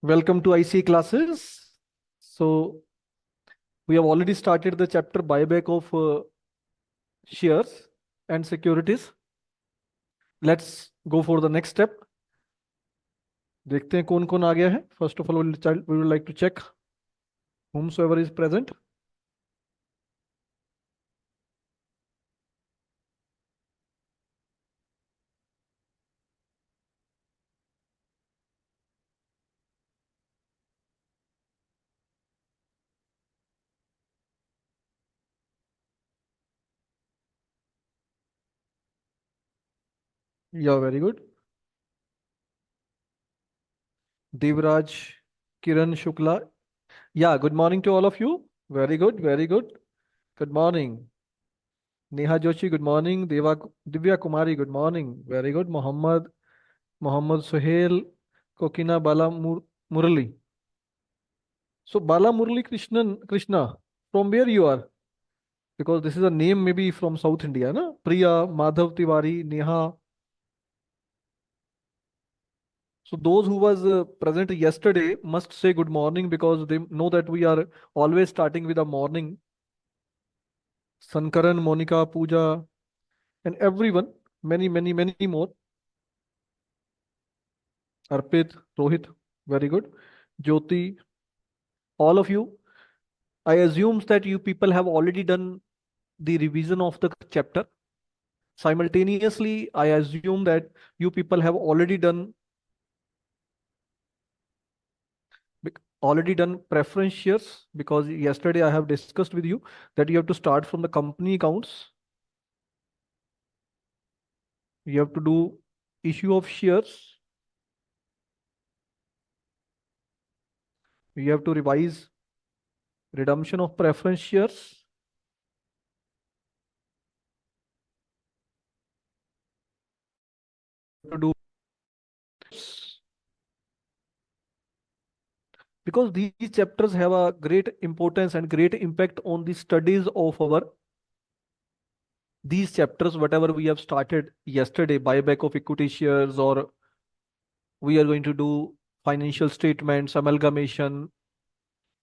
Welcome to ICAI classes. So we have already started the chapter buyback of shares and securities. Let's go for the next step. देखते हैं कौन कौन आ गया है. First of all, we would like to check whomsoever is present. Yeah, very good. Devraj, Kiran Shukla. Yeah, good morning to all of you. Very good, very good. Good morning. Neha Joshi, good morning. Divya Kumari, good morning. Very good. Mohammad Suhail, Kokina Murali. So Bala Murali Krishna, from where you are? Because this is a name maybe from South India, na? Priya, Madhav Tiwari, Neha. So those who was present yesterday must say good morning because they know that we are always starting with a morning. Sankaran, Monica, Pooja, and everyone, many more. Arpit, Rohit, very good. Jyoti, all of you. I assume that you people have already done the revision of the chapter. Simultaneously, I assume that you people have already done preference shares because yesterday I have discussed with you that you have to start from the company accounts. You have to do issue of shares. You have to revise redemption of preference shares. To do because these chapters have a great importance and great impact on the studies of our these chapters whatever we have started yesterday, buyback of equity shares, or we are going to do financial statements, amalgamation,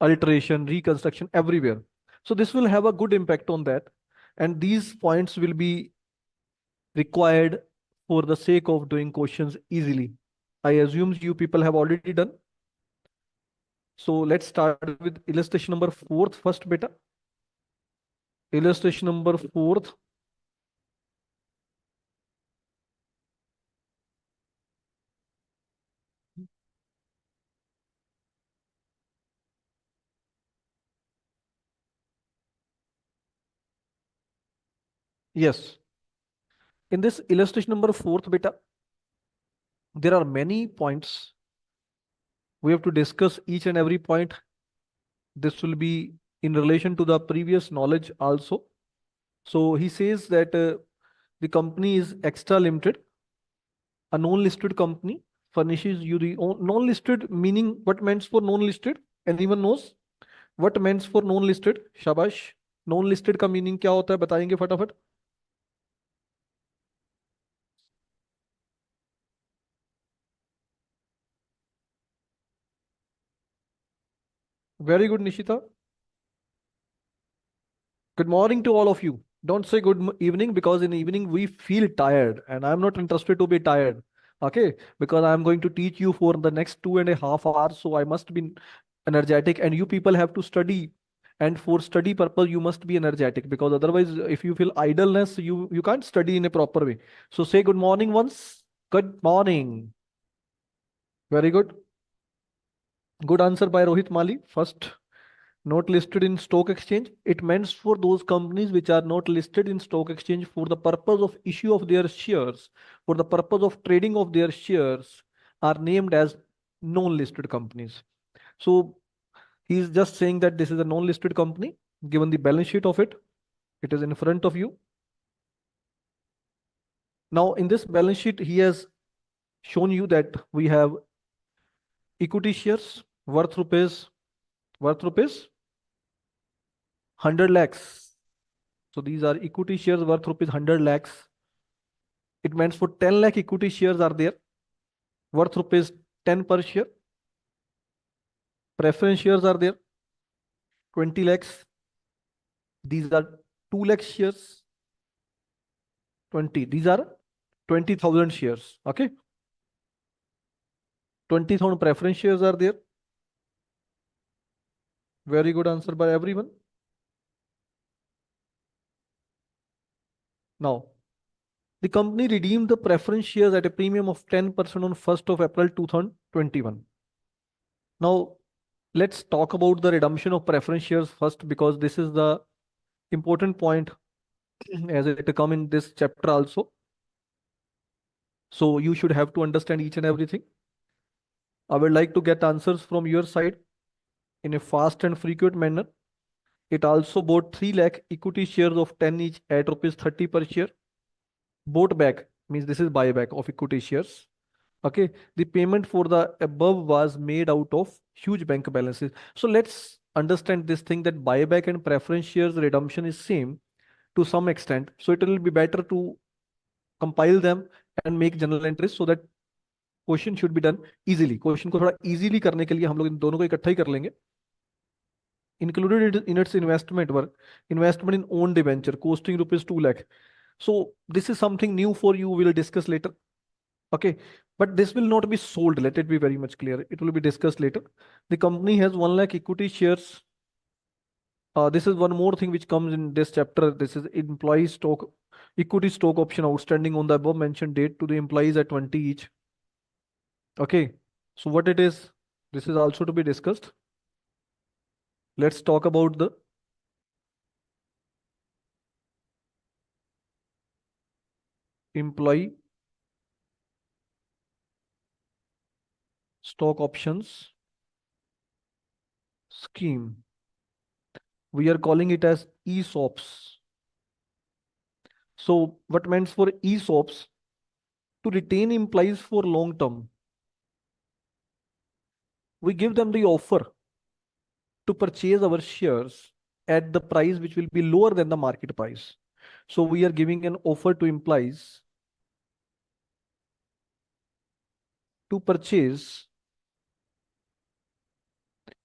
alteration, reconstruction, everywhere. So this will have a good impact on that. And these points will be required for the sake of doing questions easily. I assume you people have already done. So let's start with illustration number fourth first, beta. Illustration number fourth. Yes. In this illustration number fourth, beta, there are many points. We have to discuss each and every point. This will be in relation to the previous knowledge also. So he says that the company is Extra Limited, a non-listed company, furnishes you the non-listed meaning what means for non-listed? Anyone knows what means for non-listed? शाबाश. Non-listed का meaning क्या होता है बताएंगे फटाफट. Very good, Nishita. Good morning to all of you. Don't say evening because in evening we feel tired and I'm not interested to be tired. Okay, because I'm going to teach you for the next 2.5 hours, so I must be energetic and you people have to study. And for study purpose, you must be energetic because otherwise, if you feel idleness, you can't study in a proper way. So say good morning once. Good morning. Very good. Good answer by Rohit Mali. First, not listed in stock exchange. It means for those companies which are not listed in stock exchange for the purpose of issue of their shares, for the purpose of trading of their shares, are named as non-listed companies. So he's just saying that this is a non-listed company, given the balance sheet of it. It is in front of you. Now, in this balance sheet, he has shown you that we have equity shares worth rupees 100 lakhs. So these are equity shares worth rupees 100 lakhs. It means for 10 lakh equity shares are there, worth rupees 10 per share. Preference shares are there, 20 lakhs. These are 2 lakh shares, 20. These are 20,000 shares. Okay. 20,000 preference shares are there. Very good answer by everyone. Now, the company redeemed the preference shares at a premium of 10% on 1st of April 2021. Now, let's talk about the redemption of preference shares first because this is the important point as it come in this chapter also. So you should have to understand each and everything. I would like to get answers from your side in a fast and frequent manner. It also bought 3 lakh equity shares of 10 each at rupees 30 per share. Bought back means this is buyback of equity shares. Okay. The payment for the above was made out of huge bank balances. So let's understand this thing that buyback and preference shares redemption is same to some extent. So it will be better to compile them and make journal entries so that question should be done easily. Question को थोड़ा easily करने के लिए हम लोग इन दोनों को इकट्ठा ही कर लेंगे. Included in its investment were investment in own debenture costing rupees 2 lakh. So this is something new for you. We'll discuss later. Okay. But this will not be sold. Let it be very much clear. It will be discussed later. The company has 1 lakh equity shares. This is one more thing which comes in this chapter. This is employee stock, equity stock option outstanding on the above mentioned date to the employees at 20 each. Okay. So what it is, this is also to be discussed. Let's talk about the employee stock options scheme. We are calling it as ESOPs. So what meant for ESOPs? To retain employees for long term. We give them the offer to purchase our shares at the price which will be lower than the market price. So we are giving an offer to employees to purchase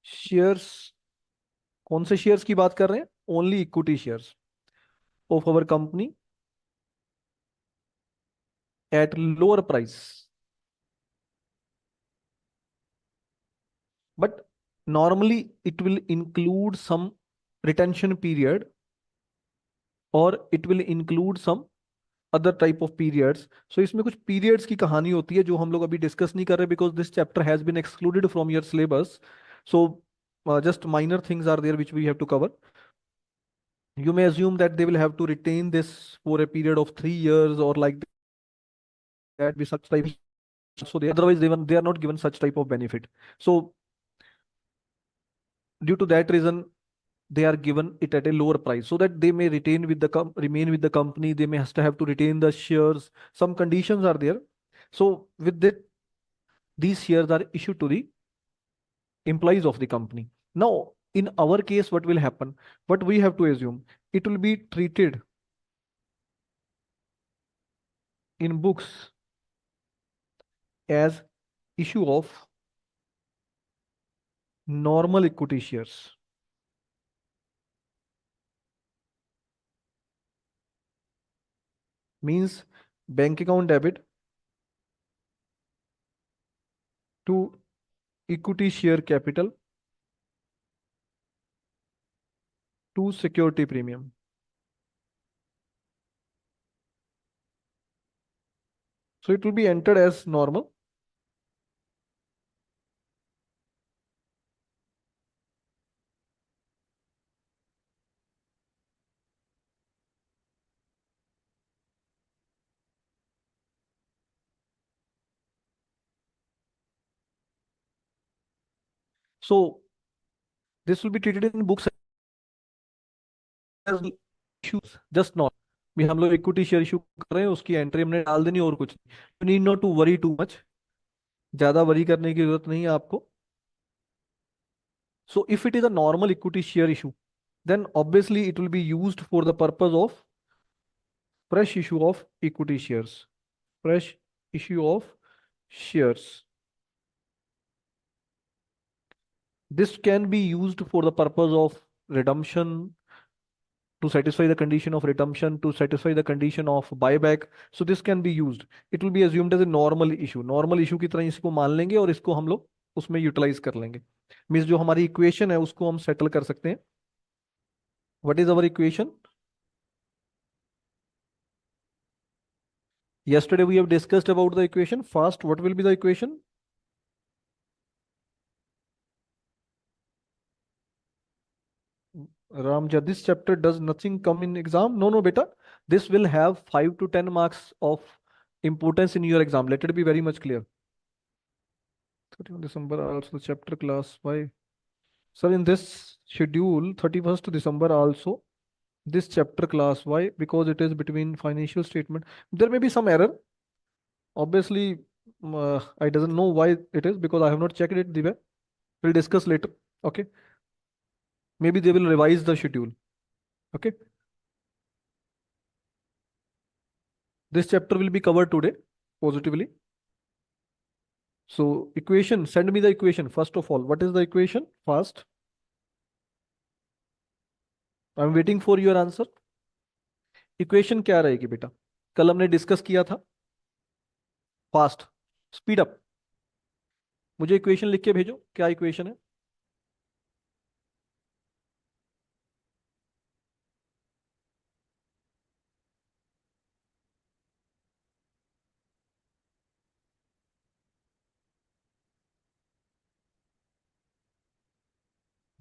shares. कौन से shares की बात कर रहे हैं? Only equity shares of our company at lower price. But normally it will include some retention period or it will include some other type of periods. So इसमें कुछ periods की कहानी होती है जो हम लोग अभी discuss नहीं कर रहे because this chapter has been excluded from your syllabus. So just minor things are there which we have to cover. You may assume that they will have to retain this for a period of 3 years or like that with such type. So they otherwise they are not given such type of benefit. So due to that reason they are given it at a lower price so that they may retain with the remain with the company. They may have to retain the shares. Some conditions are there. So with that, these shares are issued to the employees of the company. Now, in our case, what will happen? What we have to assume, it will be treated in books as issue of normal equity shares. Means bank account debit to equity share capital to security premium. So it will be entered as normal. So this will be treated in books as issues, just not. भी हम लोग equity share issue कर रहे हैं उसकी entry हमने डाल देनी और कुछ नहीं. You need not to worry too much. ज्यादा वरी करने की जरूरत नहीं है आपको. So if it is a normal equity share issue, then obviously it will be used for the purpose of fresh issue of equity shares. Fresh issue of shares. This can be used for the purpose of redemption, to satisfy the condition of redemption, to satisfy the condition of buyback. So this can be used. It will be assumed as a normal issue. Normal issue की तरह इसको मान लेंगे और इसको हम लोग उसमें यूटिलाइज कर लेंगे. मीन्स जो हमारी इक्वेशन है उसको हम सेटल कर सकते हैं. What is our equation? Yesterday we have discussed about the equation. First, what will be the equation? Ramja, this chapter does nothing come in exam. No, no, beta. This will have 5 to 10 marks of importance in your exam. Let it be very much clear. 31 December also the chapter class. Why? Sir, in this schedule, 31st December also this chapter class. Why? Because it is between financial statement. There may be some error. Obviously, I doesn't know why it is because I have not checked it. Diva. We'll discuss later. Okay. Maybe they will revise the schedule. Okay. This chapter will be covered today positively. So equation, send me the equation. First of all, what is the equation? First, I'm waiting for your answer. Equation क्या रहेगी बेटा? कल हमने discuss किया था. Fast, speed up. मुझे equation लिख के भेजो. क्या इक्वेशन है?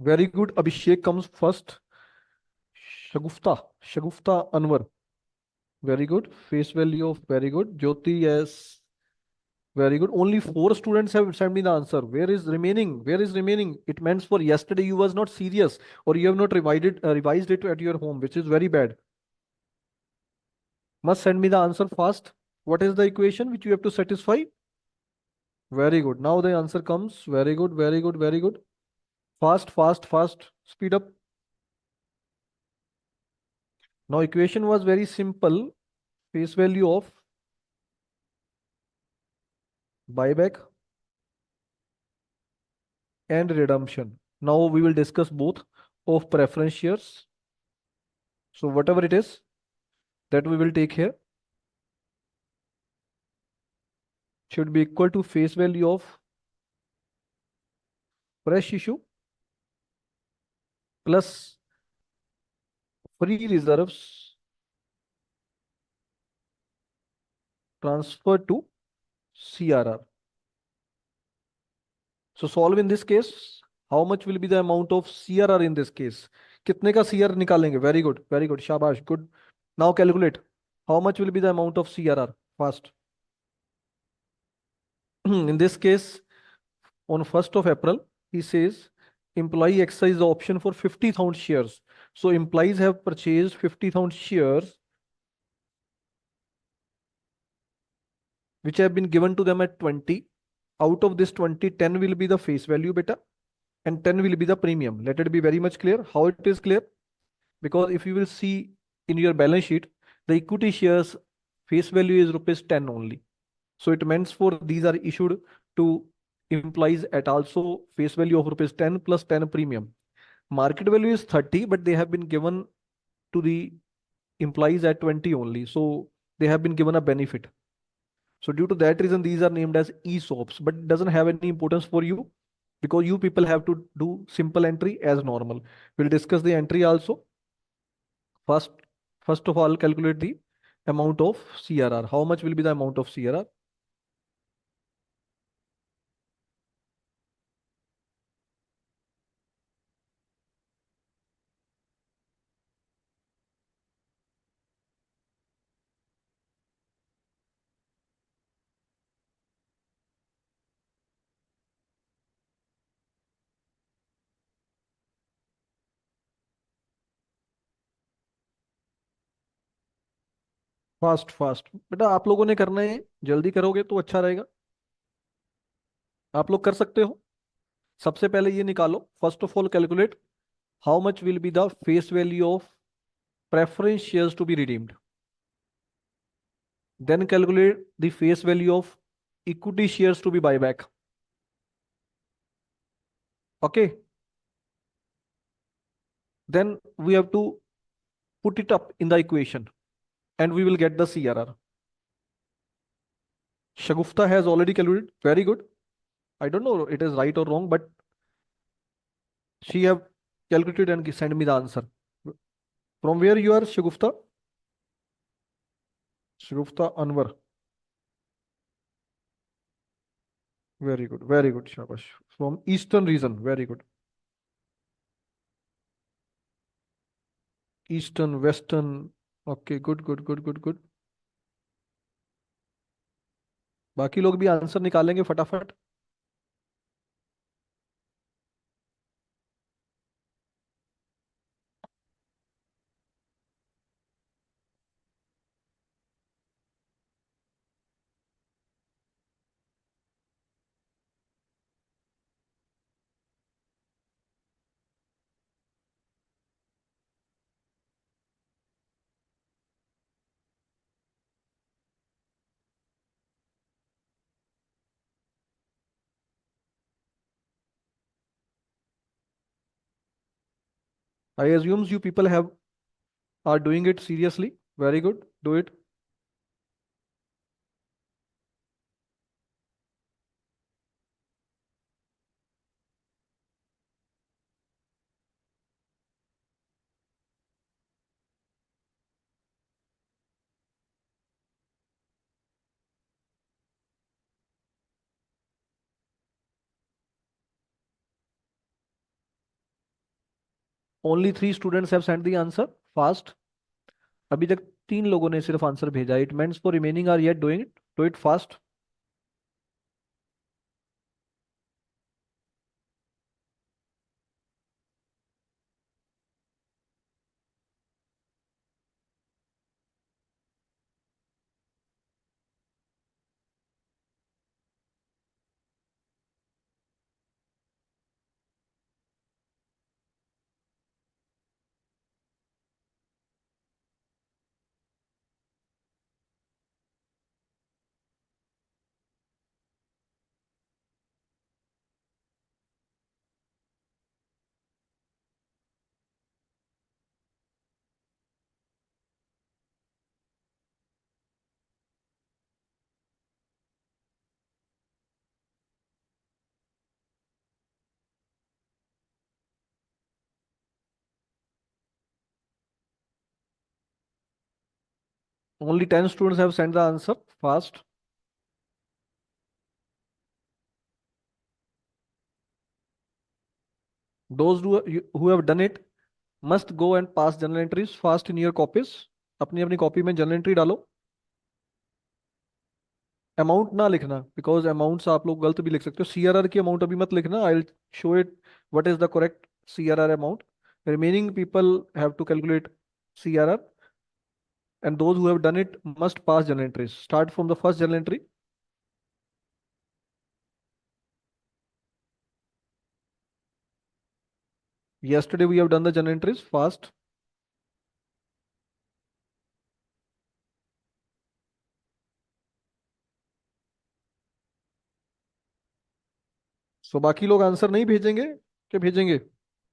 Very good. Abhishek comes first. Shagufta, Shagufta Anwar. Very good. Face value of, very good. Jyoti, yes. Very good. Only 4 students have sent me the answer. Where is remaining? Where is remaining? It meant for yesterday you was not serious or you have not revised it at your home, which is very bad. Must send me the answer fast. What is the equation which you have to satisfy? Very good. Now the answer comes. Very good. Very good. Very good. Fast, fast, fast. Speed up. Now equation was very simple. Face value of buyback and redemption. Now we will discuss both of preference shares. So whatever it is that we will take here should be equal to face value of fresh issue plus free reserves transferred to CRR. So solve in this case. How much will be the amount of CRR in this case? कितने का CRR निकालेंगे? Very good, very good. शाबाश, good. Now calculate. How much will be the amount of CRR? Fast. In this case, on 1st of April, he says employee exercise the option for 50,000 shares. So employees have purchased 50,000 shares which have been given to them at 20. Out of this 20, 10 will be the face value beta and 10 will be the premium. Let it be very much clear. How it is clear? Because if you will see in your balance sheet, the equity shares face value is rupees 10 only. So it means for these are issued to employees at also face value of rupees 10 plus 10 premium. Market value is 30, but they have been given to the employees at 20 only. So they have been given a benefit. So due to that reason, these are named as ESOPs, but it doesn't have any importance for you because you people have to do simple entry as normal. We'll discuss the entry also. First, first of all, calculate the amount of CRR. How much will be the amount of CRR? Fast fast बेटा आप लोगों ने करना है. जल्दी करोगे तो अच्छा रहेगा. आप लोग कर सकते हो. सबसे पहले ये निकालो. First of all calculate how much will be the face value of preference shares to be redeemed. Then calculate the face value of equity shares to be buyback. Okay, then we have to put it up in the equation and we will get the CRR. Shagufta has already calculated. Very good. I don't know it is right or wrong, but she have calculated and send me the answer. From where you are, Shagufta? Shagufta Anwar. Very good. Very good, Shabash. From eastern region. Very good. Eastern, western. Okay, good, good, good, good, good. बाकी लोग भी answer निकालेंगे फटाफट. I assume you people have are doing it seriously. Very good. Do it. Only three students have sent the answer. Fast. अभी तक तीन लोगों ने सिर्फ आंसर भेजा. It means for remaining are yet doing it. Do it fast. Only 10 students have sent the answer. Fast. Those who have done it must go and pass journal entries fast in your copies. अपनी अपनी copy में journal entry डालो. Amount ना लिखना because amounts आप लोग गलत भी लिख सकते हो. सीआरआर की अमाउंट अभी मत लिखना. I will show it what is the correct CRR amount. Remaining people have to calculate CRR and those who have done it must pass journal entries. Start from the first journal entry. Yesterday we have done the journal entries fast. So बाकी लोग answer नहीं भेजेंगे क्या भेजेंगे?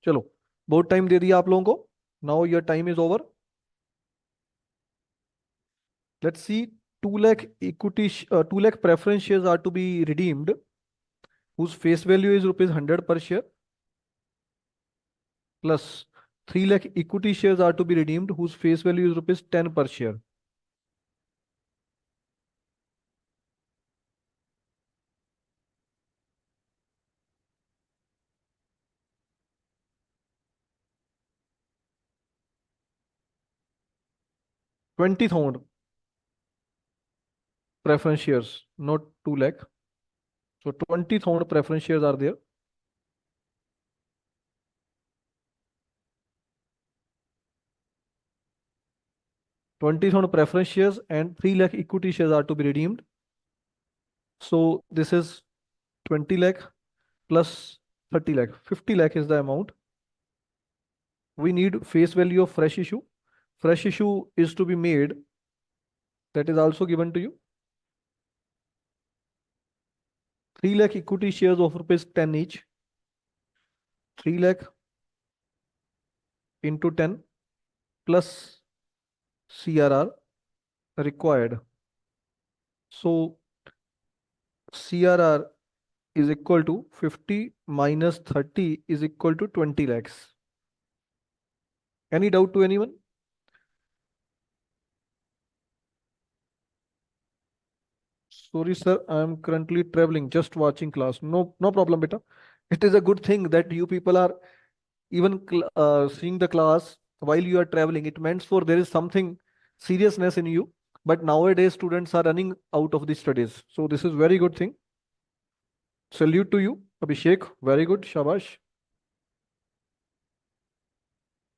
चलो, बहुत time दे दिया आप लोगों को. Now your time is over. Let's see. 2 lakh equity, 2 lakh preference shares are to be redeemed, whose face value is rupees 100 per share, plus 3 lakh equity shares are to be redeemed, whose face value is rupees 10 per share. Twenty thousand preference shares, not 2 lakh. So 20,000 preference shares are there. 20,000 preference shares and 3 lakh equity shares are to be redeemed. So this is 20 lakh plus 30 lakh. 50 lakh is the amount. We need face value of fresh issue. Fresh issue is to be made. That is also given to you. 3 lakh equity shares of rupees 10 each. 3 lakh into 10 plus CRR required. So CRR is equal to 50 minus 30 is equal to 20 lakhs. Any doubt to anyone? Sorry, sir, I am currently traveling, just watching class. No, no problem, beta. It is a good thing that you people are even seeing the class while you are traveling. It means for there is something seriousness in you. But nowadays, students are running out of the studies. So this is very good thing. Salute to you, Abhishek. Very good. Shabash.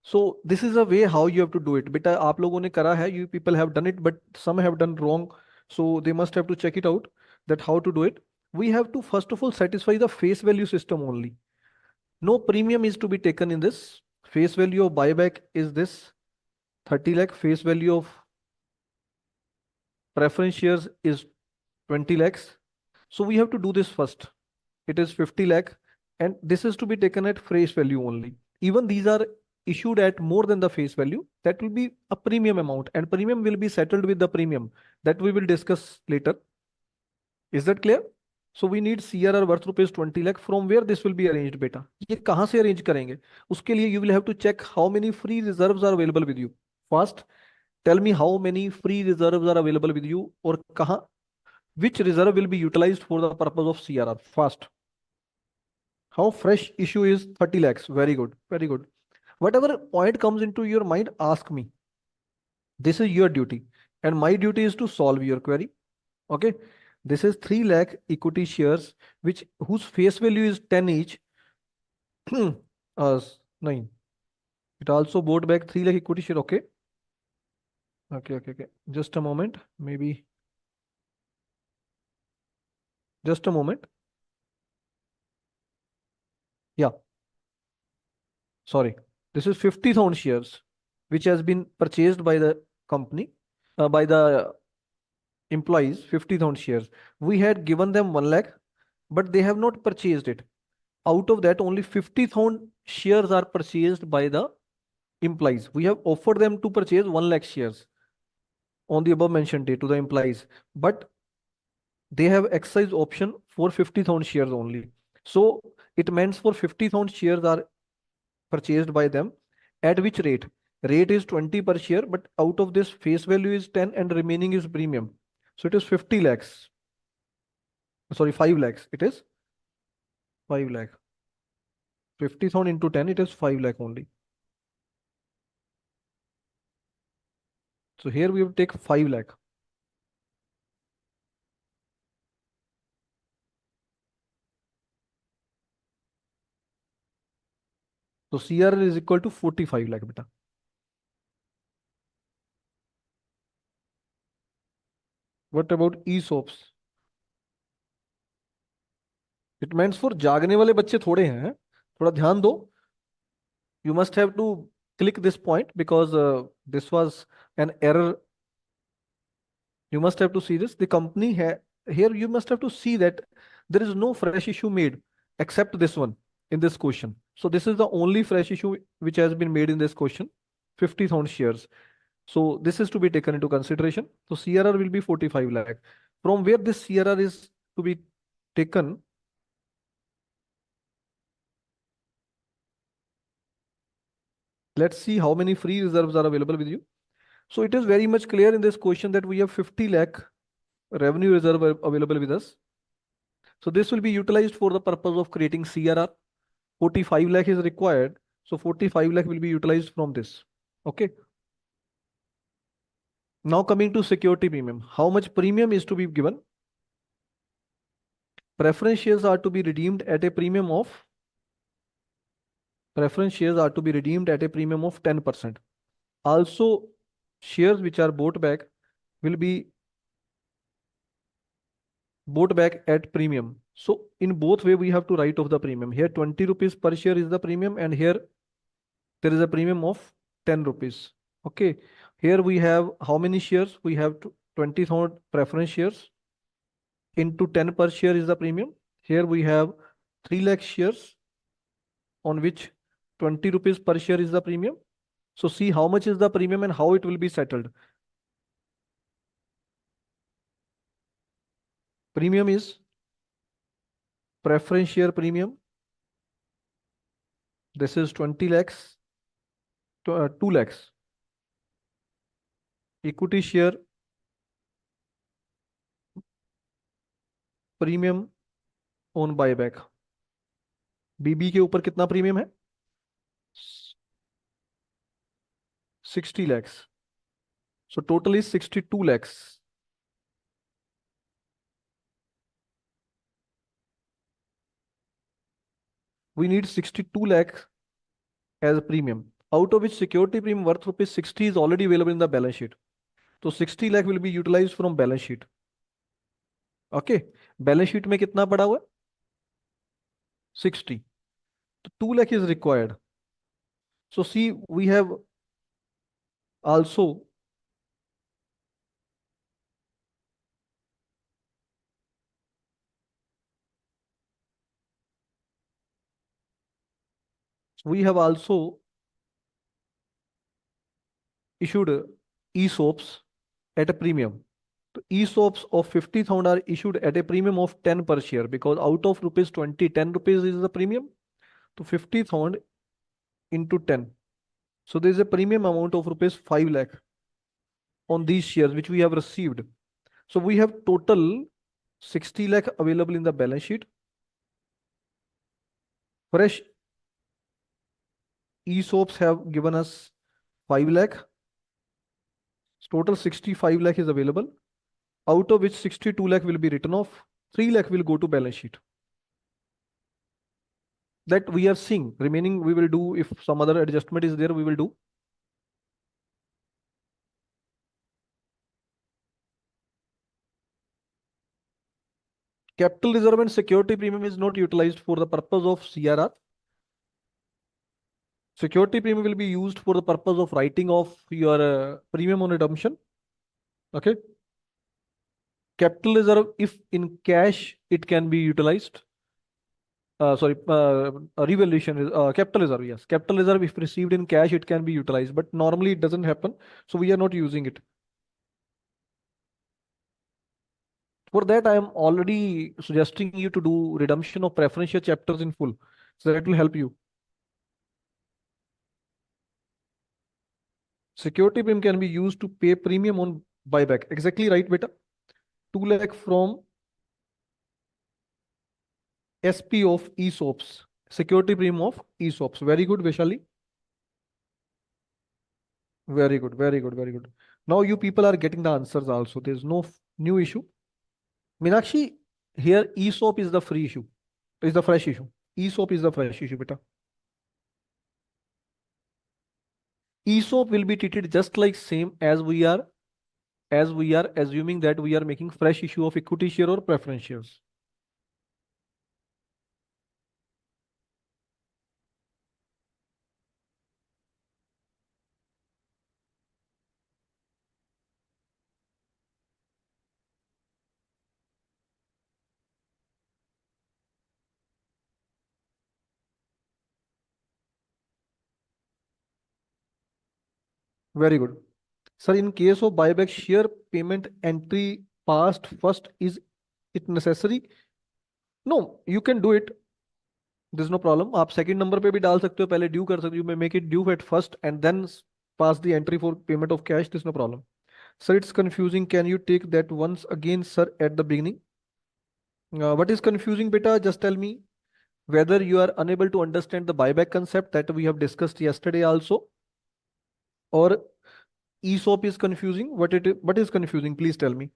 So this is a way how you have to do it. बेटा आप लोगों ने करा है, you people have done it, but some have done wrong. So they must have to check it out that how to do it. We have to first of all satisfy the face value system only. No premium is to be taken in this. Face value of buyback is this 30 lakh. Face value of preference shares is 20 lakhs. So we have to do this first. It is 50 lakh and this is to be taken at face value only. Even these are issued at more than the face value, that will be a premium amount and premium will be settled with the premium that we will discuss later. Is that clear? So we need CRR worth rupees 20 lakh. From where this will be arranged बेटा? ये कहाँ से arrange करेंगे? उसके लिए you will have to check how many free reserves are available with you. First, tell me how many free reserves are available with you और कहाँ which reserve will be utilized for the purpose of CRR. First, how fresh issue is 30 lakhs. Very good. Very good. Whatever point comes into your mind, ask me. This is your duty. And my duty is to solve your query. Okay. This is 3 lakh equity shares, which whose face value is 10 each. Nine. It also bought back 3 lakh equity share. Okay. Okay. Just a moment. Maybe. Just a moment. Yeah. Sorry. This is 50,000 shares, which has been purchased by the company, by the employees, 50,000 shares. We had given them 1 lakh, but they have not purchased it. Out of that, only 50,000 shares are purchased by the employees. We have offered them to purchase 1 lakh shares on the above mentioned day to the employees, but they have exercise option for 50,000 shares only. So it means for 50,000 shares are purchased by them. At which rate? Rate is 20 per share, but out of this face value is 10 and remaining is premium. So it is 50 lakhs. Sorry, 5 lakhs. It is 5 lakh. 50,000 into 10, it is 5 lakh only. So here we will take 5 lakh. So CR is equal to 45 lakh beta. What about ESOPs? It means for जागने वाले बच्चे थोड़े हैं, थोड़ा ध्यान दो. You must have to click this point because this was an error. You must have to see this. The company here you must have to see that there is no fresh issue made except this one in this question. So this is the only fresh issue which has been made in this question, 50,000 shares. So this is to be taken into consideration. So CRR will be 45 lakh. From where this CRR is to be taken? Let's see how many free reserves are available with you. So it is very much clear in this question that we have 50 lakh revenue reserve available with us. So this will be utilized for the purpose of creating CRR. 45 lakh is required. So 45 lakh will be utilized from this. Okay. Now coming to security premium. How much premium is to be given? Preference shares are to be redeemed at a premium of 10%. Also, shares which are bought back will be bought back at premium. So in both way, we have to write off the premium. Here 20 rupees per share is the premium and here there is a premium of 10 rupees. Okay. Here we have how many shares? We have 20,000 preference shares into 10 per share is the premium. Here we have 3 lakh shares on which 20 rupees per share is the premium. So see how much is the premium and how it will be settled. Premium is preference share premium. This is 20 lakhs, 2 lakhs. Equity share premium on buyback. बीबी के ऊपर कितना premium है? 60 lakhs. So total is 62 lakhs. We need 62 lakhs as a premium, out of which security premium worth rupees 60 is already available in the balance sheet. So 60 lakh will be utilized from balance sheet. Okay. Balance sheet में कितना पड़ा हुआ है? 60. So 2 lakh is required. So see, we have also we have also issued ESOPs at a premium. So ESOPs of 50,000 are issued at a premium of 10 per share, because out of rupees 20, 10 rupees is the premium. So 50,000 into 10. So there is a premium amount of rupees 5 lakh on these shares which we have received. So we have total 60 lakh available in the balance sheet. Fresh ESOPs have given us 5 lakh. Total 65 lakh is available, out of which 62 lakh will be written off. 3 lakh will go to balance sheet. That we are seeing. Remaining we will do, if some other adjustment is there, we will do. Capital reserve and security premium is not utilized for the purpose of CRR. Security premium will be used for the purpose of writing off your premium on redemption. Okay. Capital reserve, if in cash, it can be utilized. Sorry, revaluation is capital reserve. Yes, capital reserve, if received in cash, it can be utilized, but normally it doesn't happen. So we are not using it. For that, I am already suggesting you to do redemption of preferential chapters in full. So that will help you. Security premium can be used to pay premium on buyback. Exactly right, beta. 2 lakh from SP of ESOPs. Security premium of ESOPs. Very good, Vaishali. Very good, very good, very good. Now you people are getting the answers also. There's no new issue. Meenakshi, here ESOP is the free issue. Is the fresh issue. ESOP is the fresh issue, beta. ESOP will be treated just like same as we are assuming that we are making fresh issue of equity share or preference shares. Very good. Sir, in case of buyback, share payment entry passed first, is it necessary? No, you can do it. There's no problem. आप second number पे भी डाल सकते हो, पहले due कर सकते हो. You may make it due at first and then pass the entry for payment of cash. There's no problem. Sir, it's confusing. Can you take that once again, sir, at the beginning? What is confusing, beta? Just tell me whether you are unable to understand the buyback concept that we have discussed yesterday also, or ESOP is confusing. What is confusing? Please tell me.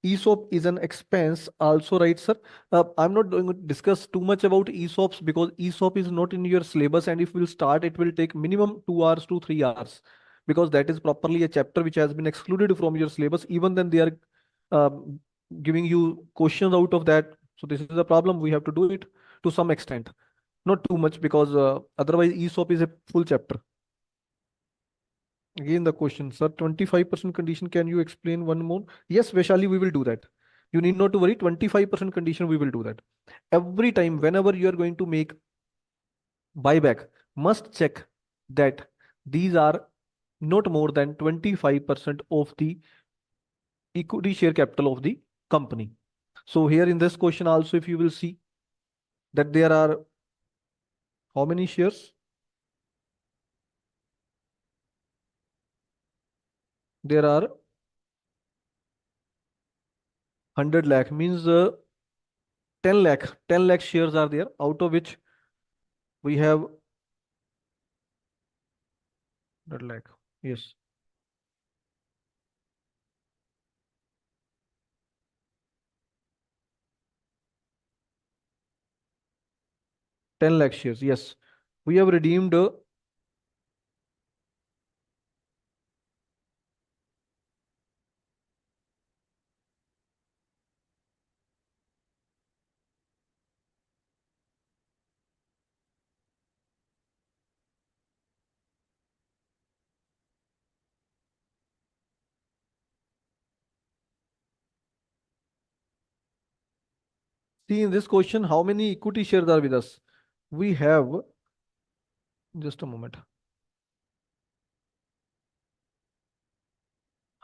ESOP is an expense also, right, sir? I'm not going to discuss too much about ESOPs because ESOP is not in your syllabus, and if we'll start, it will take minimum 2 hours to 3 hours, because that is properly a chapter which has been excluded from your syllabus. Even then, they are giving you questions out of that. So this is a problem. We have to do it to some extent, not too much, because otherwise ESOP is a full chapter. Again, the question, sir, 25% condition, can you explain one more? Yes, Vaishali, we will do that. You need not to worry, 25% condition, we will do that. Every time, whenever you are going to make buyback must check that these are not more than 25% of the equity share capital of the company. So here in this question also, if you will see that there are how many shares? There are 100 lakh, means 10 lakh shares are there, out of which we have 100 lakh. Yes, 10 lakh shares. Yes, we have redeemed. See in this question, how many equity shares are with us? We have, just a moment,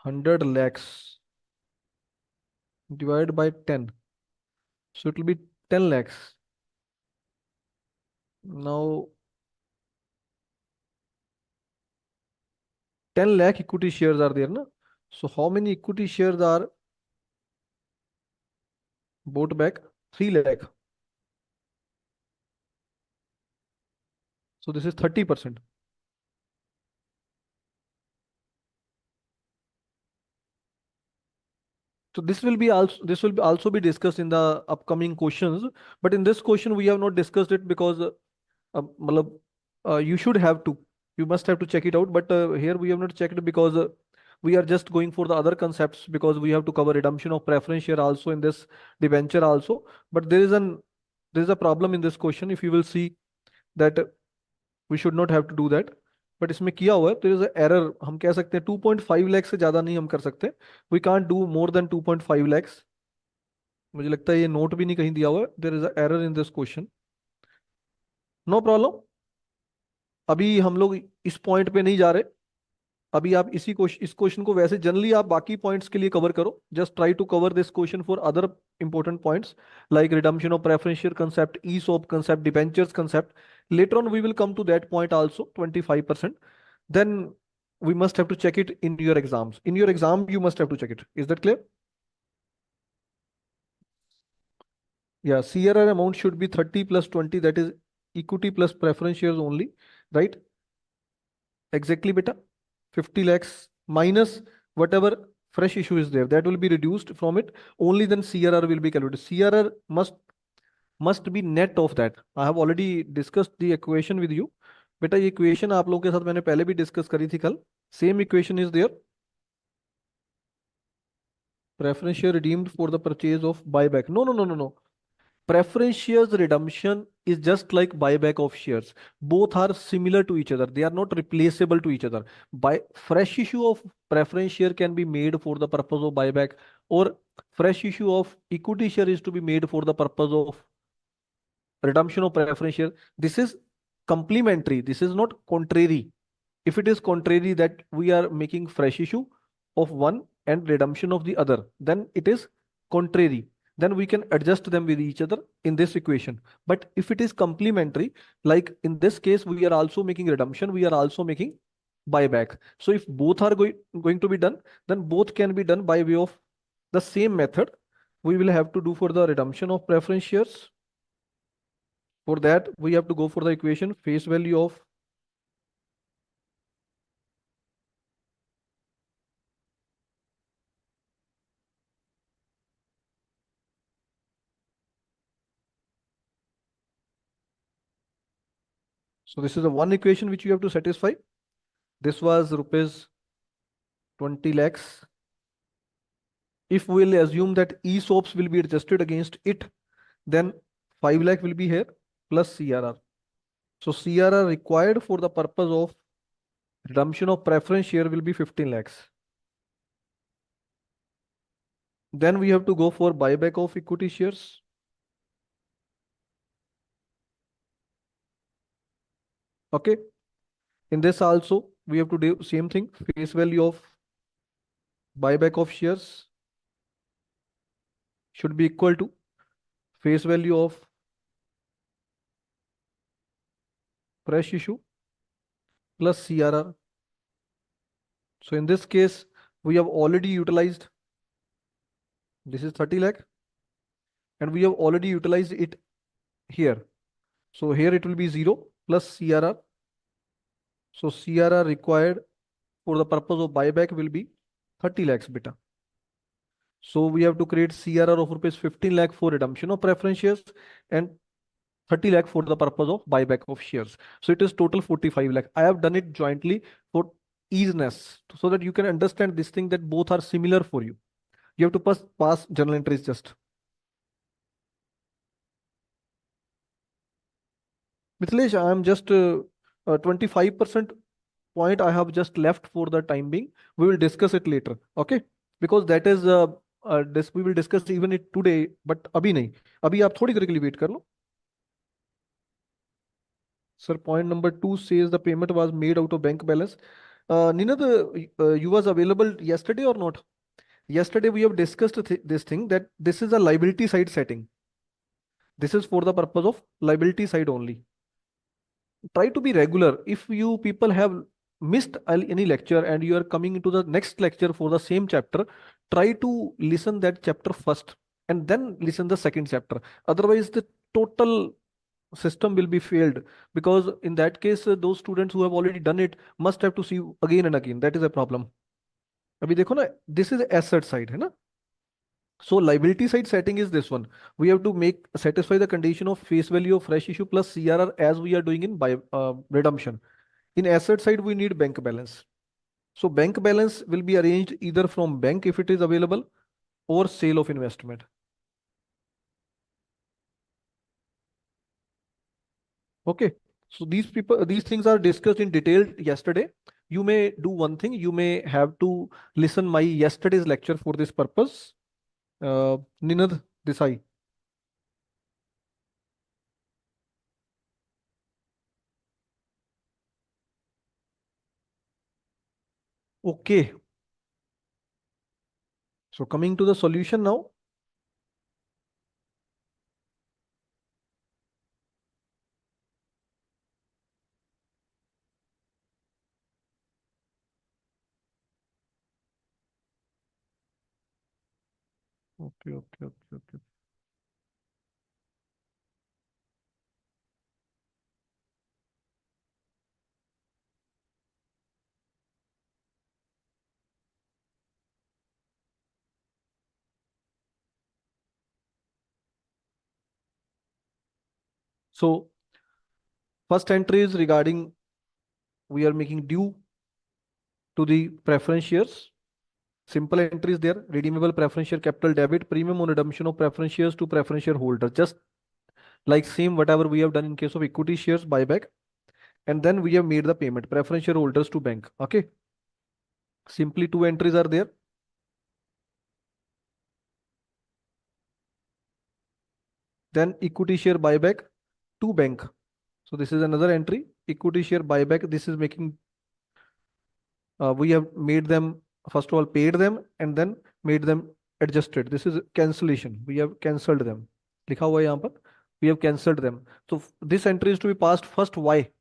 100 lakhs divided by 10. So it will be 10 lakhs. Now, 10 lakh equity shares are there, na? So how many equity shares are bought back? 3 lakh. So this is 30%. So this will be also be discussed in the upcoming questions. But in this question, we have not discussed it because matlab, you should have to, you must have to check it out. But here we have not checked it because we are just going for the other concepts, because we have to cover redemption of preference share also in this debenture also. But there is a problem in this question. If you will see that we should not have to do that, but इसमें किया हुआ है, तो is error, हम कह सकते हैं 2.5 लाख से ज्यादा नहीं हम कर सकते. We can't do more than 2.5 lakhs. मुझे लगता है ये नोट भी नहीं कहीं दिया हुआ है. There is error in this question. No problem. अभी हम लोग इस पॉइंट पे नहीं जा रहे. अभी आप इस क्वेश्चन को वैसे जनरली आप बाकी पॉइंट्स के लिए कवर करो. Just try to cover this question for other important points like redemption of preferential concept, ESOP concept, debentures concept. Later on, we will come to that point also, 25%. Then we must have to check it in your exams. In your exam, you must have to check it. Is that clear? Yeah, CRR amount should be 30 plus 20, that is equity plus preference shares only, right? Exactly, beta. 50 lakhs minus whatever fresh issue is there, that will be reduced from it. Only then CRR will be calculated. CRR must be net of that. I have already discussed the equation with you. बेटा ये equation आप लोगों के साथ मैंने पहले भी discuss करी थी कल. Same equation is there. Preference share redeemed for the purchase of buyback. No, no, no, no, no. Preference shares redemption is just like buyback of shares. Both are similar to each other. They are not replaceable to each other. By fresh issue of preference share can be made for the purpose of buyback, or fresh issue of equity share is to be made for the purpose of redemption of preference share. This is complementary. This is not contrary. If it is contrary that we are making fresh issue of one and redemption of the other, then it is contrary. Then we can adjust them with each other in this equation. But if it is complementary, like in this case, we are also making redemption, we are also making buyback. So if both are going to be done, then both can be done by way of the same method. We will have to do for the redemption of preference shares. For that, we have to go for the equation face value of. So this is the one equation which you have to satisfy. This was rupees 20 lakhs. If we'll assume that ESOPs will be adjusted against it, then 5 lakh will be here plus CRR. So CRR required for the purpose of redemption of preference share will be 15 lakhs. Then we have to go for buyback of equity shares. Okay. In this also, we have to do same thing. Face value of buyback of shares should be equal to face value of fresh issue plus CRR. So in this case, we have already utilized, this is 30 lakh, and we have already utilized it here. So here it will be 0 plus CRR. So CRR required for the purpose of buyback will be 30 lakhs beta. So we have to create CRR of rupees 15 lakh for redemption of preference shares and 30 lakh for the purpose of buyback of shares. So it is total 45 lakh. I have done it jointly for easiness so that you can understand this thing that both are similar for you. You have to pass journal entries just. Mithilesh, I am just 25% point I have just left for the time being. We will discuss it later. Okay? Because that is this we will discuss even it today, but अभी नहीं. अभी आप थोड़ी देर के लिए wait कर लो. Sir, point number two says the payment was made out of bank balance. Nina, you was available yesterday or not? Yesterday we have discussed this thing that this is a liability side setting. This is for the purpose of liability side only. Try to be regular. If you people have missed any lecture and you are coming into the next lecture for the same chapter, try to listen that chapter first and then listen the second chapter. Otherwise, the total system will be failed because in that case, those students who have already done it must have to see again and again. That is a problem. अभी देखो ना, this is asset side है ना. So liability side setting is this one. We have to make satisfy the condition of face value of fresh issue plus CRR as we are doing in redemption. In asset side, we need bank balance. So bank balance will be arranged either from bank if it is available or sale of investment. Okay. So these things are discussed in detail yesterday. You may do one thing. You may have to listen my yesterday's lecture for this purpose. Ninad Desai. Okay. So coming to the solution now. Okay, okay, okay, okay. So first entry is regarding we are making due to the preference shares. Simple entries there. Redeemable preference share capital debit premium on redemption of preference shares to preference shareholder. Just like same whatever we have done in case of equity shares buyback. And then we have made the payment preference shareholders to bank. Okay. Simply two entries are there. Then equity share buyback to bank. So this is another entry. Equity share buyback. This is making we have made them first of all paid them and then made them adjusted. This is cancellation. We have cancelled them. लिखा हुआ है यहाँ पर. We have cancelled them. So this entry is to be passed first. Why?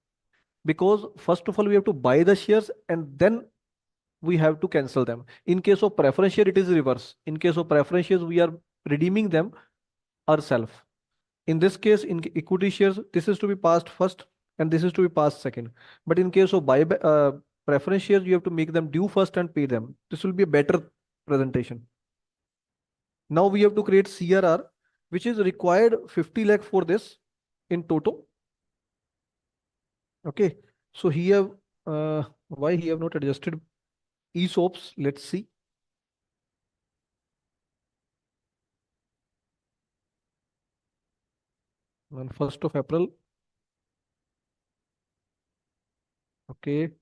Because first of all we have to buy the shares and then we have to cancel them. In case of preference share, it is reverse. In case of preference shares, we are redeeming them ourselves. In this case, in equity shares, this is to be passed first and this is to be passed second. But in case of preference shares, you have to make them due first and pay them. This will be a better presentation. Now we have to create CRR, which is required 50 lakh for this in total. Okay. So he have why he have not adjusted ESOPs? Let's see. On 1st of April. Okay.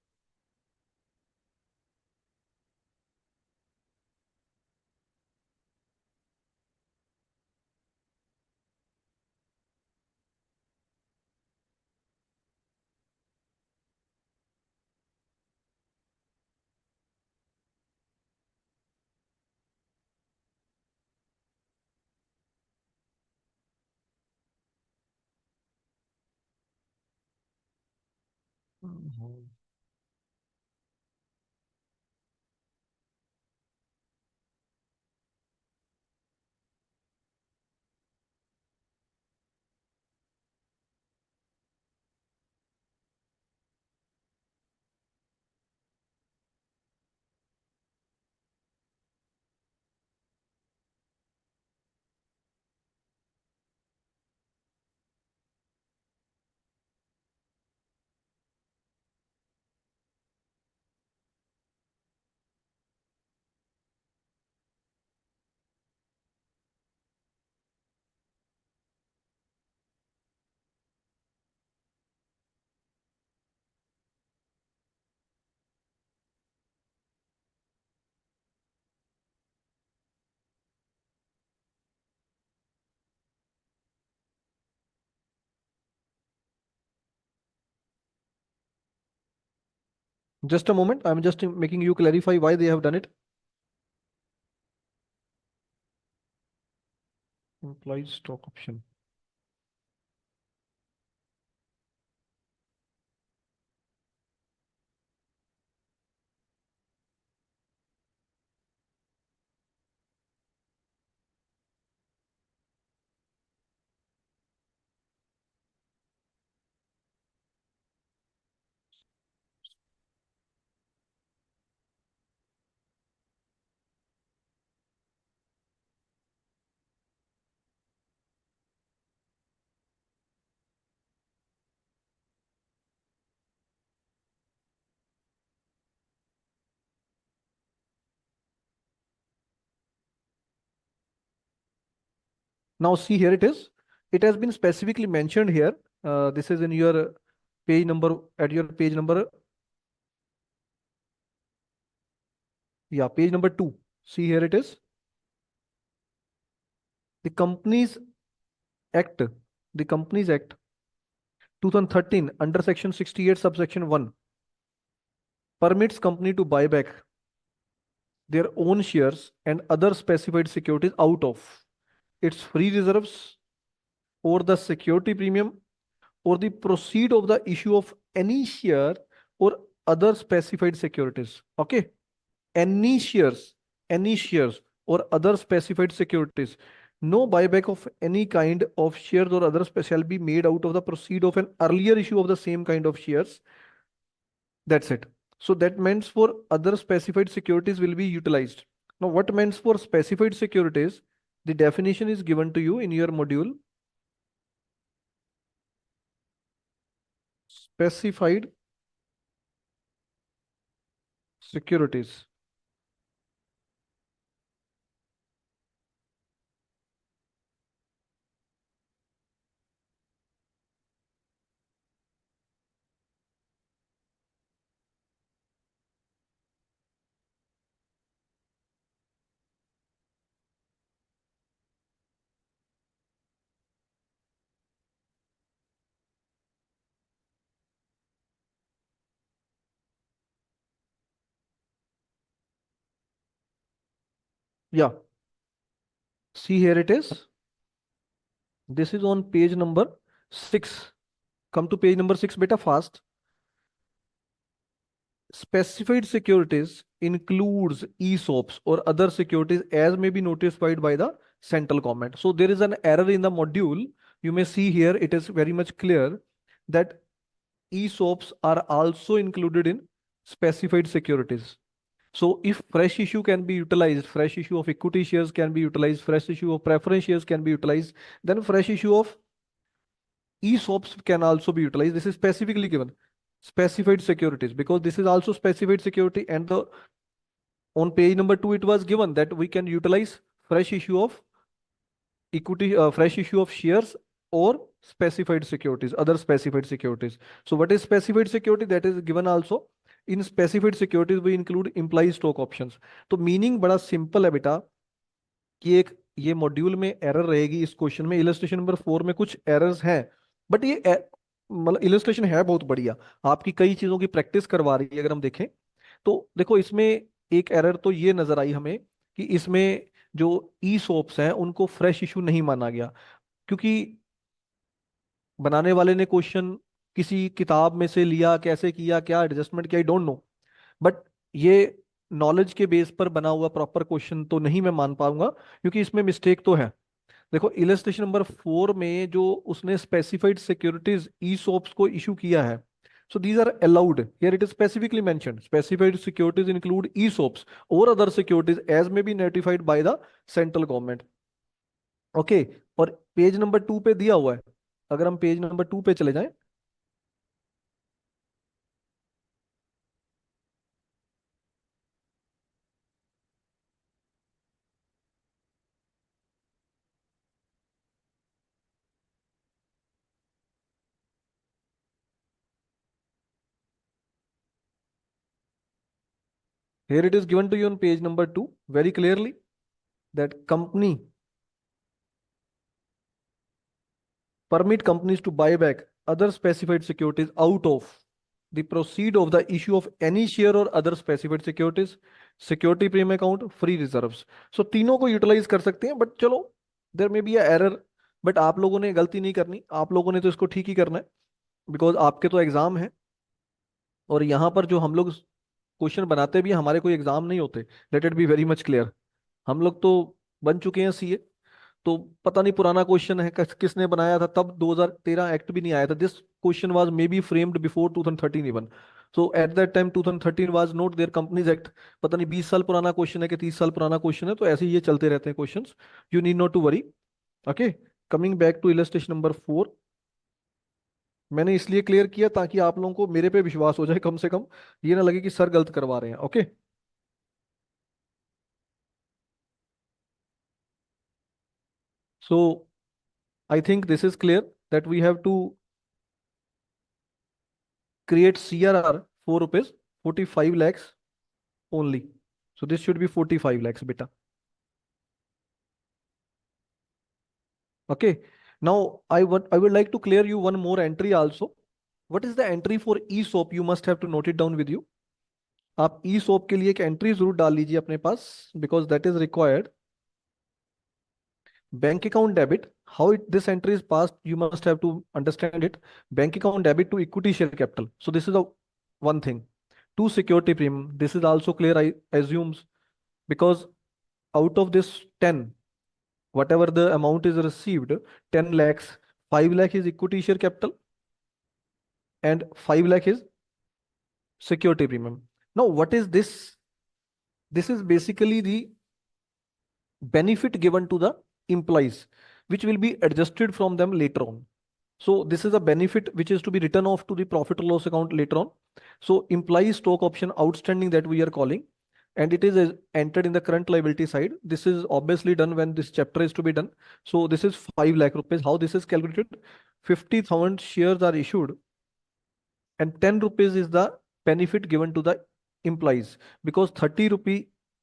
Just a moment. I'm just making you clarify why they have done it. Implied stock option. Now see, here it is. It has been specifically mentioned here. This is in your page number, at your page number, yeah, page number 2. See, here it is. The Companies Act, the Companies Act 2013 under section 68 subsection 1 permits company to buy back their own shares and other specified securities out of its free reserves or the security premium or the proceed of the issue of any share or other specified securities. Okay, any shares, any shares or other specified securities. No buyback of any kind of shares or others shall be made out of the proceed of an earlier issue of the same kind of shares. That's it. So that means for other specified securities will be utilized. Now, what means for specified securities? The definition is given to you in your module. Specified securities. Yeah. See, here it is. This is on page number 6. Come to page number 6, beta, fast. Specified securities includes ESOPs or other securities as may be notified by the central government. So there is an error in the module. You may see here it is very much clear that ESOPs are also included in specified securities. So if fresh issue can be utilized, fresh issue of equity shares can be utilized, fresh issue of preference shares can be utilized, then fresh issue of ESOPs can also be utilized. This is specifically given. Specified securities, because this is also specified security, and the on page number 2 it was given that we can utilize fresh issue of equity, fresh issue of shares or specified securities, other specified securities. So what is specified security? That is given also. In specified securities we include implied stock options. तो meaning बड़ा simple है बेटा कि एक ये module में error रहेगी इस क्वेश्चन में, इलस्ट्रेशन नंबर 4 में कुछ एरर्स हैं, बट ये मतलब इलस्ट्रेशन है बहुत बढ़िया, आपकी कई चीजों की प्रैक्टिस करवा रही है। अगर हम देखें तो देखो इसमें एक एरर तो ये नजर आई हमें कि इसमें जो ई सोप्स हैं उनको फ्रेश इशू नहीं माना गया, क्योंकि बनाने वाले ने क्वेश्चन किसी किताब में से लिया, कैसे किया, क्या एडजस्टमेंट किया, आई डोंट नो। बट ये नॉलेज के बेस पर बना हुआ प्रॉपर क्वेश्चन तो नहीं मैं मान पाऊंगा, क्योंकि इसमें मिस्टेक तो है। देखो इलस्ट्रेशन नंबर 4 में जो उसने स्पेसिफाइड सिक्योरिटीज ई सोप्स को इशू किया है, so these are allowed here, it is specifically mentioned specified securities include ESOPs or other securities as may be notified by the central government. Okay, और page number 2 पे दिया हुआ है, अगर हम पेज नंबर 2 पे चले जाएं, here it is given to you on page number 2 very clearly that company permit companies to buy back other specified securities out of the proceed of the issue of any share or other specified securities, security premium account, free reserves. So तीनों को utilise कर सकते हैं, but चलो there may be a error, but आप लोगों ने गलती नहीं करनी, आप लोगों ने तो इसको ठीक ही करना है, बिकॉज आपके तो एग्जाम है। और यहाँ पर जो हम लोग क्वेश्चन बनाते भी हैं, हमारे कोई एग्जाम नहीं होते, let it be very much clear. हम लोग तो बन चुके हैं सीए, तो पता नहीं पुराना क्वेश्चन है किसने बनाया था, तब 2013 एक्ट भी नहीं आया था, this question was may be framed before 2013 even. So at that time 2013 was not there companies act. पता नहीं 20 साल पुराना क्वेश्चन है कि 30 साल पुराना क्वेश्चन है, तो ऐसे ही ये चलते रहते हैं questions. You need not to worry. Okay, coming back to illustration number 4, मैंने इसलिए क्लियर किया ताकि आप लोगों को मेरे पे विश्वास हो जाए कम से कम, ये ना लगे कि सर गलत करवा रहे हैं। Okay, so I think this is clear that we have to create CRR for rupees 45 lakhs only. So this should be 45 lakhs, beta. Okay. Now I would like to clear you one more entry also. What is the entry for ESOP? You must have to note it down with you. आप ESOP के लिए एक entry जरूर डाल लीजिए अपने पास, because that is required. Bank account debit, how this entry is passed, you must have to understand it. Bank account debit to equity share capital. So this is a one thing. To security premium, this is also clear, I assumes, because out of this 10, whatever the amount is received, 10 lakhs, 5 lakh is equity share capital and 5 lakh is security premium. Now, what is this? This is basically the benefit given to the employees, which will be adjusted from them later on. So this is a benefit which is to be written off to the profit or loss account later on. So employee stock option outstanding that we are calling, and it is entered in the current liability side. This is obviously done when this chapter is to be done. So this is 5 lakh rupees. How this is calculated? 50,000 shares are issued and 10 rupees is the benefit given to the employees, because 30 rupee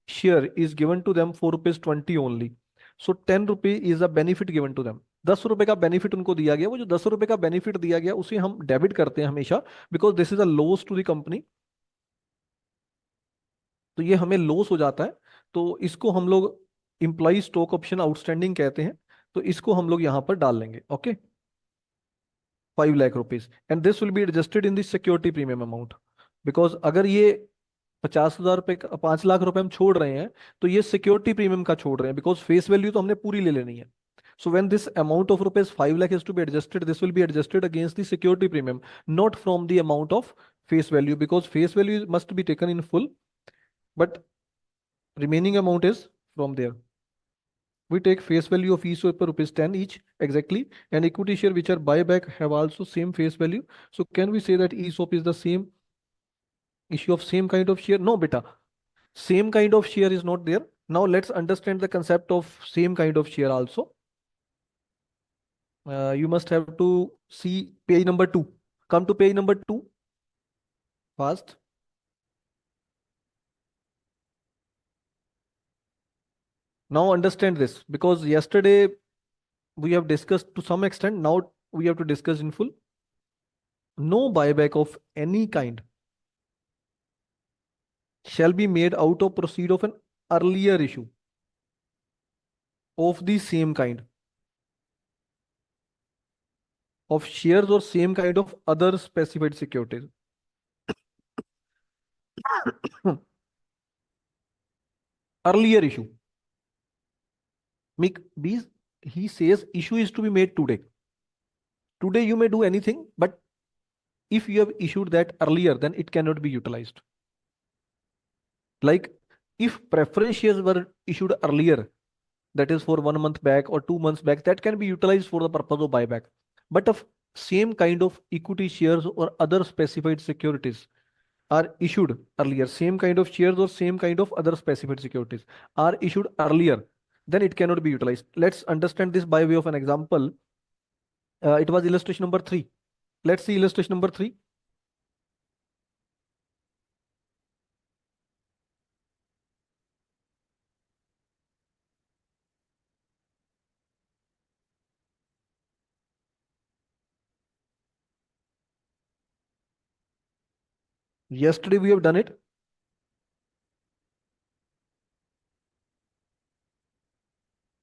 share is given to them for rupees 20 only. So 10 rupee is a benefit given to them. 10 रुपए का benefit उनको दिया गया, वो जो 10 रुपए का benefit दिया गया उसे हम डेबिट करते हैं हमेशा, because this is a loss to the company. तो ये हमें लॉस हो जाता है, तो इसको हम लोग इंप्लॉई स्टॉक ऑप्शन आउटस्टैंडिंग कहते हैं। तो इसको हम लोग यहाँ पर डाल लेंगे। Okay, 5 lakh rupees, and this will be adjusted in the security premium amount, because अगर ये 50,000 रुपए का 5 लाख रुपए हम छोड़ रहे हैं, तो ये सिक्योरिटी प्रीमियम का छोड़ रहे हैं, बिकॉज फेस वैल्यू तो हमने पूरी ले लेनी है। So when this amount of rupees 5 lakh is to be adjusted, this will be adjusted against the security premium, not from the amount of face value, because face value must be taken in full, but remaining amount is from there. We take face value of each per rupees 10 each exactly, and equity share which are buyback have also same face value. So can we say that ESOP is the same issue of same kind of share? No, beta. Same kind of share is not there. Now let's understand the concept of same kind of share also. You must have to see page number 2. Come to page number 2 fast. Now understand this, because yesterday we have discussed to some extent. Now we have to discuss in full. No buyback of any kind shall be made out of proceed of an earlier issue of the same kind of shares or same kind of other specified securities. Earlier issue. Make these, he says issue is to be made today. Today you may do anything, but if you have issued that earlier, then it cannot be utilized. Like if preference shares were issued earlier, that is for 1 month back or 2 months back, that can be utilized for the purpose of buyback. But if same kind of equity shares or other specified securities are issued earlier, same kind of shares or same kind of other specified securities are issued earlier, then it cannot be utilized. Let's understand this by way of an example. It was illustration number 3. Let's see illustration number 3. Yesterday we have done it.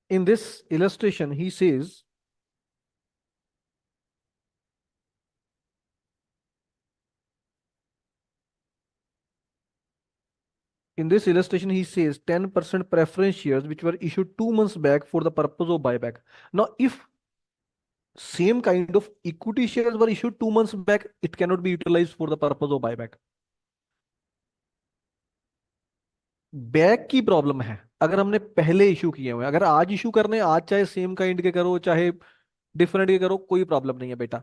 In this illustration, he says, in this illustration, he says 10% preference shares which were issued 2 months back for the purpose of buyback. Now, if same kind of equity shares were issued 2 months back, it cannot be utilized for the purpose of buyback. Back की problem है अगर हमने पहले issue किए हुए, अगर आज issue करने, आज चाहे सेम काइंड के करो चाहे डिफरेंट के करो, कोई प्रॉब्लम नहीं है बेटा।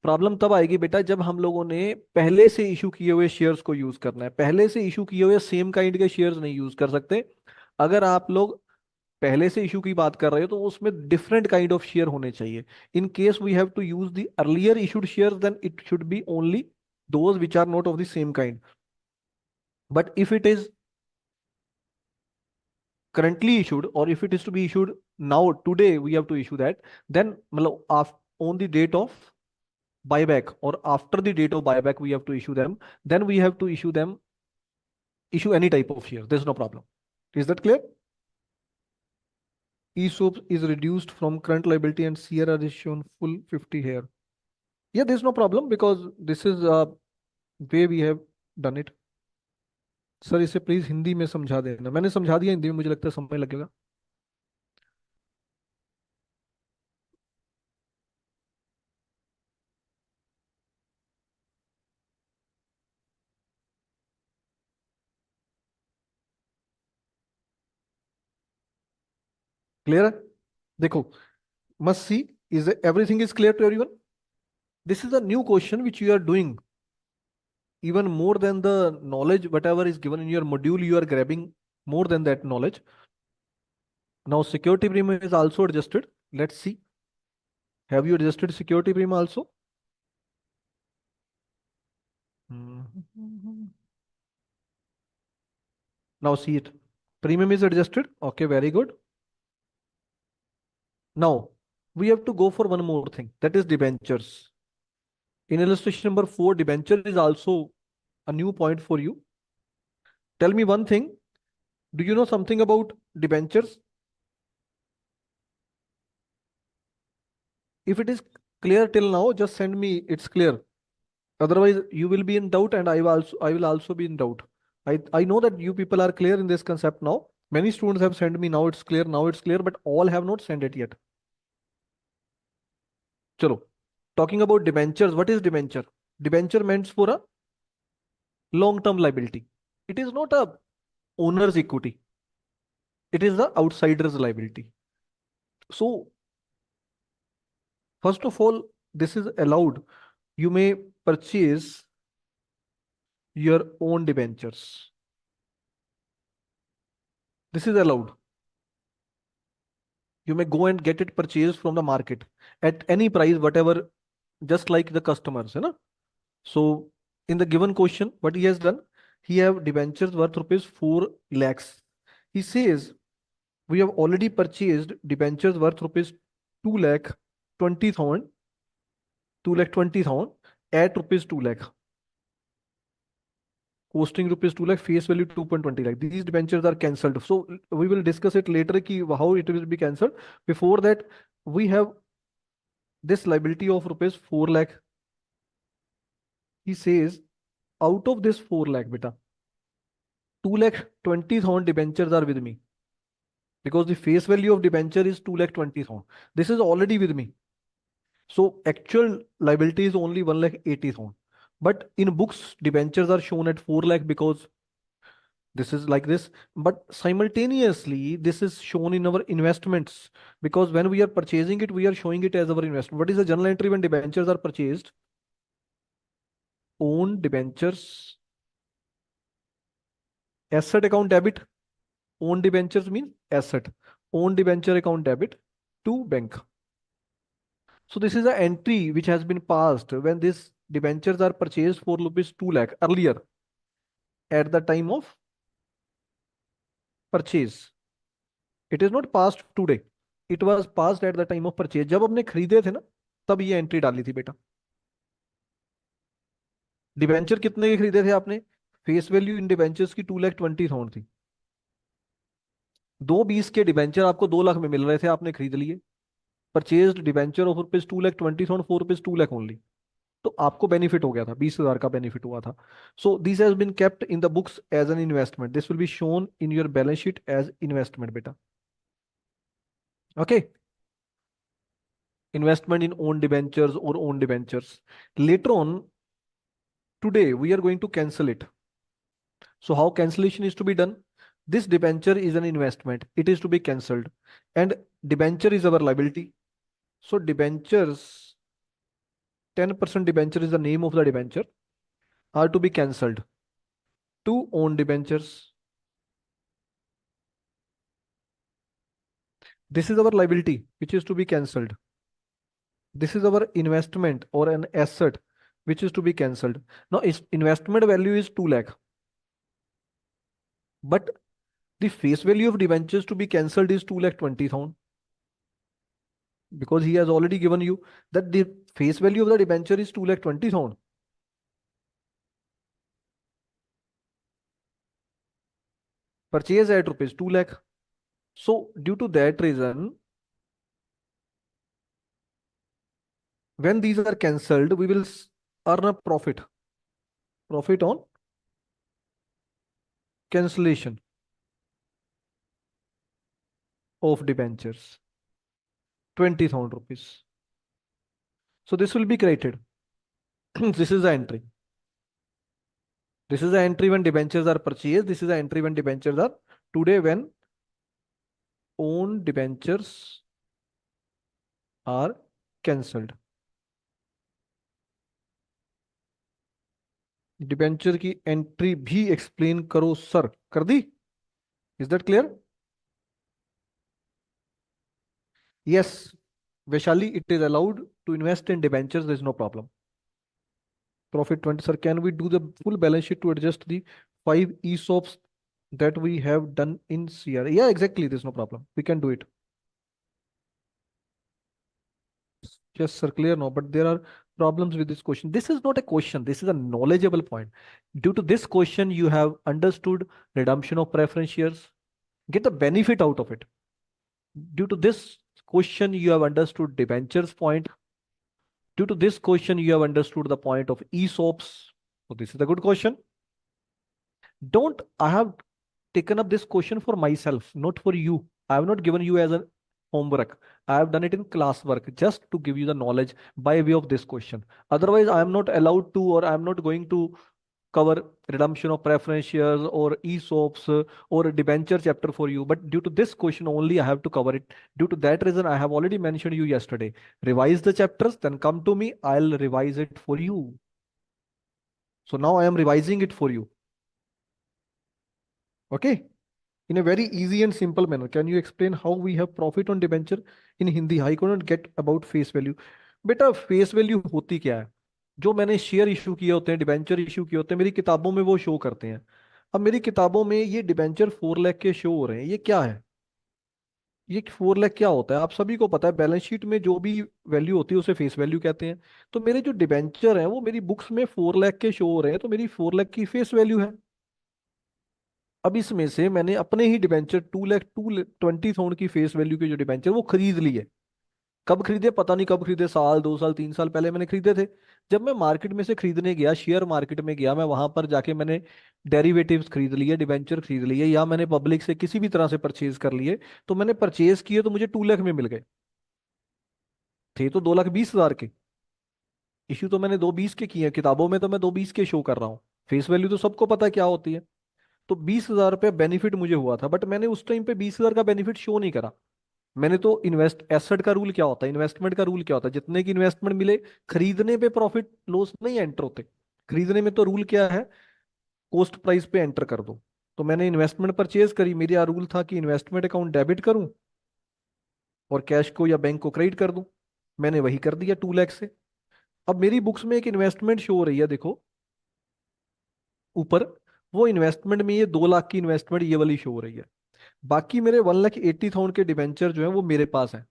प्रॉब्लम तब आएगी बेटा जब हम लोगों ने पहले से इशू किए हुए शेयर्स को यूज करना है। पहले से इशू किए हुए सेम काइंड के शेयर्स नहीं यूज कर सकते। अगर आप लोग पहले से इशू की बात कर रहे हो तो उसमें डिफरेंट काइंड ऑफ शेयर होने चाहिए। In case we have to use the earlier issued share, then it should be only those which are not of the same kind. But if it is currently issued or if it is to be issued now today, we have to issue that, then on the date of buyback or after the date of buyback we have to issue them, then we have to issue any type of share, there's no problem. Is that clear? ESOP is reduced from current liability and CRR is shown full 50 here. Yeah, there's no problem because this is way we have done it. Sir इसे please Hindi में समझा देना। मैंने समझा दिया हिंदी में, मुझे लगता है समय लगेगा। क्लियर है? देखो, must see, is everything is clear to everyone? This is a new question which you are doing. Even more than the knowledge whatever is given in your module, you are grabbing more than that knowledge. Now security premium is also adjusted. Let's see, have you adjusted security premium also? Now see it, premium is adjusted. Okay, very good. Now we have to go for one more thing, that is debentures. In illustration number 4, debenture is also a new point for you. Tell me one thing, do you know something about debentures? If it is clear till now, just send me it's clear. Otherwise, you will be in doubt and I will also be in doubt. I know that you people are clear in this concept now. Many students have sent me now it's clear, but all have not sent it yet. Chalo. Talking about debentures, what is debenture? Debenture meant for a long-term liability. It is not a owner's equity. It is the outsider's liability. So, first of all, this is allowed. You may purchase your own debentures. This is allowed. You may go and get it purchased from the market at any price, whatever, just like the customers, you know. So in the given question, what he has done, he have debentures worth rupees 4 lakhs. He says we have already purchased debentures worth rupees 2 lakh 20,000, 2 lakh 20,000 at rupees 2 lakh. Costing rupees 2 lakh, face value 2.20 lakh. These debentures are cancelled. So we will discuss it later ki how it will be cancelled. Before that, we have this liability of rupees 4 lakh, he says, out of this 4 lakh, beta, 2 lakh 20,000 debentures are with me, because the face value of debenture is 2 lakh 20,000. This is already with me. So actual liability is only 1 lakh 80,000. But in books, debentures are shown at 4 lakh because this is like this. But simultaneously, this is shown in our investments, because when we are purchasing it, we are showing it as our investment. What is the journal entry when debentures are purchased? Own debentures, asset account debit. Own debentures means asset. Own debenture account debit to bank. So this is an entry which has been passed when these debentures are purchased for rupees 2 lakh earlier at the time of purchase. It is not passed today. It was passed at the time of purchase. जब हमने खरीदे थे ना, तब ये entry डाली थी बेटा. डिबेंचर कितने के खरीदे थे आपने? फेस वैल्यू इन डिबेंचर्स की 2,20,000 थी. 2 20 के डिबेंचर आपको 2 लाख में मिल रहे थे, आपने खरीद लिए. Purchase debenture of rupees 2,20,000 for rupees 2 lakh only. तो आपको बेनिफिट हो गया था, 20,000 का बेनिफिट हुआ था. So this has been kept in the books as an investment. This will be shown in your balance sheet as investment बेटा. Okay. Investment in own debentures or own debentures. Later on, today, we are going to cancel it. So how cancellation is to be done? This debenture is an investment. It is to be cancelled. And debenture is our liability. So debentures, 10% debenture is the name of the debenture, are to be cancelled to own debentures. This is our liability, which is to be cancelled. This is our investment or an asset, which is to be cancelled. Now, its investment value is 2 lakh. But the face value of debentures to be cancelled is 2,20,000, because he has already given you that the face value of the debenture is 2,20,000. Purchase at rupees 2 lakh. So due to that reason, when these are cancelled, we will earn a profit. Profit on cancellation of debentures, 20,000 rupees. So this will be created. This is the entry. This is the entry when debentures are purchased. This is the entry when debentures are today when own debentures are cancelled. Debenture की entry भी explain करो sir. कर दी? Is that clear? Yes Vaishali, it is allowed to invest in debentures, there is no problem. Profit 20, sir. Can we do the full balance sheet to adjust the 5 ESOPs that we have done in CRA? Yeah, exactly. There's no problem. We can do it. Yes, sir. Clear now. But there are problems with this question. This is not a question. This is a knowledgeable point. Due to this question, you have understood redemption of preference shares. Get the benefit out of it. Due to this question, you have understood debentures point. Due to this question, you have understood the point of ESOPs. So this is a good question. Don't, I have taken up this question for myself, not for you. I have not given you as a homework. I have done it in classwork just to give you the knowledge by way of this question. Otherwise, I am not allowed to, or I am not going to cover redemption of preference shares or ESOPs or a debenture chapter for you. But due to this question only, I have to cover it. Due to that reason, I have already mentioned you yesterday. Revise the chapters, then come to me. I'll revise it for you. So now I am revising it for you. Okay. In a very easy and simple manner, can you explain how we have profit on debenture in Hindi? I couldn't get about face value. बेटा face value होती क्या है? जो मैंने share issue किए होते हैं, debenture issue किए होते हैं, मेरी किताबों में वो शो करते हैं. अब मेरी किताबों में ये डिबेंचर 4 लाख के शो हो रहे हैं, ये क्या है? ये 4 लाख क्या होता है आप सभी को पता है. बैलेंस शीट में जो भी वैल्यू होती है उसे फेस वैल्यू कहते हैं. तो मेरे जो डिबेंचर हैं वो मेरी बुक्स में 4 लाख के शो हो रहे हैं, तो मेरी 4 लाख की फेस वैल्यू है. अब इसमें से मैंने अपने ही डिबेंचर 2,20,000 की फेस वैल्यू के जो डिबेंचर वो खरीद लिए. कब खरीदे पता नहीं, कब खरीदे, साल 2 साल 3 साल पहले मैंने खरीदे थे। जब मैं मार्केट में से खरीदने गया, शेयर मार्केट में गया, मैं वहां पर जाके मैंने डेरिवेटिव्स खरीद लिए, डिबेंचर खरीद लिए, या मैंने पब्लिक से किसी भी तरह से परचेज कर लिए। तो मैंने परचेज किए तो मुझे 2 लाख में मिल गए। थे तो 2,20,000 के। इश्यू तो मैंने 2,20 के किए हैं, किताबों में तो मैं 2,20 के शो कर रहा हूँ। फेस वैल्यू तो सबको पता है क्या होती है। तो 20,000 रुपये बेनिफिट मुझे हुआ था, बट मैंने उस टाइम पे 20,000 का बेनिफिट शो नहीं करा। मैंने तो इन्वेस्ट एसेट का रूल क्या होता है, इन्वेस्टमेंट का रूल क्या होता है, जितने की इन्वेस्टमेंट मिले, खरीदने पे प्रॉफिट लॉस नहीं एंटर होते। खरीदने में तो रूल क्या है, कॉस्ट प्राइस पे एंटर कर दो। तो मैंने इन्वेस्टमेंट परचेज करी, मेरा रूल था कि इन्वेस्टमेंट अकाउंट डेबिट करूं और कैश को या बैंक को क्रेडिट कर दूं। मैंने वही कर दिया 2 लाख से। अब मेरी बुक्स में एक इन्वेस्टमेंट शो हो रही है, देखो ऊपर। वो इन्वेस्टमेंट में ये 2 लाख की इन्वेस्टमेंट ये वाली शो हो रही है। बाकी मेरे 1,80,000 के डिबेंचर जो है वो मेरे पास है,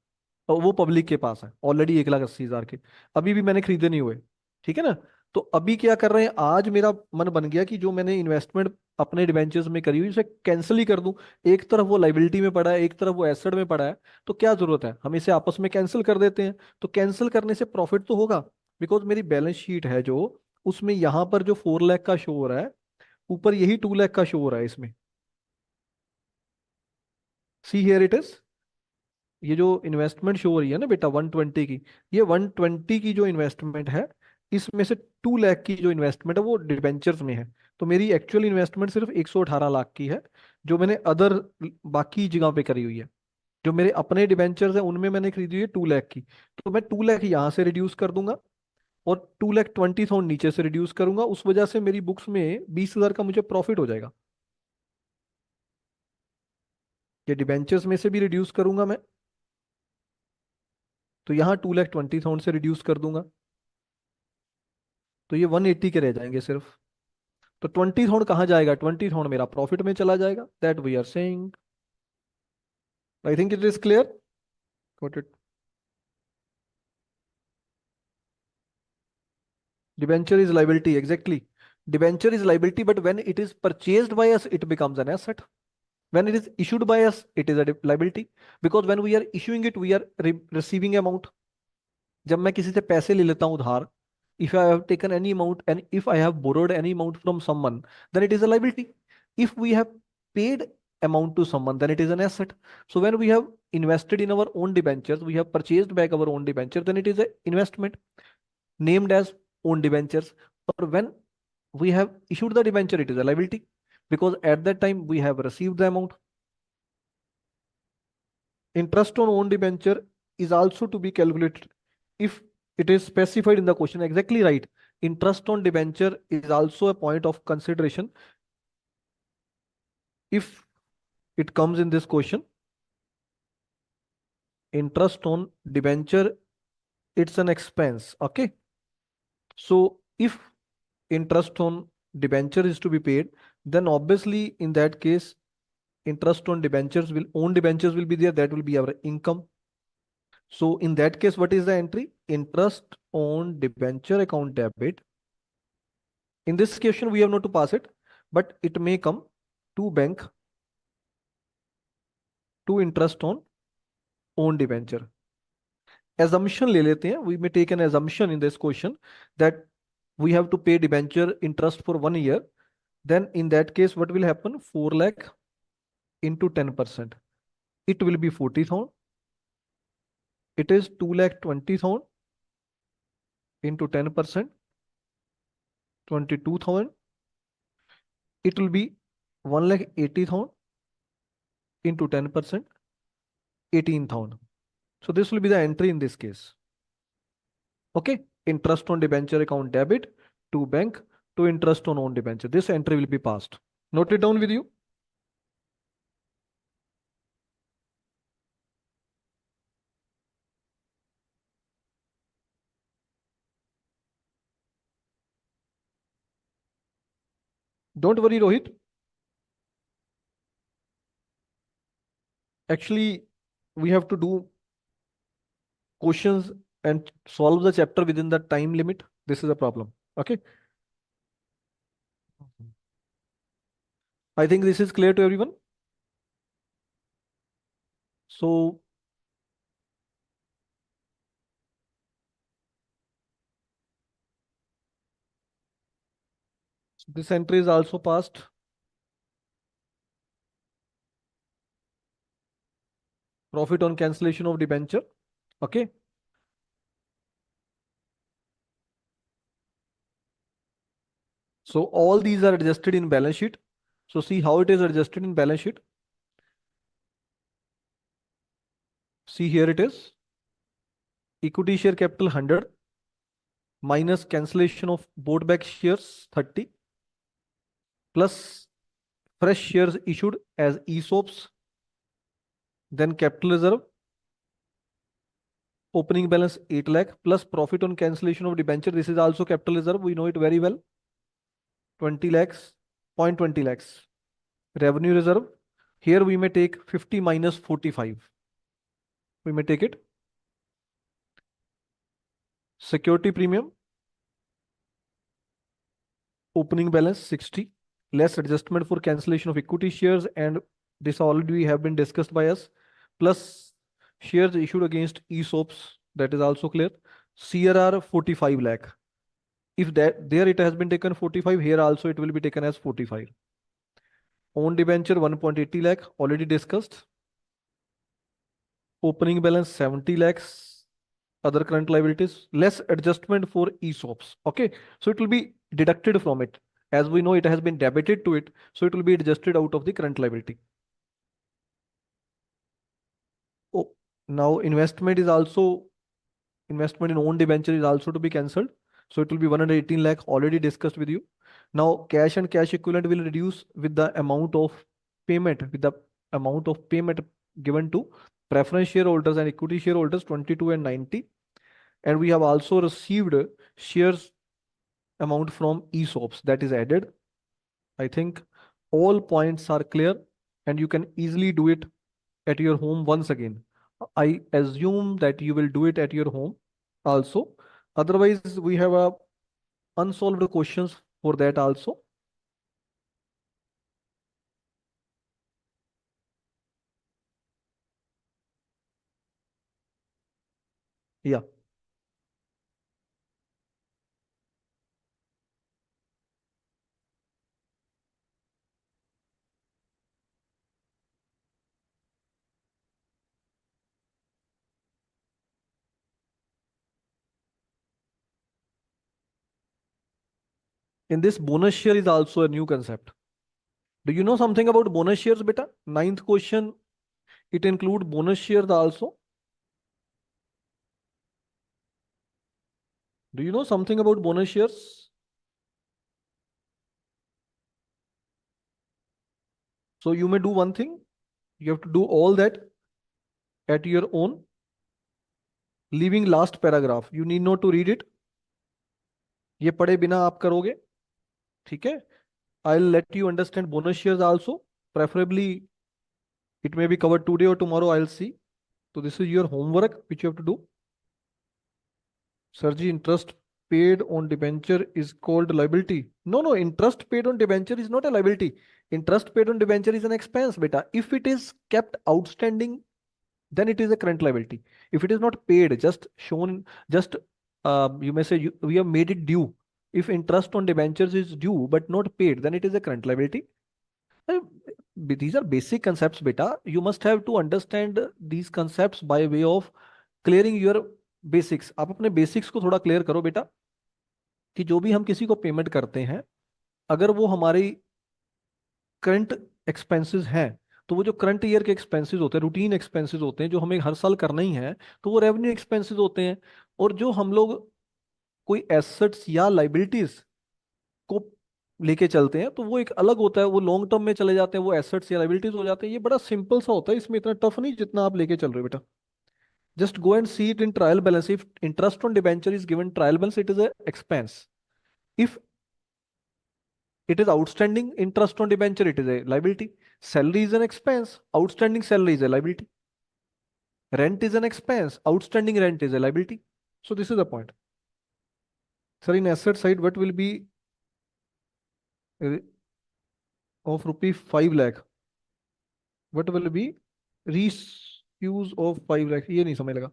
और वो पब्लिक के पास है ऑलरेडी 1,80,000 के। अभी भी मैंने खरीदे नहीं हुए। ठीक है ना। तो अभी क्या कर रहे हैं, आज मेरा मन बन गया कि जो मैंने इन्वेस्टमेंट अपने डिबेंचर्स में करी हुई उसे कैंसिल ही कर दूं। एक तरफ वो लाइबिलिटी में पड़ा है, एक तरफ वो एसेट में पड़ा है। तो क्या जरूरत है, हम इसे आपस में कैंसिल कर देते हैं। तो कैंसिल करने से प्रॉफिट तो होगा, बिकॉज मेरी बैलेंस शीट है जो, उसमें यहां पर जो 4 लाख का शो हो रहा है, ऊपर यही 2 लाख का शो हो रहा है इसमें। See here it is. ये जो इन्वेस्टमेंट शो हो रही है ना बेटा 120 की, ये 120 की जो इन्वेस्टमेंट है, इसमें से 2 लाख की जो इन्वेस्टमेंट है वो डिबेंचर्स में है। तो मेरी एक्चुअल इन्वेस्टमेंट सिर्फ 118 लाख की है, जो मैंने अदर बाकी जगह पे करी हुई है। जो मेरे अपने डिबेंचर्स हैं उनमें मैंने खरीदी हुई है 2 लाख की। तो मैं 2 लाख यहाँ से रिड्यूस कर दूंगा, और 2,20,000 नीचे से रिड्यूस करूंगा। उस वजह से मेरी बुक्स में 20,000 का मुझे प्रॉफिट हो जाएगा। ये डिबेंचर्स में से भी रिड्यूस करूंगा मैं, तो यहाँ 2,20,000 से रिड्यूस कर दूंगा, तो ये 180 के रह जाएंगे सिर्फ। तो 20,000 कहाँ जाएगा, 20,000 मेरा प्रॉफिट में चला जाएगा, that we are saying. I think it is clear. Got it. Debenture is liability, exactly. Debenture is liability, but when it is purchased by us it becomes an asset. When it is issued by us, it is a liability, because when we are issuing it, we are receiving amount. जब मैं किसी से पैसे ले लेता हूँ उधार, if I have taken any amount and if I have borrowed any amount from someone, then it is a liability. If we have paid amount to someone, then it is an asset. So when we have invested in our own debentures, we have purchased back our own debenture, then it is an investment named as own debentures. Or when we have issued the debenture, it is a liability, because at that time we have received the amount. Interest on own debenture is also to be calculated if it is specified in the question. Exactly right. Interest on debenture is also a point of consideration if it comes in this question. Interest on debenture, it's an expense. Okay. So if interest on debenture is to be paid, then obviously in that case, interest on debentures will, own debentures will be there. That will be our income. So in that case, what is the entry? Interest on debenture account debit. In this question, we have not to pass it, but it may come to bank to interest on own debenture. Assumption ले लेते हैं. We may take an assumption in this question that we have to pay debenture interest for 1 year. Then in that case, what will happen? 4 lakh into 10%. It will be 40,000. It is 2,20,000 into 10%, 22,000. It will be 1,80,000 into 10%, 18,000. So this will be the entry in this case. Okay. Interest on debenture account debit to bank to interest on own debenture. This entry will be passed. Note it down with you. Don't worry, Rohit. Actually, we have to do questions and solve the chapter within the time limit. This is a problem. Okay. I think this is clear to everyone. So This entry is also passed. Profit on cancellation of debenture. Okay. So all these are adjusted in balance sheet. So see how it is adjusted in balance sheet. See here it is. Equity share capital 100 minus cancellation of bought back shares 30 plus fresh shares issued as ESOPs, then capital reserve, opening balance 8 lakh plus profit on cancellation of debenture. This is also capital reserve. We know it very well. 20 lakhs, 0.20 lakhs. Revenue reserve. Here we may take 50 minus 45. We may take it. Security premium. Opening balance 60. Less adjustment for cancellation of equity shares, and this already have been discussed by us. Plus shares issued against ESOPs. That is also clear. CRR 45 lakh. If that there it has been taken 45, here also it will be taken as 45. Own debenture 1.80 lakh, already discussed. Opening balance 70 lakhs. Other current liabilities, less adjustment for ESOPs. Okay, so it will be deducted from it. As we know, it has been debited to it, so it will be adjusted out of the current liability. Oh, now investment in own debenture is also to be cancelled. So it will be 118 lakh, already discussed with you. Now cash and cash equivalent will reduce with the amount of payment given to preference shareholders and equity shareholders 22 and 90. And we have also received shares amount from ESOPs that is added. I think all points are clear and you can easily do it at your home once again. I assume that you will do it at your home also. Otherwise, we have a unsolved questions for that also. Yeah. In this, bonus share is also a new concept. Do you know something about bonus shares, beta? Ninth question, it include bonus shares also. Do you know something about bonus shares? So you may do one thing. You have to do all that at your own, leaving last paragraph. You need not to read it. ये पढ़े बिना आप करोगे, ठीक है? I'll let you understand bonus shares also. Preferably, it may be covered today or tomorrow. I'll see. So this is your homework which you have to do. Surgery interest paid on debenture is called liability. No, no, interest paid on debenture is not a liability. Interest paid on debenture is an expense, beta. If it is kept outstanding, then it is a current liability. If it is not paid, just shown, just you may say we have made it due. If interest on debentures is due but not paid, then it is a current liability. Uh, these are basic concepts, beta. You must have to understand these concepts by way of clearing your basics. आप अपने basics को थोड़ा clear करो बेटा, कि जो भी हम किसी को पेमेंट करते हैं, अगर वो हमारी करंट एक्सपेंसेस हैं, तो वो जो करंट ईयर के एक्सपेंसेस होते हैं, रूटीन एक्सपेंसेस होते हैं, जो हमें हर साल करना ही है, तो वो रेवेन्यू एक्सपेंसेस होते हैं। और जो हम लोग कोई एसेट्स या लाइबिलिटीज को लेके चलते हैं, तो वो एक अलग होता है, वो लॉन्ग टर्म में चले जाते हैं, वो एसेट्स या लाइबिलिटीज हो जाते हैं। ये बड़ा सिंपल सा होता है, इसमें इतना टफ नहीं जितना आप लेके चल रहे हो बेटा। Just go and see it in trial balance. If interest on debenture is given trial balance, it is a expense. If it is outstanding interest on debenture, it is a liability. Salary is an expense. Outstanding salary is a liability. Rent is an expense. Outstanding rent is a liability. So this is the point. Sir, in asset side, what will be uh, of rupee 5 lakh? What will be reuse of 5 lakh? ये नहीं समझ लगा.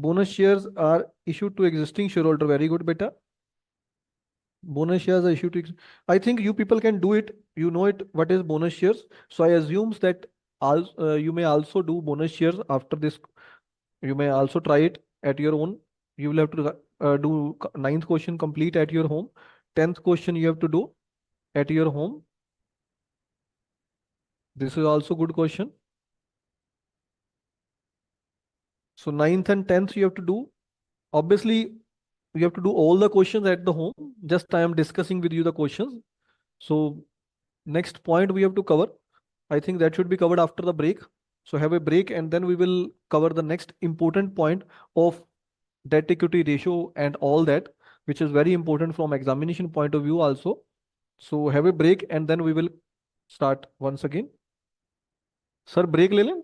Bonus shares are issued to existing shareholder. Very good, beta. Bonus shares are issued to. I think you people can do it. You know it. What is bonus shares? So I assumes that you may also do bonus shares after this. You may also try it at your own. You will have to do ninth question complete at your home. 10th question you have to do at your home. This is also good question. So ninth and 10th you have to do. Obviously, you have to do all the questions at the home. Just I am discussing with you the questions. So next point we have to cover. I think that should be covered after the break. So have a break and then we will cover the next important point of debt equity ratio and all that, which is very important from examination point of view also. So have a break and then we will start once again. Sir, break ले लें?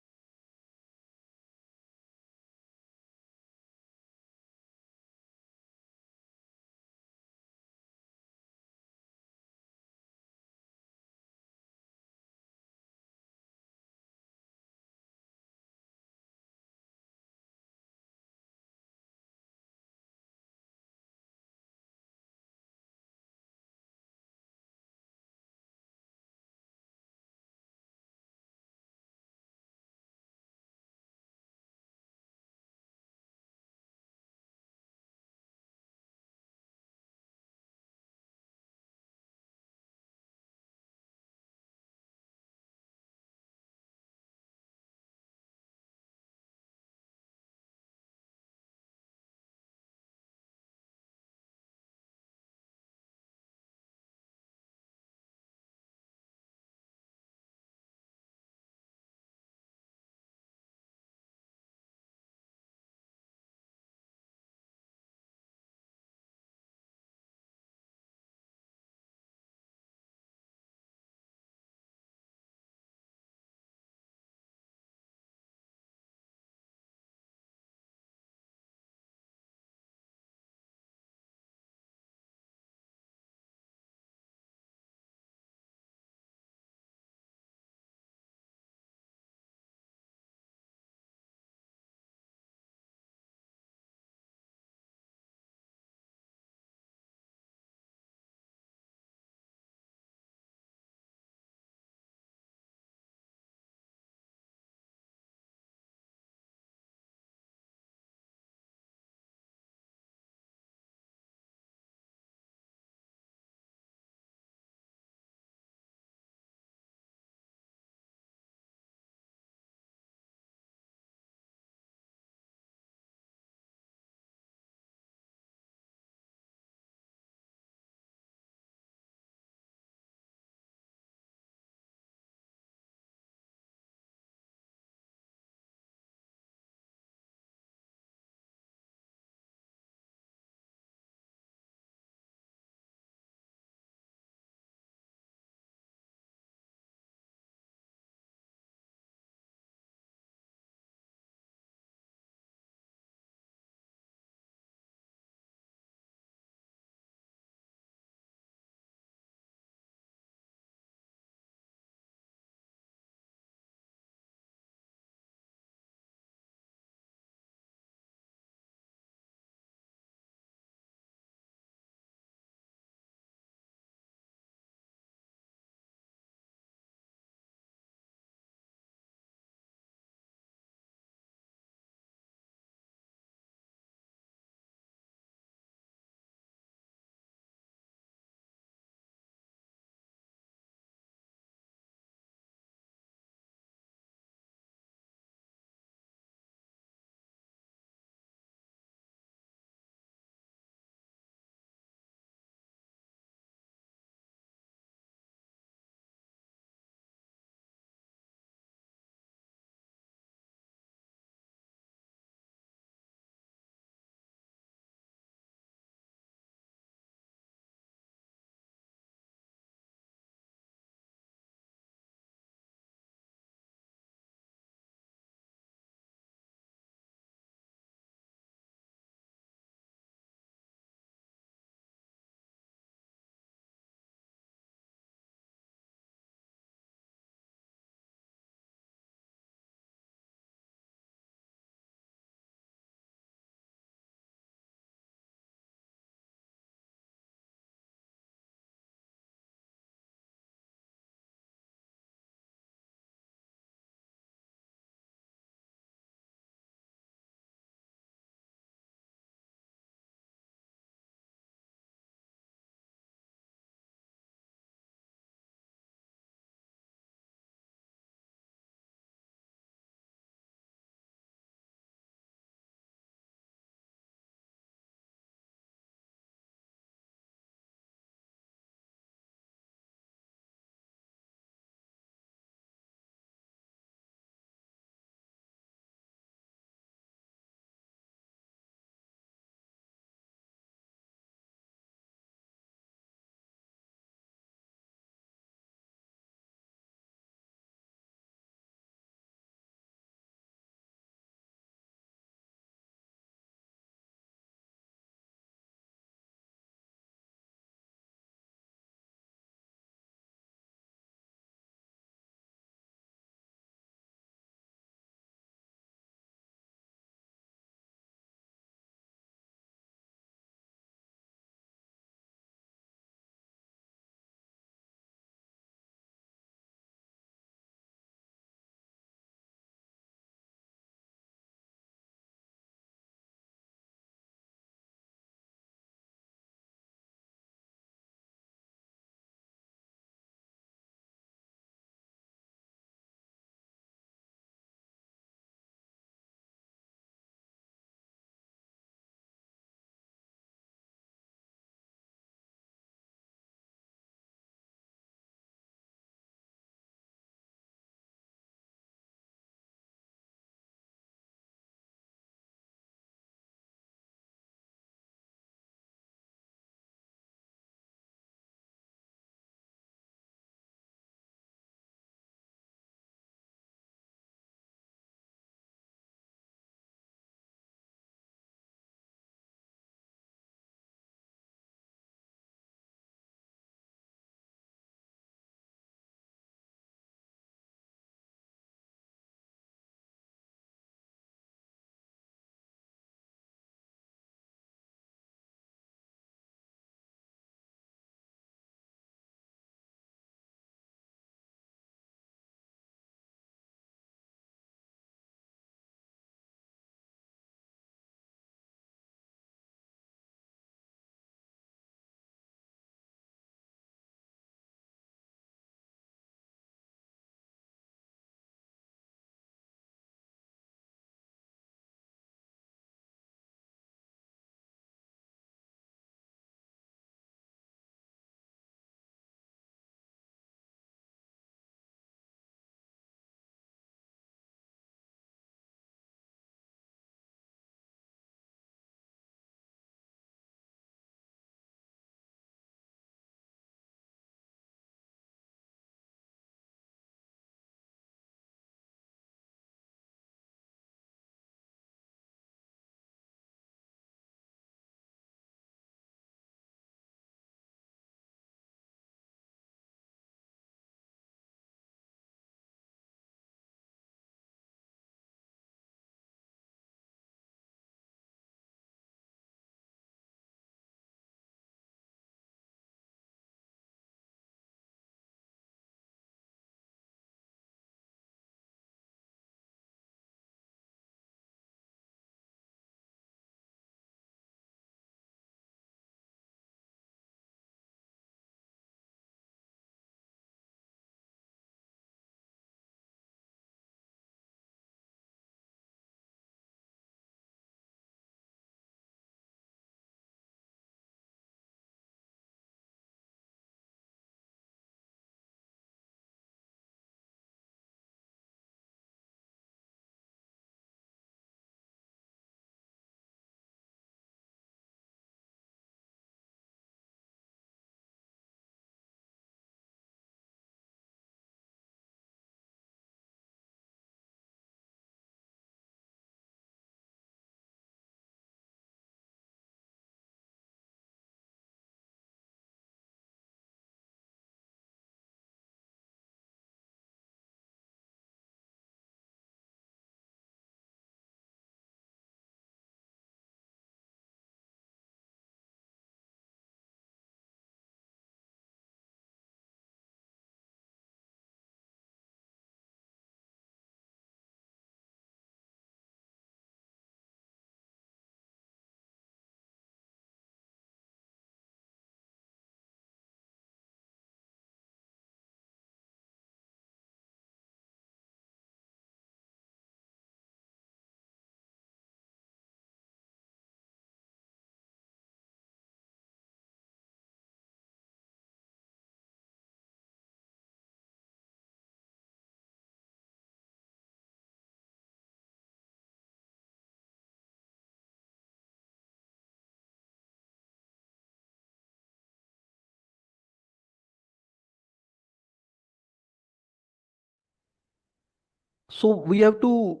So we have to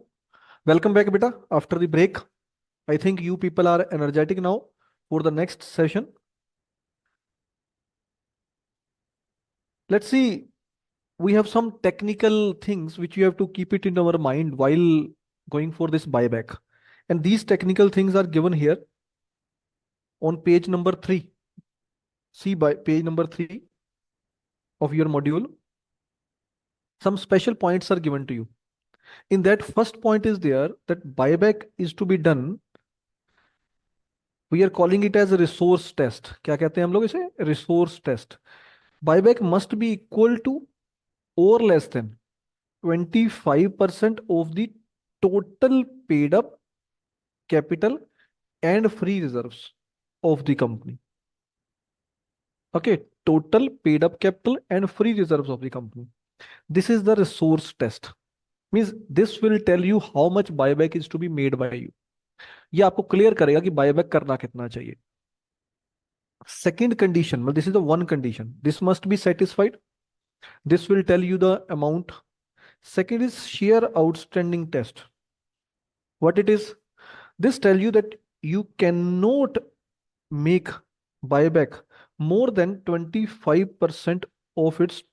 welcome back, beta, after the break. I think you people are energetic now for the next session. Let's see. We have some technical things which you have to keep it in our mind while going for this buyback. And these technical things are given here on page number 3. See by page number 3 of your module. Some special points are given to you. In that first point is there that buyback is to be done. We are calling it as a resource test. क्या कहते हैं हम लोग इसे? Resource test. Buyback must be equal to or less than 25% of the total paid up capital and free reserves of the company. Okay, total paid up capital and free reserves of the company. This is the resource test. Means this will tell you how much buyback is to be made by you. ये आपको clear करेगा कि buyback करना कितना चाहिए. Second condition, well, this is the one condition. This must be satisfied. This will tell you the amount. Second is share outstanding test. What it is? This tell you that you cannot make buyback more than 25% of its.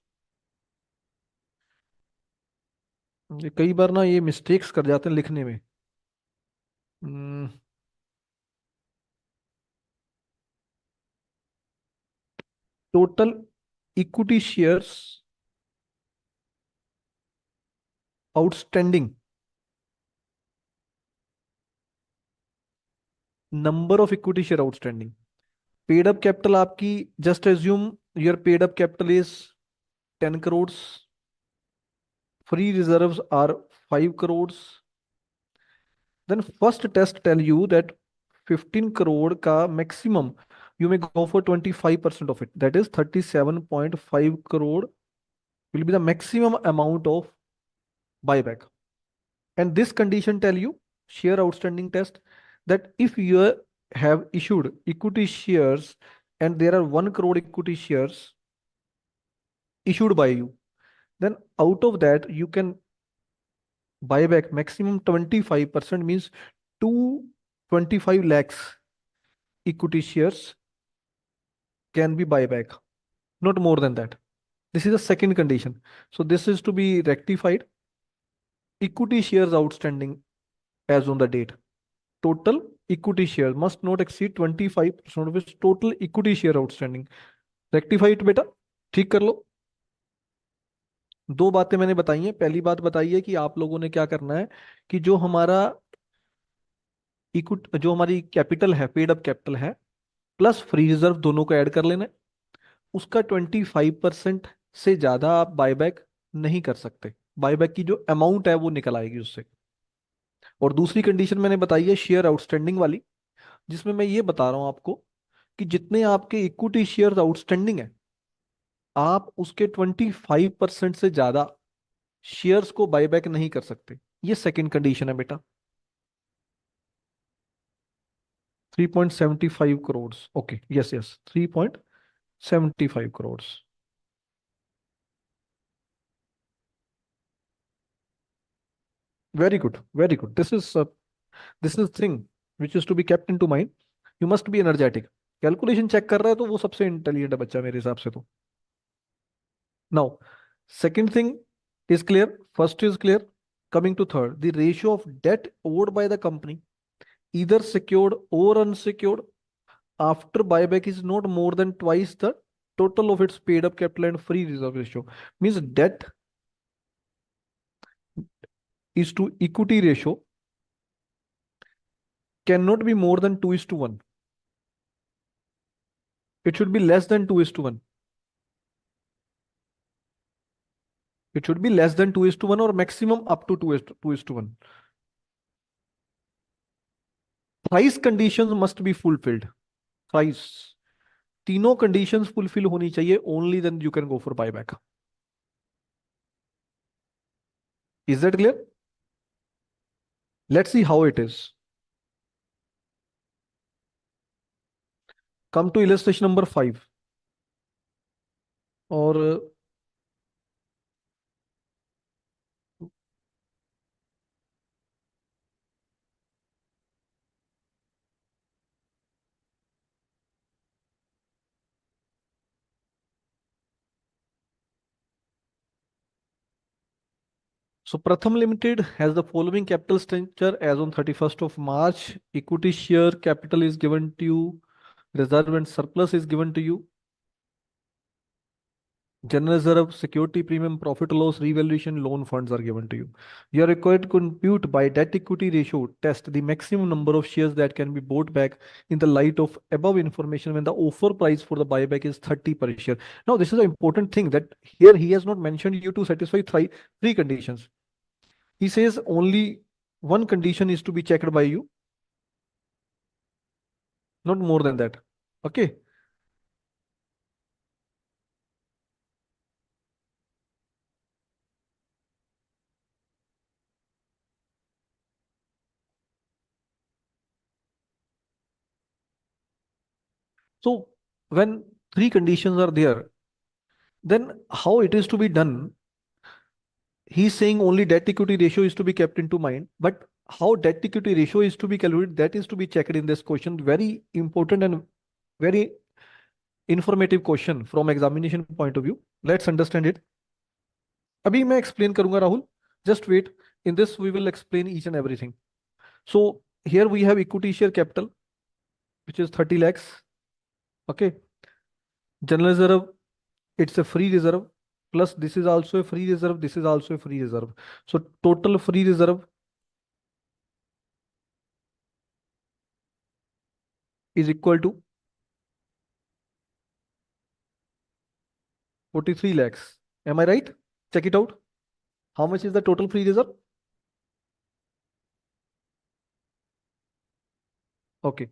ये कई बार ना ये mistakes कर जाते हैं लिखने में. Total equity shares outstanding, number of equity share outstanding. Paid up capital आपकी, just assume your paid up capital is 10 crores. Free reserves are 5 crores. Then first test tell you that 15 crore ka maximum you may go for 25% of it. That is 37.5 crore will be the maximum amount of buyback. And this condition tell you, share outstanding test, that if you have issued equity shares and there are 1 crore equity shares issued by you, then out of that you can buy back maximum 25%, means 225 lakhs equity shares can be buyback, not more than that. This is the second condition. So this is to be rectified. Equity shares outstanding as on the date. Total equity share must not exceed 25% of its total equity share outstanding. Rectify it बेटा, ठीक कर लो. दो बातें मैंने बताई हैं. पहली बात बताई है कि आप लोगों ने क्या करना है कि जो हमारा इक्विटी, जो हमारी कैपिटल है, पेड अप कैपिटल है, प्लस फ्री रिजर्व दोनों को ऐड कर लेना है. उसका 25% से ज्यादा आप बायबैक नहीं कर सकते. बायबैक की जो अमाउंट है वो निकल आएगी उससे. और दूसरी कंडीशन मैंने बताई है शेयर आउटस्टैंडिंग वाली, जिसमें मैं ये बता रहा हूं आपको कि जितने आपके इक्विटी शेयर आउटस्टैंडिंग है, आप उसके 25% से ज्यादा शेयर्स को बायबैक नहीं कर सकते. ये सेकंड कंडीशन है बेटा. 3.75 crores. Okay, yes yes, 3.75 crores. Very good, very good. This is thing which is to be kept into mind. You must be energetic. Calculation check कर रहा है तो वो सबसे इंटेलिजेंट है बच्चा मेरे हिसाब से तो. Now second thing is clear. First is clear. Coming to third, the ratio of debt owed by the company, either secured or unsecured, after buyback is not more than twice the total of its paid up capital and free reserve ratio. Means debt is to equity ratio cannot be more than 2 is to 1. It should be less than 2 is to 1. It should be less than 2 is to 1 or maximum up to 2 is to 1. Thrice conditions must be fulfilled. Thrice. तीनों conditions fulfill होनी चाहिए. Only then you can go for buyback. Is that clear? Let's see how it is. Come to illustration number 5. और So Pratham Limited has the following capital structure as on 31st of March. Equity share capital is given to you. Reserve and surplus is given to you. General reserve, security premium, profit or loss, revaluation, loan funds are given to you. You are required to compute by debt equity ratio test the maximum number of shares that can be bought back in the light of above information when the offer price for the buyback is 30 per share. Now, this is an important thing that here he has not mentioned you to satisfy three conditions. He says only one condition is to be checked by you, not more than that. Okay. So when three conditions are there, then how it is to be done? He's saying only debt equity ratio is to be kept into mind, but how debt equity ratio is to be calculated, that is to be checked in this question. Very important and very informative question from examination point of view. Let's understand it. अभी मैं explain करूंगा Rahul. Just wait. In this we will explain each and everything. So here we have equity share capital, which is 30 lakhs. Okay. General reserve, it's a free reserve. Plus this is also a free reserve. This is also a free reserve. So total free reserve is equal to 43 lakhs. Am I right? Check it out. How much is the total free reserve? Okay.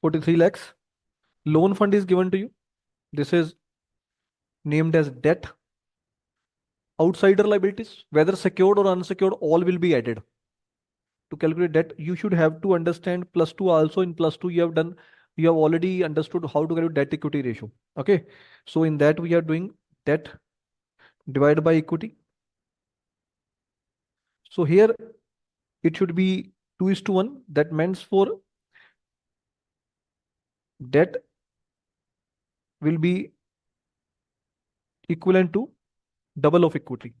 43 lakhs. Loan fund is given to you. This is named as debt. Outsider liabilities, whether secured or unsecured, all will be added. To calculate debt, you should have to understand plus two also. In plus two, you have already understood how to calculate debt equity ratio. Okay. So in that, we are doing debt divided by equity. So here it should be 2 is to 1. That means for debt will be equivalent to double of equity.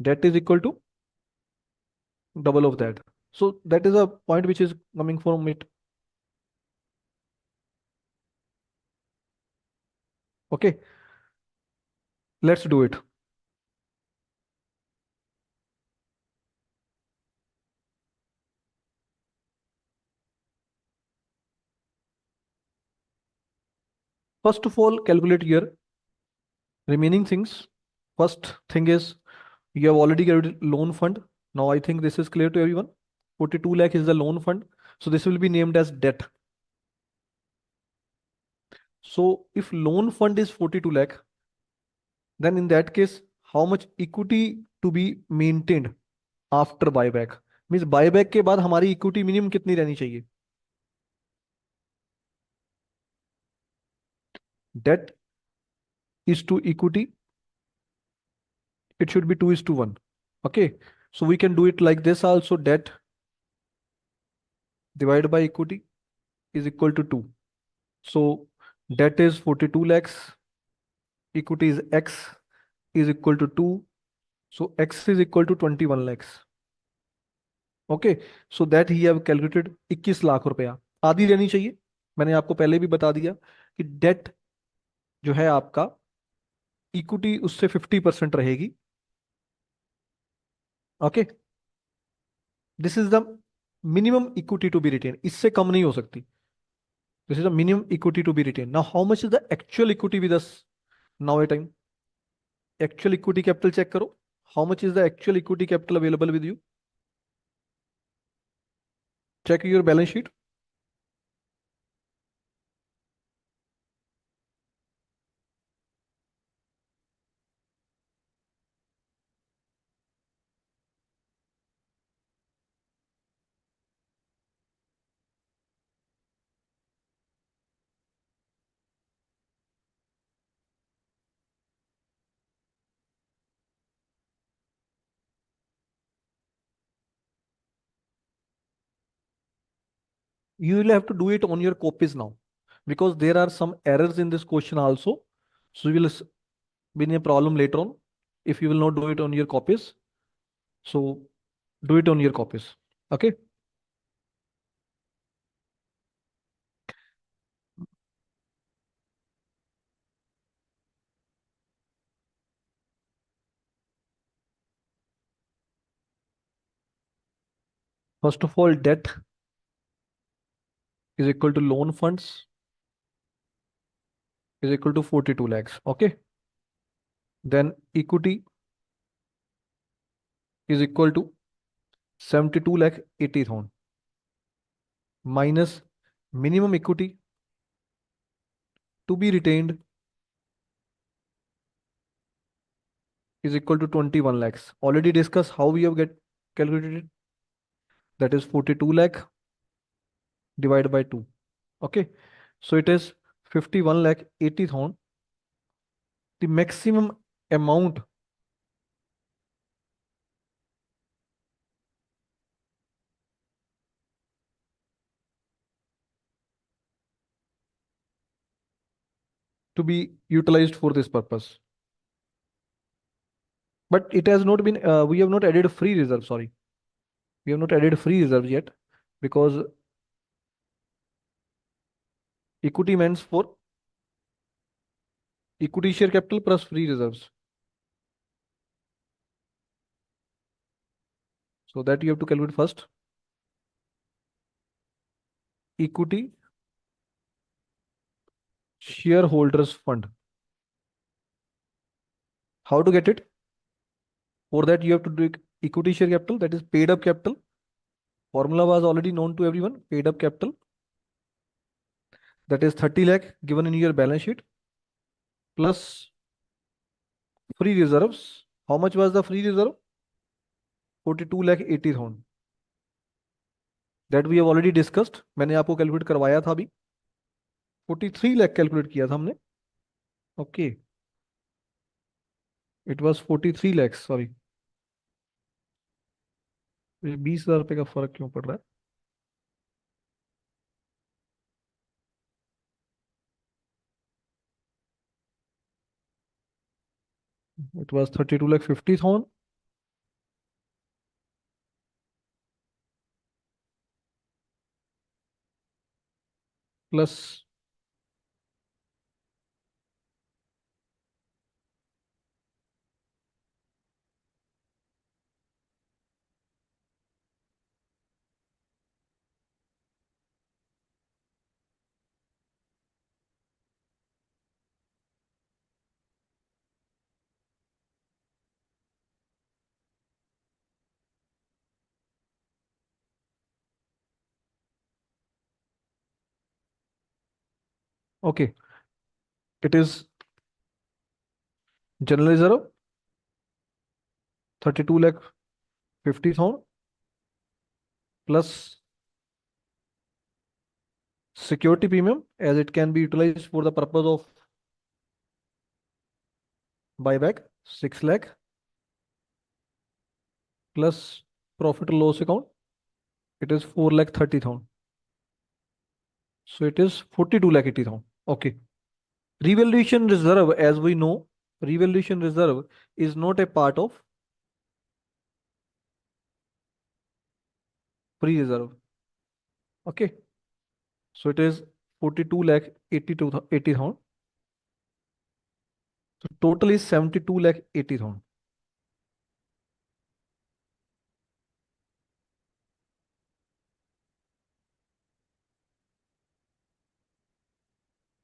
Debt is equal to double of that. So that is a point which is coming from it. Okay, let's do it. First of all, calculate your remaining things. First thing is you have already calculated loan fund. Now I think this is clear to everyone. 42 lakh is the loan fund. So this will be named as debt. So if loan fund is 42 lakh, then in that case, how much equity to be maintained after buyback? Means buyback के बाद हमारी equity minimum कितनी रहनी चाहिए? Debt is to equity, it should be 2 is to 1. Okay. So we can do it like this also. Debt divided by equity is equal to 2. So debt is 42 lakhs, equity is X is equal to 2. So X is equal to 21 lakhs. Okay. So that he have calculated 21 lakh रुपया. आधी रहनी चाहिए. मैंने आपको पहले भी बता दिया कि डेट जो है आपका, इक्विटी उससे 50% रहेगी. Okay. This is the minimum equity to be retained. इससे कम नहीं हो सकती. This is the minimum equity to be retained. Now how much is the actual equity with us now a time? Actual equity capital check करो. How much is the actual equity capital available with you? Check your balance sheet. You will have to do it on your copies now because there are some errors in this question also. So you will be in a problem later on if you will not do it on your copies. So do it on your copies. Okay. First of all, debt is equal to loan funds is equal to 42 lakhs. Okay. Then equity is equal to 72 lakh 80,000 minus minimum equity to be retained is equal to 21 lakhs. Already discussed how we have get calculated it. That is 42 lakh divided by 2. Okay. So it is 51 lakh 80,000. The maximum amount to be utilized for this purpose. But it has not been, we have not added free reserve. Sorry. We have not added free reserves yet because equity means for equity share capital plus free reserves. So that you have to calculate first. Equity shareholders fund. How to get it? For that, you have to do equity share capital, that is paid up capital. Formula was already known to everyone. Paid up capital, that is 30 lakh given in your balance sheet, plus free reserves. How much was the free reserve? 42 lakh 80,000. That we have already discussed. मैंने आपको calculate करवाया था अभी. 43 lakh calculate किया था हमने. Okay. It was 43 lakhs. Sorry. 20,000 रुपये का फर्क क्यों पड़ रहा है? It was 32 lakh 50,000 plus. Okay. It is general reserve 32 lakh 50,000 plus security premium as it can be utilized for the purpose of buyback 6 lakh plus profit or loss account, it is 4 lakh 30,000. So it is 42 lakh 80,000. Okay. Revaluation reserve, as we know, revaluation reserve is not a part of free reserve. Okay. So it is 42 lakh 80,000. So total is 72 lakh 80,000.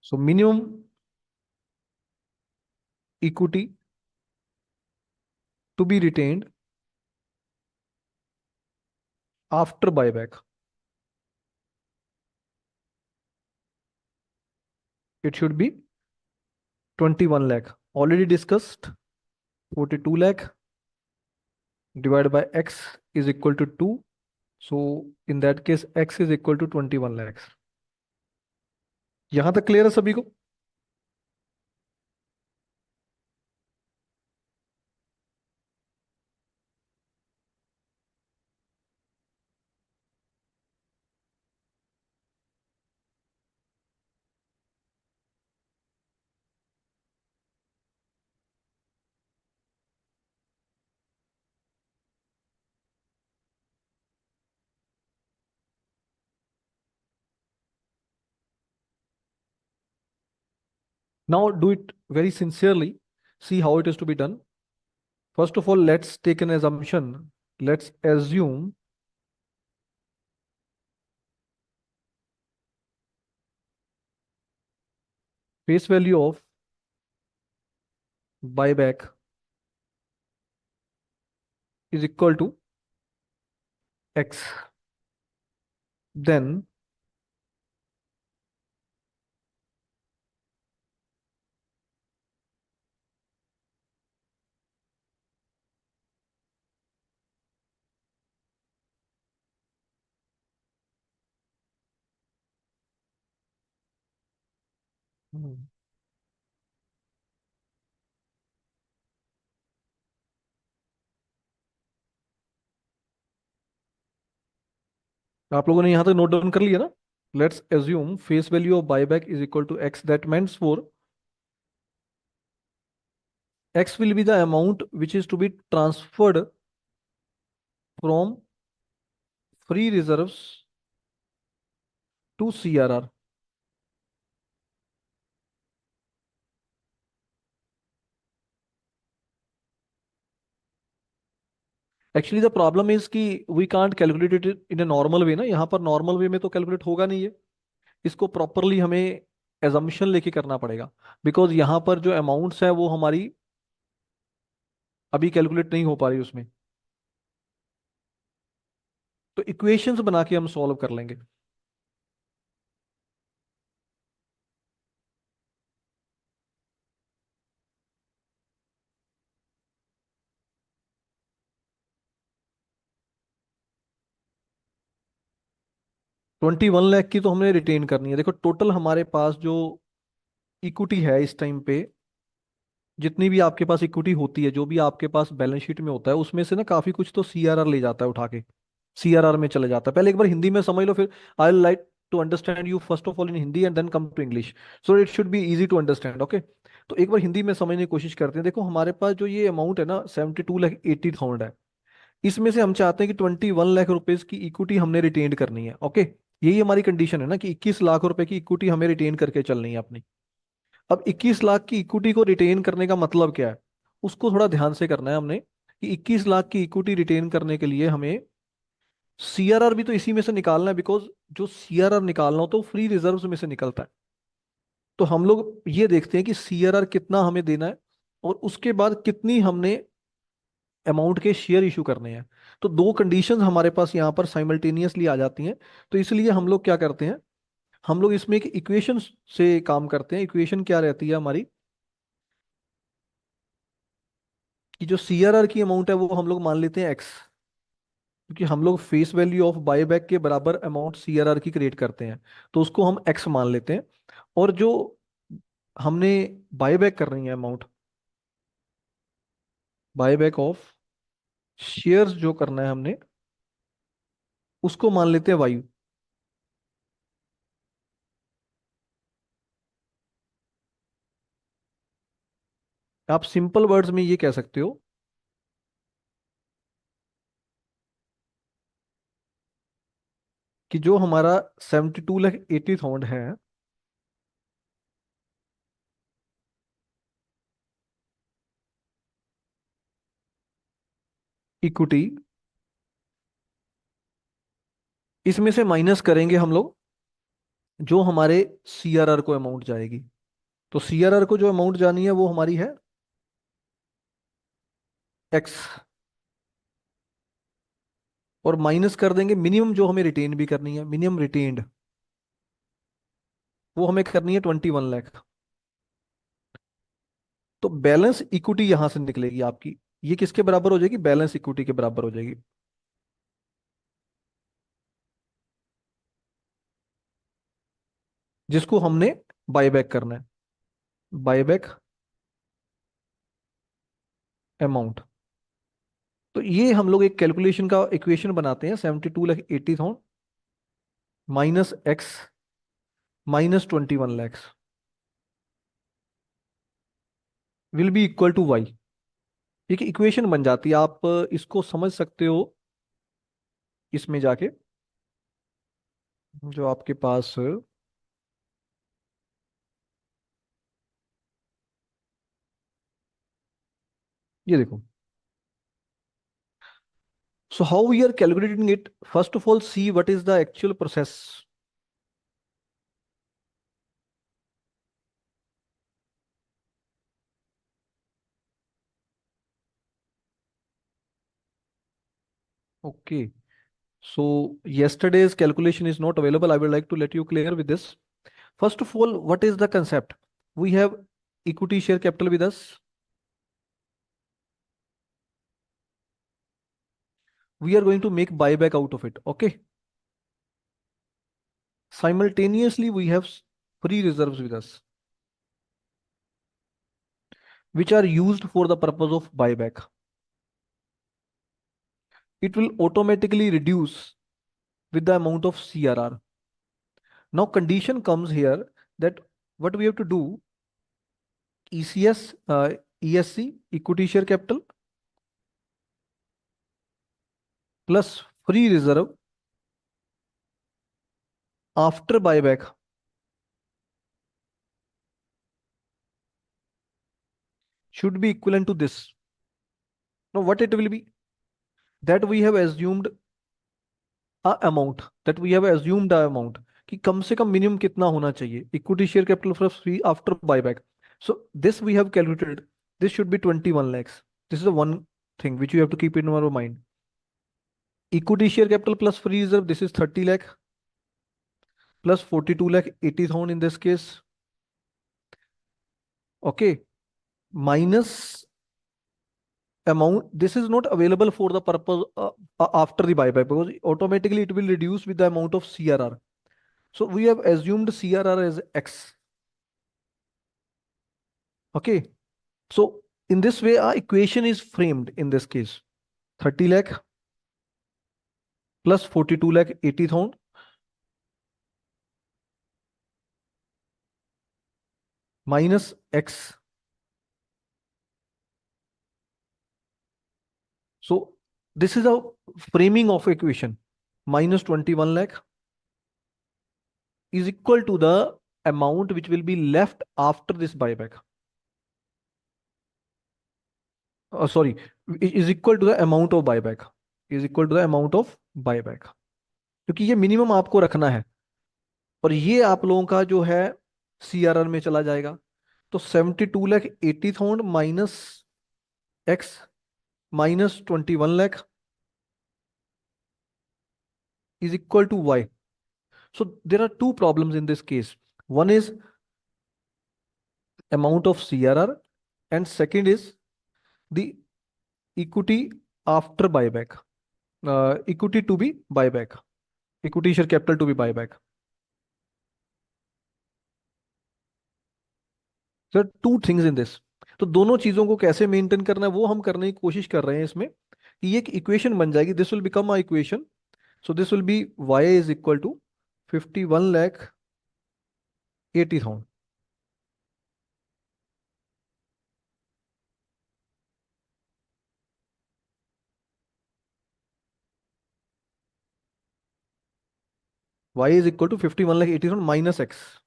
So minimum equity to be retained after buyback, it should be 21 lakh. Already discussed. 42 lakh divided by x is equal to 2. So in that case, x is equal to 21 lakhs. यहां तक clear है सभी को? Now do it very sincerely. See how it is to be done. First of all, let's take an assumption. Let's assume face value of buyback is equal to X. Then हम्म, आप लोगों ने यहां तक note down कर लिया ना? Let's assume face value of buyback is equal to X. That means for X will be the amount which is to be transferred from free reserves to CRR. Actually the problem is कि we can't calculate it in a normal way ना, यहाँ पर normal way में तो calculate होगा नहीं है। इसको प्रॉपरली हमें एजम्पशन लेके करना पड़ेगा, बिकॉज यहाँ पर जो अमाउंट्स है वो हमारी अभी कैलकुलेट नहीं हो पा रही उसमें। तो इक्वेशंस बना के हम सॉल्व कर लेंगे। 21 लाख की तो हमने रिटेन करनी है। देखो टोटल हमारे पास जो इक्विटी है इस टाइम पे, जितनी भी आपके पास इक्विटी होती है, जो भी आपके पास बैलेंस शीट में होता है, उसमें से ना काफी कुछ तो सीआरआर ले जाता है उठा के, सीआरआर में चले जाता है। पहले एक बार हिंदी में समझ लो, फिर I like to understand you first of all in Hindi and then come to English, so it should be easy to understand. Okay, तो एक बार हिंदी में समझने की कोशिश करते हैं। देखो हमारे पास जो ये अमाउंट है ना 72,80,000 है। इसमें से हम चाहते हैं कि 21 लाख रुपए की इक्विटी हमने रिटेन करनी है। ओके, यही हमारी कंडीशन है ना कि 21 लाख रुपए की इक्विटी हमें रिटेन करके चलनी है अपनी। अब 21 लाख की इक्विटी को रिटेन करने का मतलब क्या है, उसको थोड़ा ध्यान से करना है हमने। कि 21 लाख की इक्विटी रिटेन करने के लिए हमें सीआरआर भी तो इसी में से निकालना है, बिकॉज जो सीआरआर निकालना हो तो फ्री रिजर्व्स में से निकलता है। तो हम लोग ये देखते हैं कि सीआरआर कितना हमें देना है, और उसके बाद कितनी हमने अमाउंट के शेयर इशू करने हैं। तो दो कंडीशंस हमारे पास यहाँ पर साइमल्टेनियसली आ जाती हैं। तो इसलिए हम लोग क्या करते हैं, हम लोग इसमें एक इक्वेशन से काम करते हैं। इक्वेशन क्या रहती है हमारी, कि जो सीआरआर की अमाउंट है वो हम लोग मान लेते हैं एक्स, क्योंकि हम लोग फेस वैल्यू ऑफ बायबैक के बराबर अमाउंट सीआरआर की क्रिएट करते हैं, तो उसको हम एक्स मान लेते हैं। और जो हमने बायबैक कर रही है अमाउंट, बायबैक ऑफ शेयर्स जो करना है हमने, उसको मान लेते हैं वाई। आप सिंपल वर्ड्स में ये कह सकते हो कि जो हमारा 72,80,000 है, इक्विटी, इसमें से माइनस करेंगे हम लोग जो हमारे सीआरआर को अमाउंट जाएगी। तो सीआरआर को जो अमाउंट जानी है वो हमारी है एक्स, और माइनस कर देंगे मिनिमम जो हमें रिटेन भी करनी है, मिनिमम रिटेन्ड वो हमें करनी है 21 लाख। तो बैलेंस इक्विटी यहां से निकलेगी आपकी, ये किसके बराबर हो जाएगी, बैलेंस इक्विटी के बराबर हो जाएगी, जिसको हमने बायबैक करना है, बायबैक अमाउंट। तो ये हम लोग एक कैलकुलेशन का इक्वेशन बनाते हैं, 72,80,000 minus x minus 21 lakhs will be equal to y. एक इक्वेशन बन जाती है, आप इसको समझ सकते हो इसमें जाके। जो आपके पास ये देखो. So how we are calculating it? First of all, see what is the actual process. Okay. So yesterday's calculation is not available. I would like to let you clear with this. First of all, what is the concept? We have equity share capital with us. We are going to make buyback out of it. Okay. Simultaneously, we have free reserves with us, which are used for the purpose of buyback. It will automatically reduce with the amount of CRR. Now, condition comes here that what we have to do, ECS, ESC, equity share capital, plus free reserve after buyback should be equivalent to this. Now, what it will be? That we have assumed a amount कि कम से कम minimum कितना होना चाहिए equity share capital for free after buyback. So this we have calculated. This should be 21 lakhs. This is the one thing which you have to keep in your mind. Equity share capital plus free reserve, this is 30 lakh plus 42 lakh 80,000 in this case. Okay. Minus amount. This is not available for the purpose after the buyback because automatically it will reduce with the amount of CRR. So we have assumed CRR as X. Okay. So in this way, our equation is framed in this case. 30 lakh plus 42 lakh 80,000 minus X. So this is a framing of equation. Minus 21 lakh is equal to the amount which will be left after this buyback. Sorry, is equal to the amount of buyback. Is equal to the amount of buyback. क्योंकि ये minimum आपको रखना है और ये आप लोगों का जो है CRR में चला जाएगा. तो 72 lakh 80,000 minus x minus 21 lakh is equal to y. So there are two problems in this case. One is amount of CRR and second is the equity after buyback. Equity to be buyback. Equity share capital to be buyback. There are two things in this. तो दोनों चीजों को कैसे maintain करना है वो हम करने की कोशिश कर रहे हैं इसमें कि ये एक इक्वेशन बन जाएगी. This will become a equation. So this will be y is equal to 51 lakh 80,000. Y is equal to 51 lakh 80,000 minus x.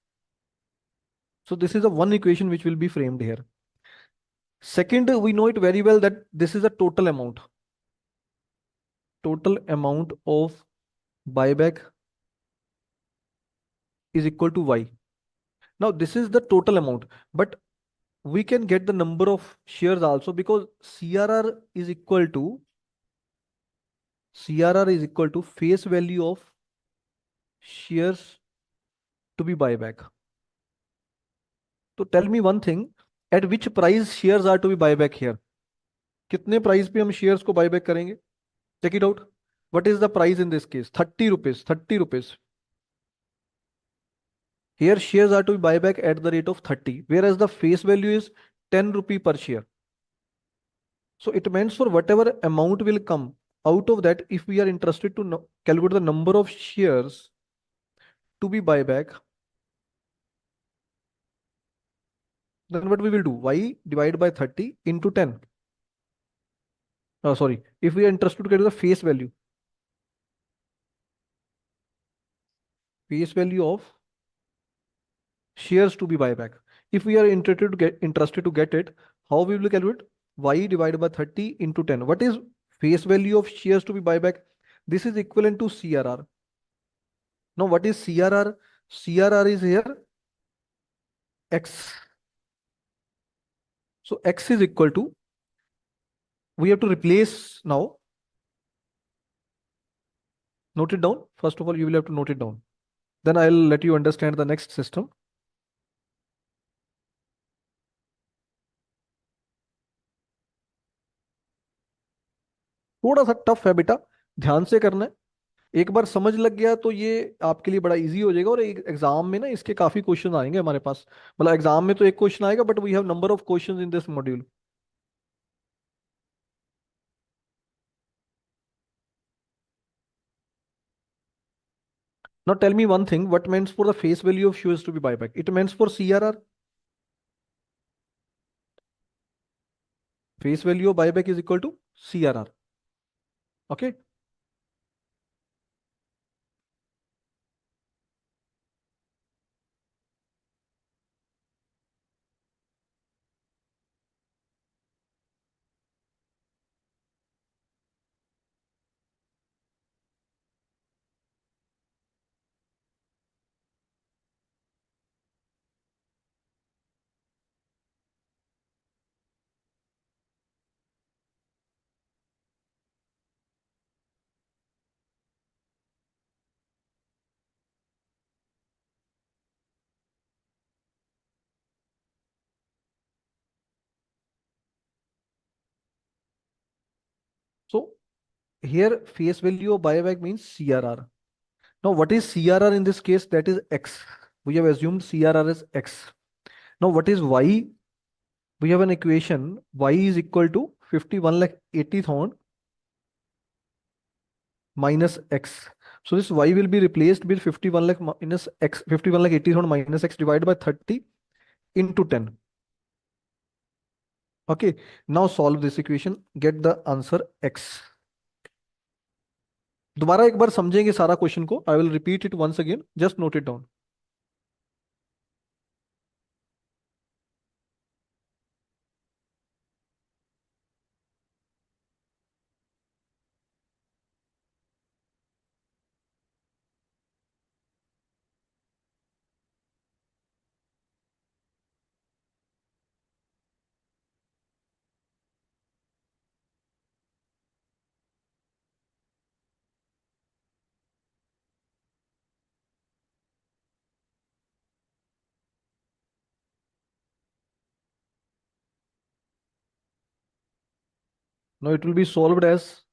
So this is the one equation which will be framed here. Second, we know it very well that this is a total amount. Total amount of buyback is equal to y. Now this is the total amount, but we can get the number of shares also because CRR is equal to face value of shares to be buyback. So tell me one thing, at which price shares are to be buyback here? कितने price पे हम shares को buyback करेंगे? Check it out. What is the price in this case? 30 rupees. 30 rupees. Here shares are to be buyback at the rate of 30, whereas the face value is 10 rupee per share. So it means for whatever amount will come out of that, if we are interested to calculate the number of shares to be buyback, then what we will do? Y divided by 30 into 10. Sorry, if we are interested to get the face value of shares to be buyback. If we are interested to get it, how we will calculate? y divided by 30 into 10. What is face value of shares to be buyback? This is equivalent to CRR. Now, what is CRR? CRR is here X. So X is equal to, we have to replace now. Note it down. First of all, you will have to note it down. Then I'll let you understand the next system. थोड़ा सा tough है बेटा, ध्यान से करना है। एक बार समझ लग गया तो ये आपके लिए बड़ा इजी हो जाएगा, और एक एग्जाम में ना इसके काफी क्वेश्चन आएंगे हमारे पास। मतलब एग्जाम में तो एक क्वेश्चन आएगा, but we have number of questions in this module. Now tell me one thing, what means for the face value of shares to be buyback? It means for CRR. Face value of buyback is equal to CRR. Okay. So here face value of buyback means CRR. Now what is CRR in this case? That is X. We have assumed CRR is X. Now what is Y? We have an equation. Y is equal to 51 lakh 80,000 minus X. So this Y will be replaced with 51 lakh minus X, 51 lakh 80,000 minus X divided by 30 into 10. Okay. Now solve this equation. Get the answer X. दोबारा एक बार समझेंगे सारा question को। I will repeat it once again, just note it down. Now it will be solved as,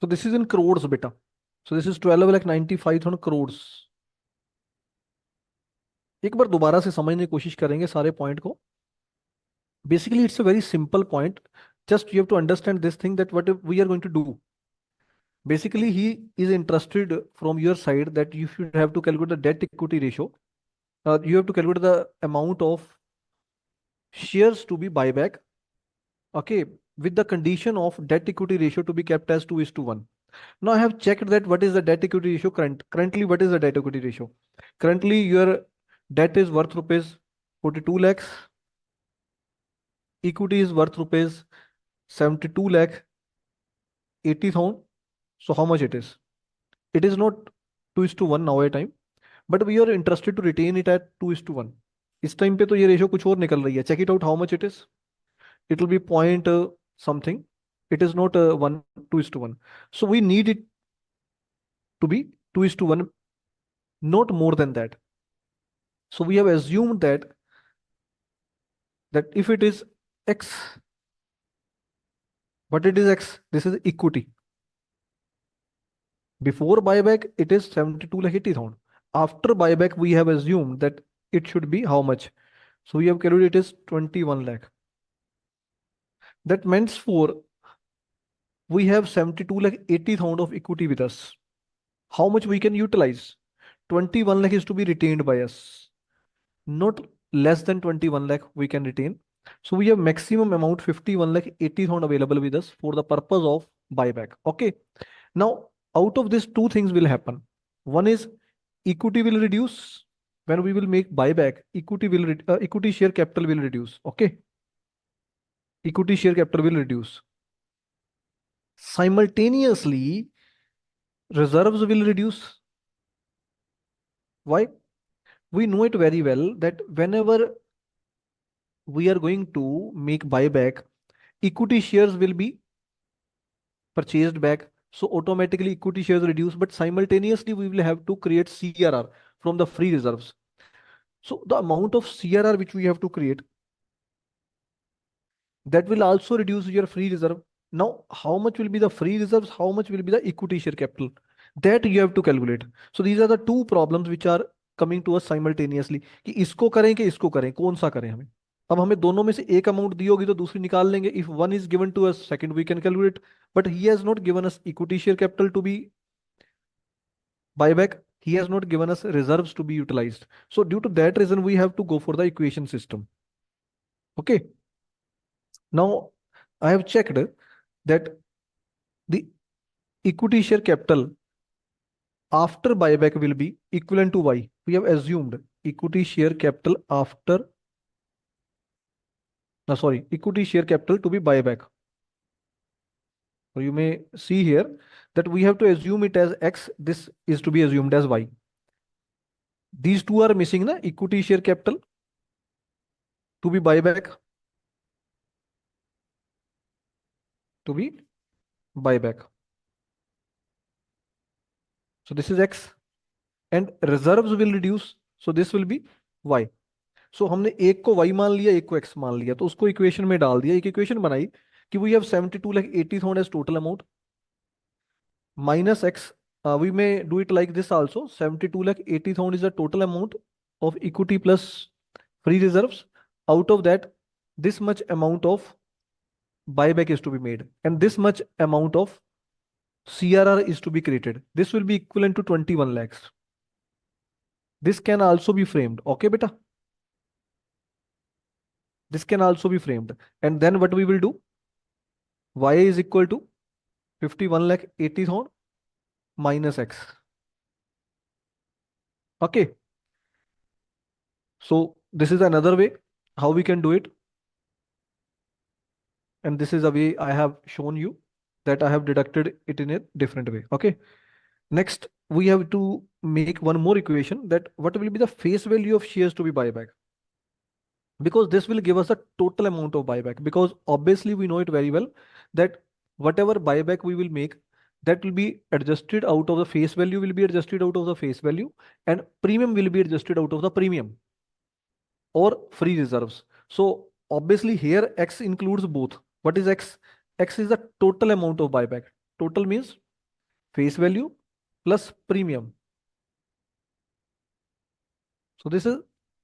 so this is in crores beta. So this is 12 lakh 95,000 crores. एक बार दोबारा से समझने की कोशिश करेंगे सारे पॉइंट को। Basically it's a very simple point, just you have to understand this thing, that what we are going to do. Basically he is interested from your side that you should have to calculate the debt equity ratio. You have to calculate the amount of shares to be buyback, okay, with the condition of debt equity ratio to be kept as 2 is to 1. Now I have checked that what is the debt equity ratio currently. What is the debt equity ratio? Currently your debt is worth rupees 42 lakhs, equity is worth rupees 72 lakh 80,000. So how much it is? It is not 2 is to 1 now at time, but we are interested to retain it at 2 is to 1. इस time पे तो ये ratio कुछ और निकल रही है। Check it out how much it is. It will be point something. It is not 1 2 is to 1. So we need it to be 2 is to 1, not more than that. So we have assumed that that if it is X, but it is X, this is equity. Before buyback, it is 72 lakh 80,000. After buyback, we have assumed that it should be how much? So we have calculated it is 21 lakh. That means for we have 72 lakh 80,000 of equity with us. How much we can utilize? 21 lakh is to be retained by us. Not less than 21 lakh we can retain. So we have maximum amount 51 lakh 80,000 available with us for the purpose of buyback. Okay. Now, out of this, two things will happen. One is equity will reduce when we will make buyback. Equity share capital will reduce. Okay, equity share capital will reduce. Simultaneously, reserves will reduce. Why? We know it very well that whenever we are going to make buyback, equity shares will be purchased back. So automatically equity shares reduce, but simultaneously we will have to create CRR from the free reserves. So the amount of CRR which we have to create, that will also reduce your free reserve. Now, how much will be the free reserves? How much will be the equity share capital? That you have to calculate. So these are the two problems which are coming to us simultaneously कि इसको करें कि इसको करें, कौन सा करें हमें. अब हमें दोनों में से एक अमाउंट दी होगी तो दूसरी निकाल लेंगे. If one is given to us, second we can calculate. But he has not given us equity share capital to be buyback. He has not given us reserves to be utilized. So due to that reason, we have to go for the equation system. Okay. Now I have checked that the equity share capital after buyback will be equivalent to Y. We have assumed equity share capital after, no, sorry, equity share capital to be buyback. So you may see here that we have to assume it as X. This is to be assumed as Y. These two are missing, na? Equity share capital to be buyback, to be buyback. So this is X and reserves will reduce. So this will be Y. सो हमने एक को y मान लिया, एक को x मान लिया, तो उसको इक्वेशन में डाल दिया. एक इक्वेशन बनाई कि we have 72 lakh 80,000 as total amount minus x. We may do it like this also. 72 lakh 80,000 is the total amount of equity plus free reserves. Out of that, this much amount of buyback is to be made and this much amount of CRR is to be created. This will be equivalent to 21 lakhs. This can also be framed. Okay, beta? This can also be framed. And then what we will do? Y is equal to 51 lakh 80,000 minus X. Okay. So this is another way how we can do it. And this is a way I have shown you that I have deducted it in a different way. Okay. Next, we have to make one more equation that what will be the face value of shares to be buyback. Because this will give us the total amount of buyback. Because obviously we know it very well that whatever buyback we will make, that will be adjusted out of the face value, will be adjusted out of the face value, and premium will be adjusted out of the premium or free reserves. So obviously here X includes both. What is X? X is the total amount of buyback. Total means face value plus premium. So this is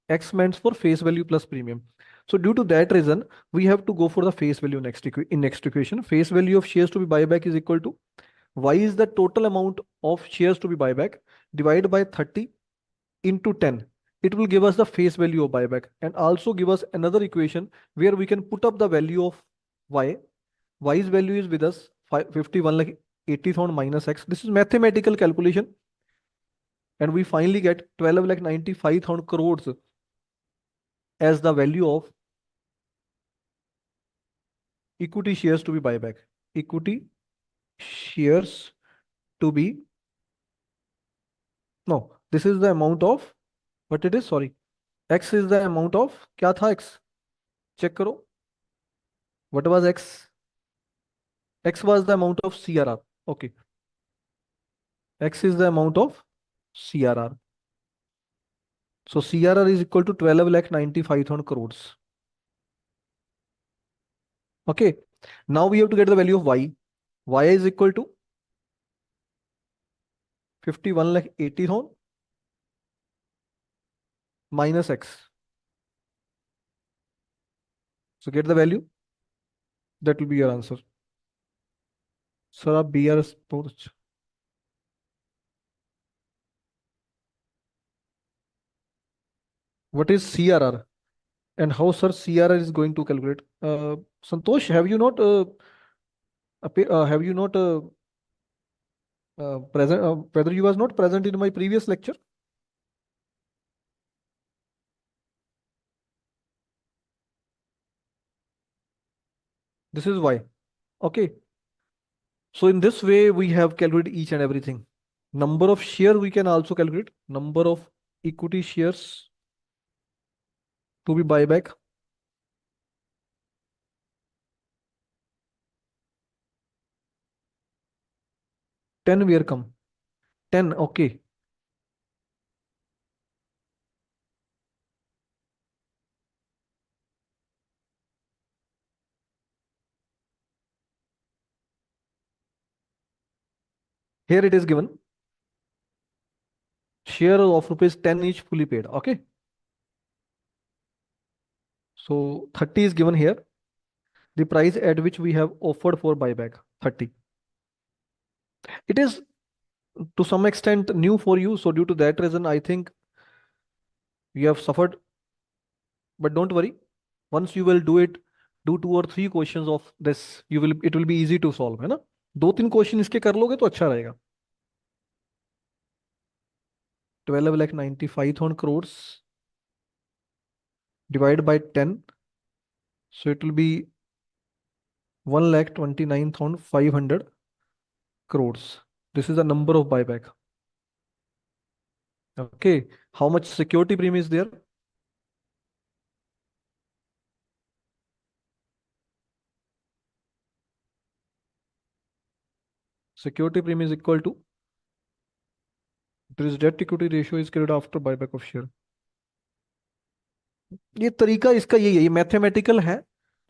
X stands for face value plus premium. So due to that reason, we have to go for the face value in next equation. Face value of shares to be buyback is equal to Y is the total amount of shares to be buyback divided by 30 into 10. It will give us the face value of buyback and also give us another equation where we can put up the value of Y. Y's value is with us 51 lakh 80,000 minus X. This is mathematical calculation. And we finally get 12 lakh 95,000 crores as the value of equity shares to be buyback. Equity shares to be, no, this is the amount of what it is, sorry. X is the amount of, क्या था X? Check करो. What was X? X was the amount of CRR. Okay. X is the amount of CRR. So CRR is equal to 12 lakh 95,000 crores. Okay. Now we have to get the value of y. Y is equal to 51 lakh 80,000 minus x. So get the value. That will be your answer. Sir आप B are बहुत अच्छा. What is CRR and how sir CRR is going to calculate? Santosh, have you not present whether you was not present in my previous lecture? This is why. Okay. So in this way we have calculated each and everything. Number of share we can also calculate. Number of equity shares to be buyback. 10 where come? 10. Okay. Here it is given. Share of rupees 10 each fully paid. Okay. So 30 is given here. The price at which we have offered for buyback 30. It is to some extent new for you. So due to that reason, I think you have suffered, but don't worry. Once you will do it, do two or three questions of this, it will be easy to solve, है ना? दो तीन question इसके कर लोगे तो अच्छा रहेगा. 12,95,000 crores divided by 10. So it will be 1,29,500 crores. This is the number of buyback. Okay. How much security premium is there? Security premium is equal to, there is debt equity ratio is carried after buyback of share. ये तरीका इसका यही है, ये mathematical है.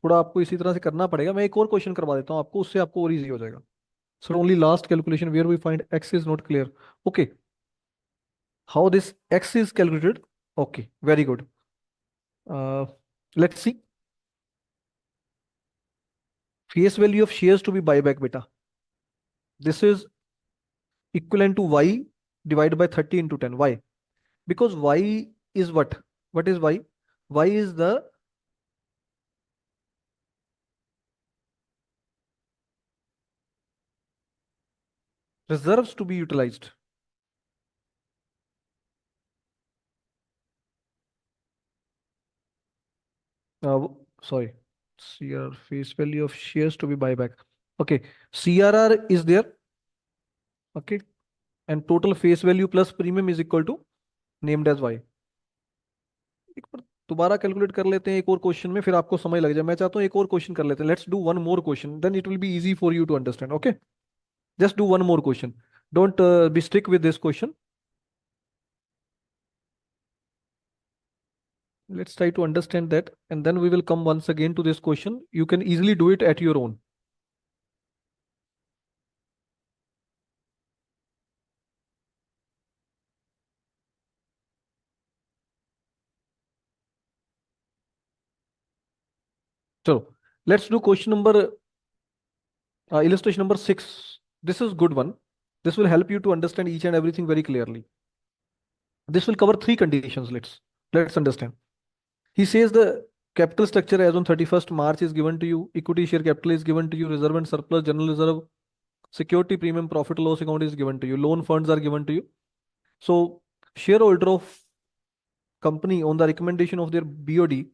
थोड़ा आपको इसी तरह से करना पड़ेगा. मैं एक और क्वेश्चन करवा देता हूँ आपको, उससे आपको और इजी हो जाएगा. Sir only last calculation where we find X is not clear. Okay. How this X is calculated? Okay, very good. Let's see. Face value of shares to be buy back बेटा. This is equivalent to y divided by 30 into 10. Why? Because y is what? What is y? Y is the reserves to be utilized. Uh, Sorry. CR face value of shares to be buyback. Okay. CRR is there. Okay. And total face value plus premium is equal to named as y. एक बार दोबारा calculate कर लेते हैं एक और question में, फिर आपको समझ लग जाए. मैं चाहता हूँ एक और क्वेश्चन कर लेते हैं. Let's do one more question, then it will be easy for you to understand. Okay. Just do one more question. Don't be strict with this question. Let's try to understand that, and then we will come once again to this question. You can easily do it at your own. So let's do question number, illustration number 6. This is good one. This will help you to understand each and everything very clearly. This will cover three conditions. Let's understand. He says the capital structure as on 31st March is given to you. Equity share capital is given to you. Reserve and surplus, general reserve, security premium, profit loss account is given to you. Loan funds are given to you. So shareholder of company on the recommendation of their BOD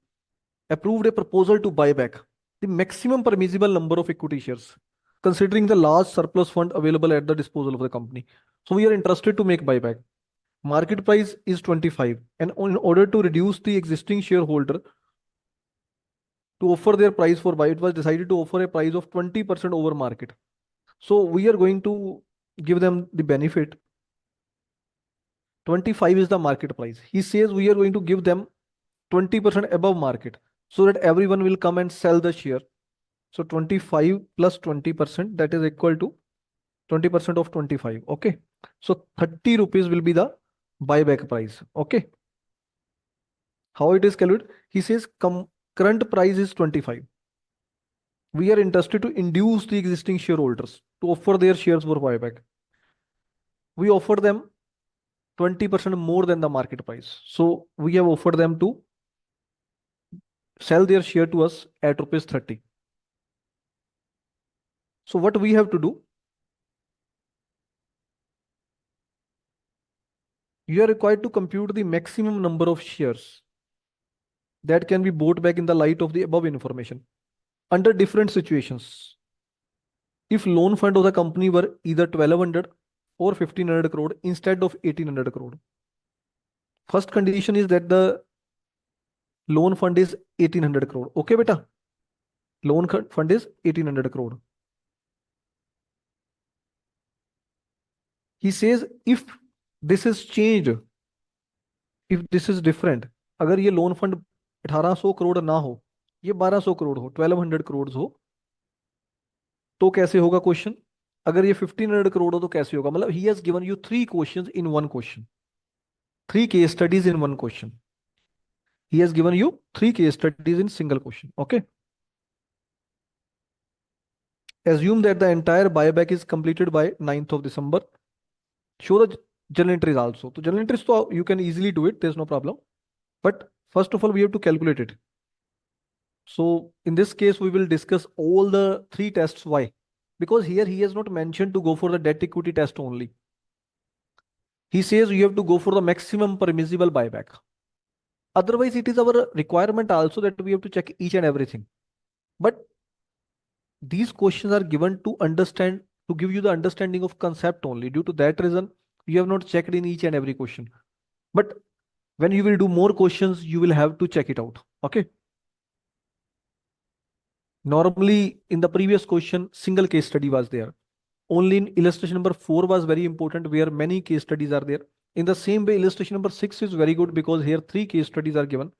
approved a proposal to buy back the maximum permissible number of equity shares, considering the large surplus fund available at the disposal of the company. So we are interested to make buyback. Market price is 25, and in order to reduce the existing shareholder to offer their price for buy, it was decided to offer a price of 20% over market. So we are going to give them the benefit. 25 is the market price. He says we are going to give them 20% above market so that everyone will come and sell the share. So 25 plus 20%, that is equal to 20% of 25. Okay. So 30 rupees will be the buyback price. Okay. How it is calculated? He says current price is 25. We are interested to induce the existing shareholders to offer their shares for buyback. We offer them 20% more than the market price. So we have offered them to sell their share to us at rupees 30. So what we have to do, you are required to compute the maximum number of shares that can be bought back in the light of the above information under different situations. If loan fund of the company were either 1200 or 1500 crore instead of 1800 crore. First condition is that the loan fund is 1800 crore. Okay, beta. Fund is 1800 crore. He says if this is changed, if this is different, अगर ये loan fund 1800 crore ना हो, ये 1200 करोड़ हो, 1200 करोड़ हो, तो कैसे होगा क्वेश्चन? अगर ये 1500 करोड़ हो तो कैसे होगा? मतलब he has given you three questions in one question, three case studies in one question. He has given you three case studies in single question. Okay. Assume that the entire buyback is completed by 9th of December. Show the journal entries also. So journal entries, so you can easily do it. There's no problem. But first of all, we have to calculate it. So in this case, we will discuss all the three tests. Why? Because here he has not mentioned to go for the debt equity test only. He says you have to go for the maximum permissible buyback. Otherwise, it is our requirement also that we have to check each and everything. But these questions are given to understand, to give you the understanding of concept only. Due to that reason, you have not checked in each and every question. But when you will do more questions, you will have to check it out. Okay. Normally, in the previous question, single case study was there. Only in illustration number 4 was very important, where many case studies are there. In the same way, illustration number 6 is very good because here three case studies are given.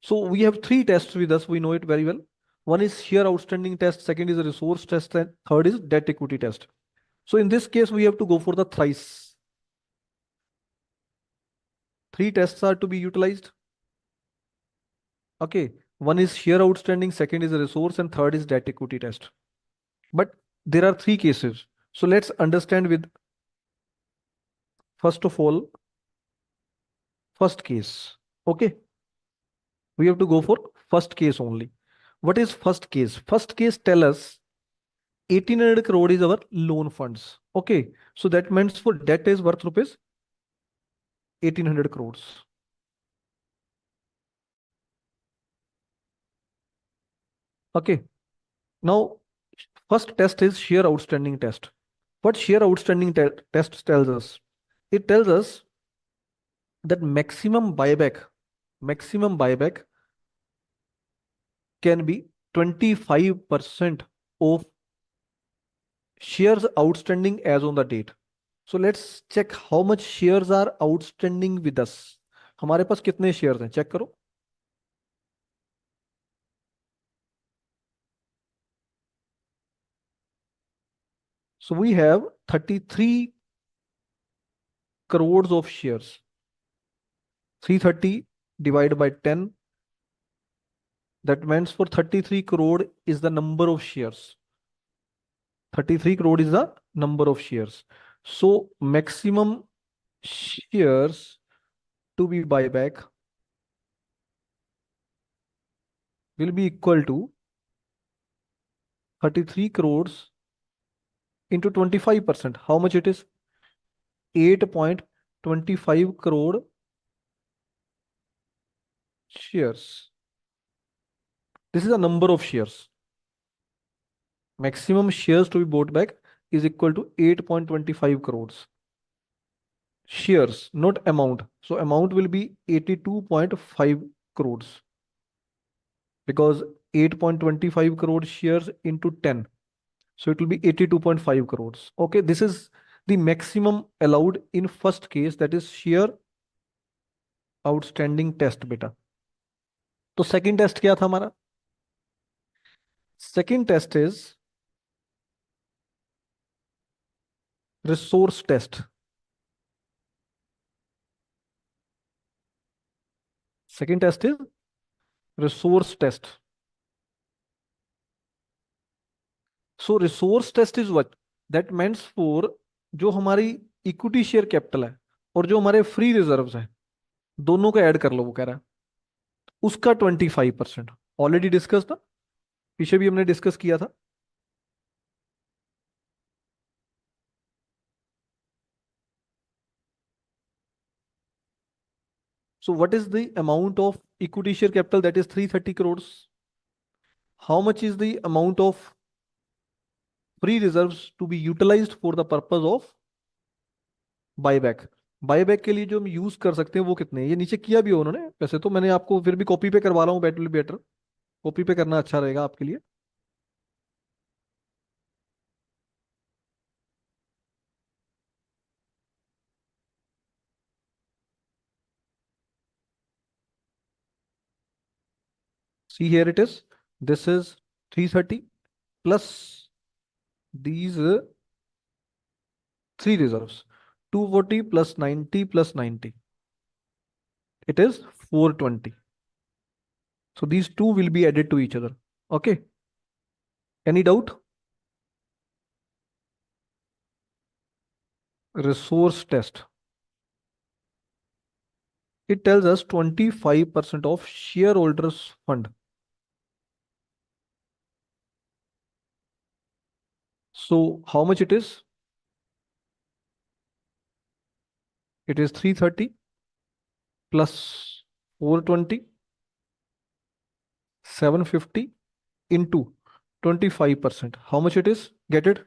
So we have three tests with us. We know it very well. One is share outstanding test, second is a resource test, and third is debt equity test. So in this case, we have to go for the thrice. Three tests are to be utilized. Okay. One is share outstanding, second is a resource, and third is debt equity test. But there are three cases. So let's understand with, first of all, first case. Okay. We have to go for first case only. What is first case? First case tell us 1800 crore is our loan funds. Okay. So that means for debt is worth rupees 1800 crores. Okay. Now, first test is share outstanding test. What share outstanding test tells us? It tells us that maximum buyback can be 25% of shares outstanding as on the date. So let's check how much shares are outstanding with us. हमारे पास कितने shares हैं, check करो. So we have 33 crores of shares. 330 divided by 10. That means for 33 crore is the number of shares. 33 crore is the number of shares. So maximum shares to be buyback will be equal to 33 crores into 25%. How much it is? 8.25 crore shares. This is the number of shares. Maximum shares to be bought back is equal to 8.25 crores. Shares, not amount. So amount will be 82.5 crores because 8.25 crore shares into 10. So it will be 82.5 crores. Okay, this is the maximum allowed in first case, that is share outstanding test beta. तो second test क्या था हमारा? Second test is resource test. Second test is resource test. So resource test is what that means for जो हमारी equity share capital है और जो हमारे फ्री रिजर्व्स है, दोनों को ऐड कर लो, वो कह रहा है उसका 25%। ऑलरेडी डिस्कस था, पीछे भी हमने डिस्कस किया था। So what is the amount of equity share capital? That is 330 crores। How much is the amount of free reserves to be utilised for the purpose of buyback? Buyback के लिए जो हम यूज कर सकते हैं वो कितने हैं? ये नीचे किया भी हो उन्होंने, वैसे तो मैंने आपको फिर भी कॉपी पे करवा रहा हूँ, बेटर बेटर कॉपी पे करना अच्छा रहेगा आपके लिए। See here it is. This is 330 plus these three reserves. 240 plus 90 plus 90. It is 420. So these two will be added to each other. Okay. Any doubt? Resource test. It tells us 25% of shareholders fund. So how much it is? It is 330 plus 420, 750 into 25%. How much it is? Get it?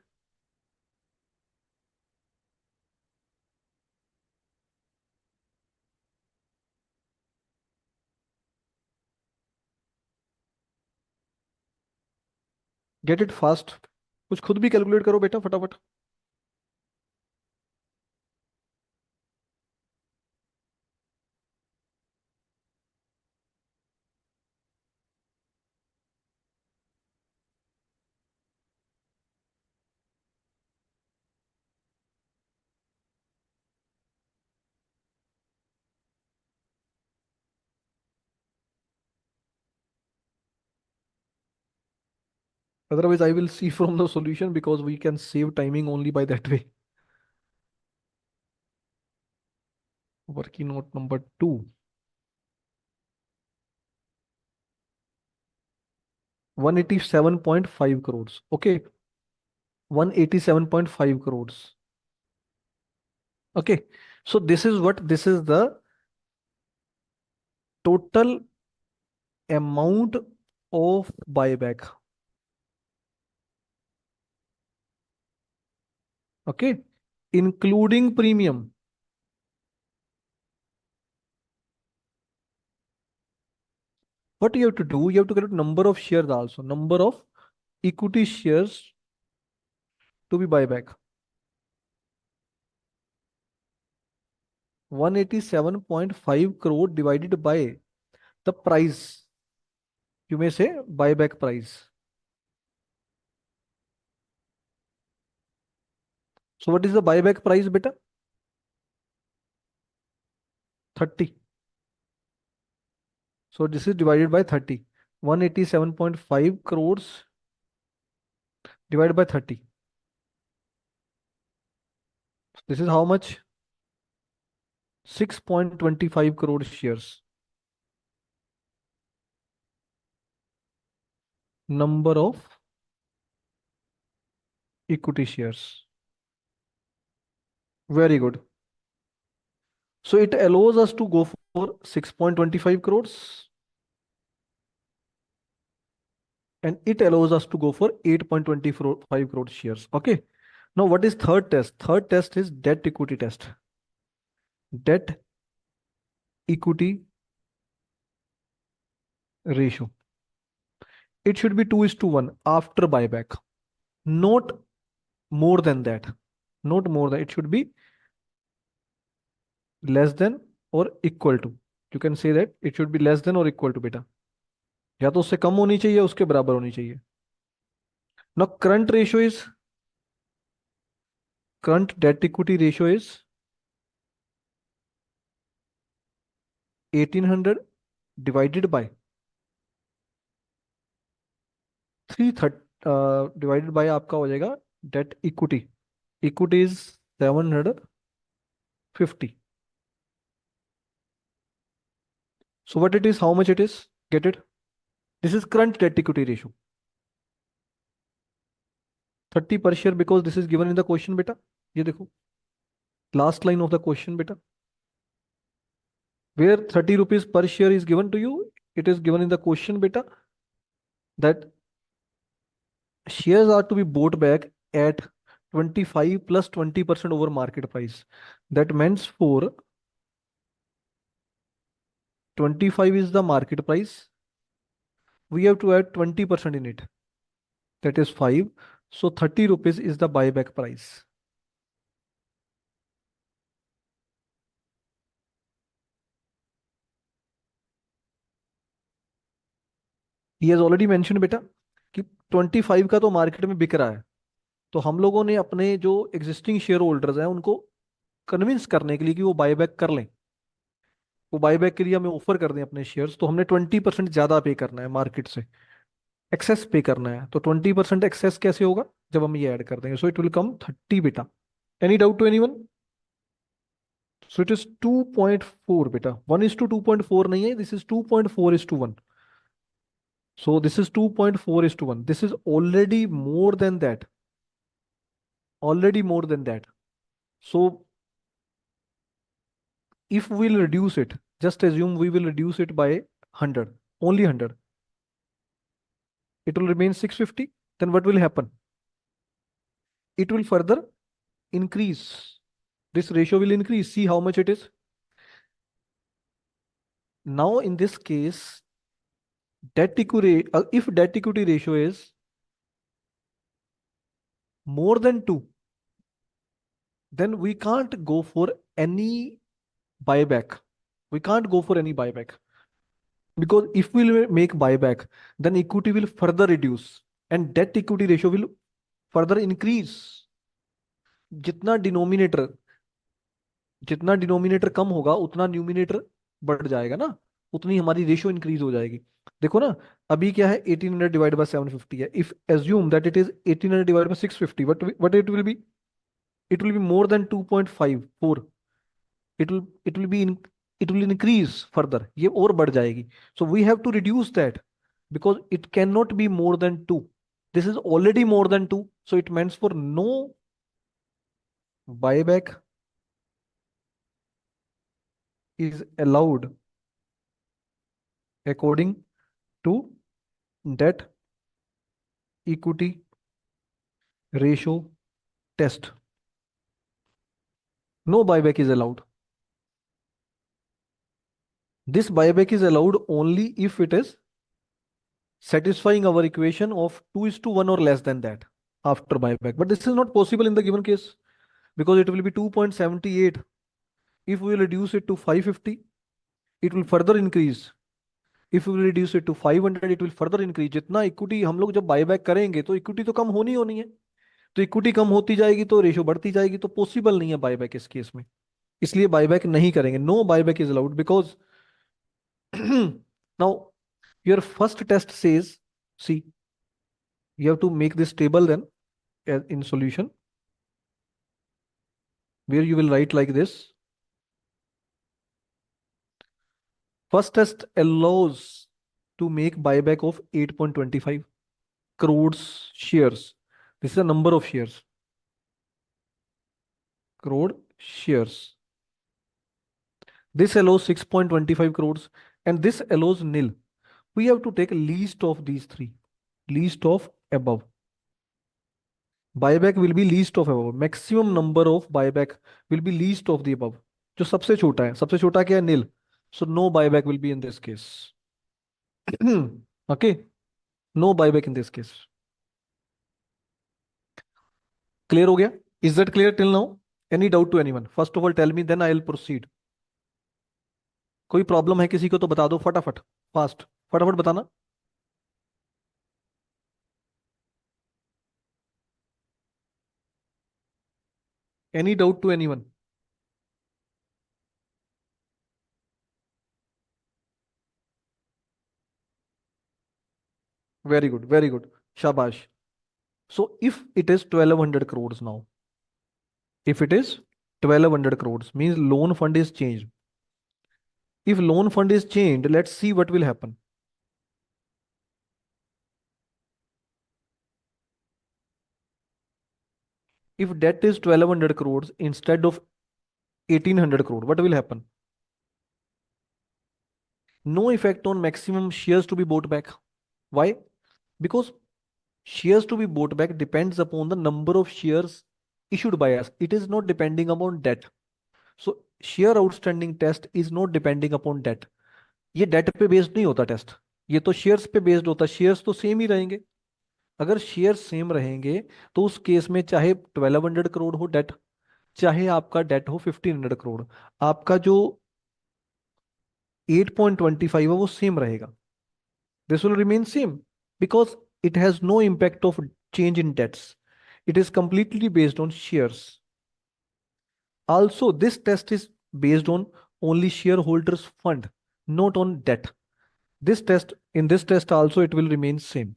Get it fast. कुछ खुद भी calculate करो बेटा फटाफट। Otherwise, I will see from the solution because we can save timing only by that way. Working note number two, 187.5 crores. Okay, 187.5 crores. Okay, so this is the total amount of buyback. Okay, including premium. What you have to do? You have to calculate number of shares also, number of equity shares to be buyback. 187.5 crore divided by the price. You may say buyback price. So what is the buyback price, beta? 30. So this is divided by 30. 187.5 crores divided by 30. This is how much? 6.25 crore shares. Number of equity shares. Very good. So it allows us to go for 6.25 crores and it allows us to go for 8.25 crore shares. Okay. Now what is third test? Third test is debt equity test. Debt equity ratio. It should be 2 is to 1 after buyback. Not more than that. Not more than. It should be less than or equal to. You can say that it should be less than or equal to, बेटा। या तो उससे कम होनी चाहिए, उसके बराबर होनी चाहिए। Now current debt equity ratio is 1800 divided by 330 divided by आपका हो जाएगा debt equity. Equity is 750. So what it is, how much it is? Get it? This is current debt equity ratio. 30 per share because this is given in the question beta. ये देखो last line of the question beta. Where 30 rupees per share is given to you, it is given in the question beta that shares are to be bought back at 25 plus 20% over market price. That means for 25 is the market price, we have to add 20% in it. That is 5. So 30 rupees is the buyback price. He has already mentioned बेटा कि 25 का तो market में बिक रहा है. तो हम लोगों ने अपने जो एग्जिस्टिंग शेयर होल्डर्स हैं उनको कन्विंस करने के लिए कि वो बायबैक कर लें, वो बायबैक के लिए हमें ऑफर कर दें अपने शेयर्स, तो हमने 20% ज्यादा पे करना है मार्केट से, एक्सेस पे करना है. तो 20% एक्सेस कैसे होगा? जब हम ये ऐड कर देंगे. सो इट विल कम 30 बेटा. Any doubt to anyone? So it is 2.4 बेटा. 1:2.4 नहीं है, this is 2.4:1. So this is 2.4:1. This is already more than that. Already more than that. So if we'll reduce it, just assume we will reduce it by 100, only 100. It will remain 650. Then what will happen? It will further increase. This ratio will increase. See how much it is. Now in this case, if debt equity ratio is more than 2, then we can't go for any buyback. We can't go for any buyback. Because if we will make buyback, then equity will further reduce and debt equity ratio will further increase. जितना denominator जितना denominator कम होगा उतना numerator बढ़ जाएगा ना, उतनी हमारी ratio increase हो जाएगी. देखो ना, अभी क्या है, 1800 डिवाइड बाय 750 है. If assume that it is 1800 divide by 650, what it will B? It will be more than 2.54. It will B it will increase further, ये और बढ़ जाएगी. So we have to reduce that because it cannot be more than 2. This is already more than 2, so it means for no buyback is allowed according to debt equity ratio test. No buyback is allowed. This buyback is allowed only if it is satisfying our equation of 2:1 or less than that after buyback. But this is not possible in the given case because it will be 2.78. If we reduce it to 550, it will further increase. If we reduce it to 500, it will further increase. जितना equity हम लोग जब buyback करेंगे तो equity तो कम होनी होनी है. तो इक्विटी कम होती जाएगी तो रेशियो बढ़ती जाएगी, तो पॉसिबल नहीं है बायबैक इस केस में. इसलिए बायबैक नहीं करेंगे. No buyback is allowed because now your first test says, see, you have to make this table then in solution where you will write like this. First test allows to make buyback of 8.25 crores shares. This is the number of shares. Crore shares. This allows 6.25 crores and this allows nil. We have to take least of these three. Least of above. Buyback will be least of above. Maximum number of buyback will be least of the above. जो सबसे छोटा है, सबसे छोटा क्या है? Nil. So no buyback will be in this case. Okay, no buyback in this case. Clear हो गया? Is that clear till now? Any doubt to anyone? First of all tell me, then I'll proceed. कोई problem है किसी को तो बता दो फटाफट, फास्ट, फटाफट बताना. Any doubt to anyone? Very good, very good. Shabash. So if it is 1200 crores now, if it is 1200 crores means loan fund is changed. If loan fund is changed, let's see what will happen. If debt is 1200 crores instead of 1800 crore, what will happen? No effect on maximum shares to be bought back. Why? Because shares to be bought back depends upon the number of shares issued by us. It is not depending upon debt. So share outstanding test is not depending upon debt. ये date पे based नहीं होता test, ये तो shares पे based होता है। Shares तो सेम ही रहेंगे। अगर शेयर सेम रहेंगे तो उस केस में चाहे 1200 करोड़ हो डेट, चाहे आपका डेट हो 1500 करोड़, आपका जो 8.25 है वो सेम रहेगा। This will remain same because it has no impact of change in debts. It is completely based on shares. Also, this test is based on only shareholders fund, not on debt. In this test also it will remain same.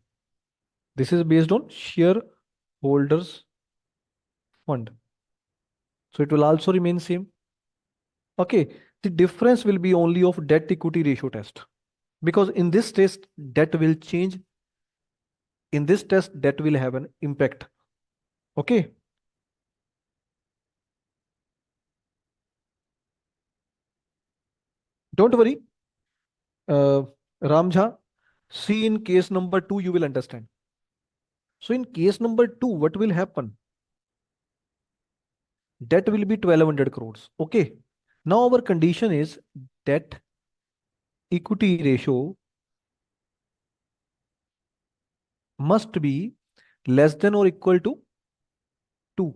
This is based on shareholders fund. So it will also remain same. Okay. The difference will be only of debt equity ratio test because in this test debt will change. In this test debt will have an impact. Okay. Don't worry. uh, Ramjha, see in case number two, you will understand. So in case number two, what will happen? Debt will be 1200 crores. Okay. Now our condition is debt equity ratio must be less than or equal to 2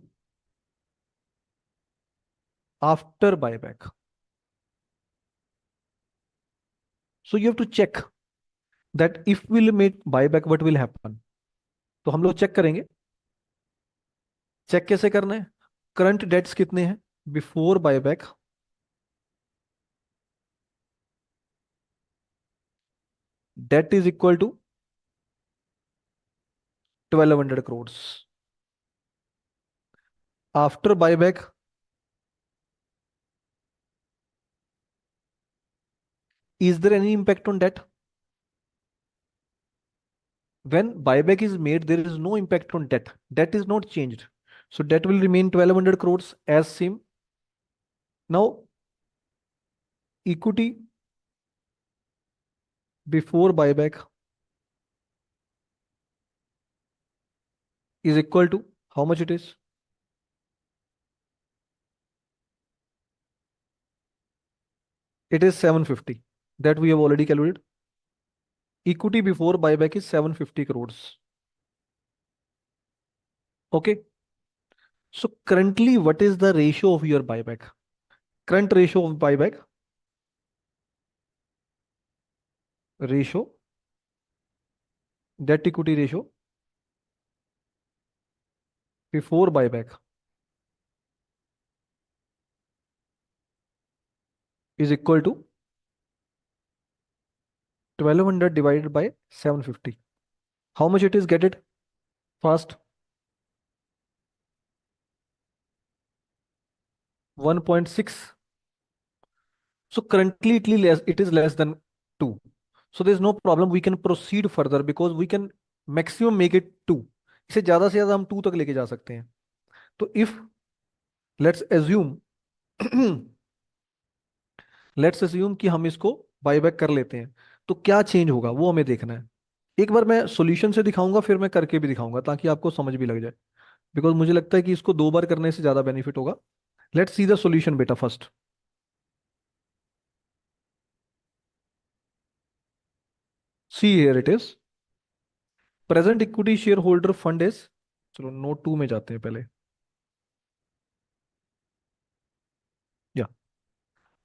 after buyback. So you have to check that if we'll make buyback, what will happen? तो हम लोग check करेंगे। Check कैसे करना है? Current debts कितने हैं before buyback? Debt is equal to 1200 crores. After buyback, is there any impact on debt? When buyback is made, there is no impact on debt. Debt is not changed. So debt will remain 1200 crores as same. Now, equity before buyback is equal to how much it is? It is 750. That we have already calculated. Equity before buyback is 750 crores. Okay. So currently, what is the ratio of your buyback? Current ratio of buyback, ratio, debt equity ratio before buyback is equal to 1200 divided by 750. How much it is? Get it fast. 1.6. So currently it is less than 2. So there is no problem. We can proceed further because we can maximum make it 2. इसे ज़्यादा से ज़्यादा हम 2 तक लेके जा सकते हैं। तो if let's assume let's assume कि हम इसको बायबैक कर लेते हैं, तो क्या चेंज होगा वो हमें देखना है। एक बार मैं सॉल्यूशन से दिखाऊंगा फिर मैं करके भी दिखाऊंगा ताकि आपको समझ भी लग जाए, बिकॉज मुझे लगता है कि इसको 2 बार करने से ज़्यादा बेनिफिट होगा। लेट्स सी द सॉल्यूशन बेटा first. See here it is. Present equity share holder fund is, चलो नोट 2 में जाते हैं पहले। या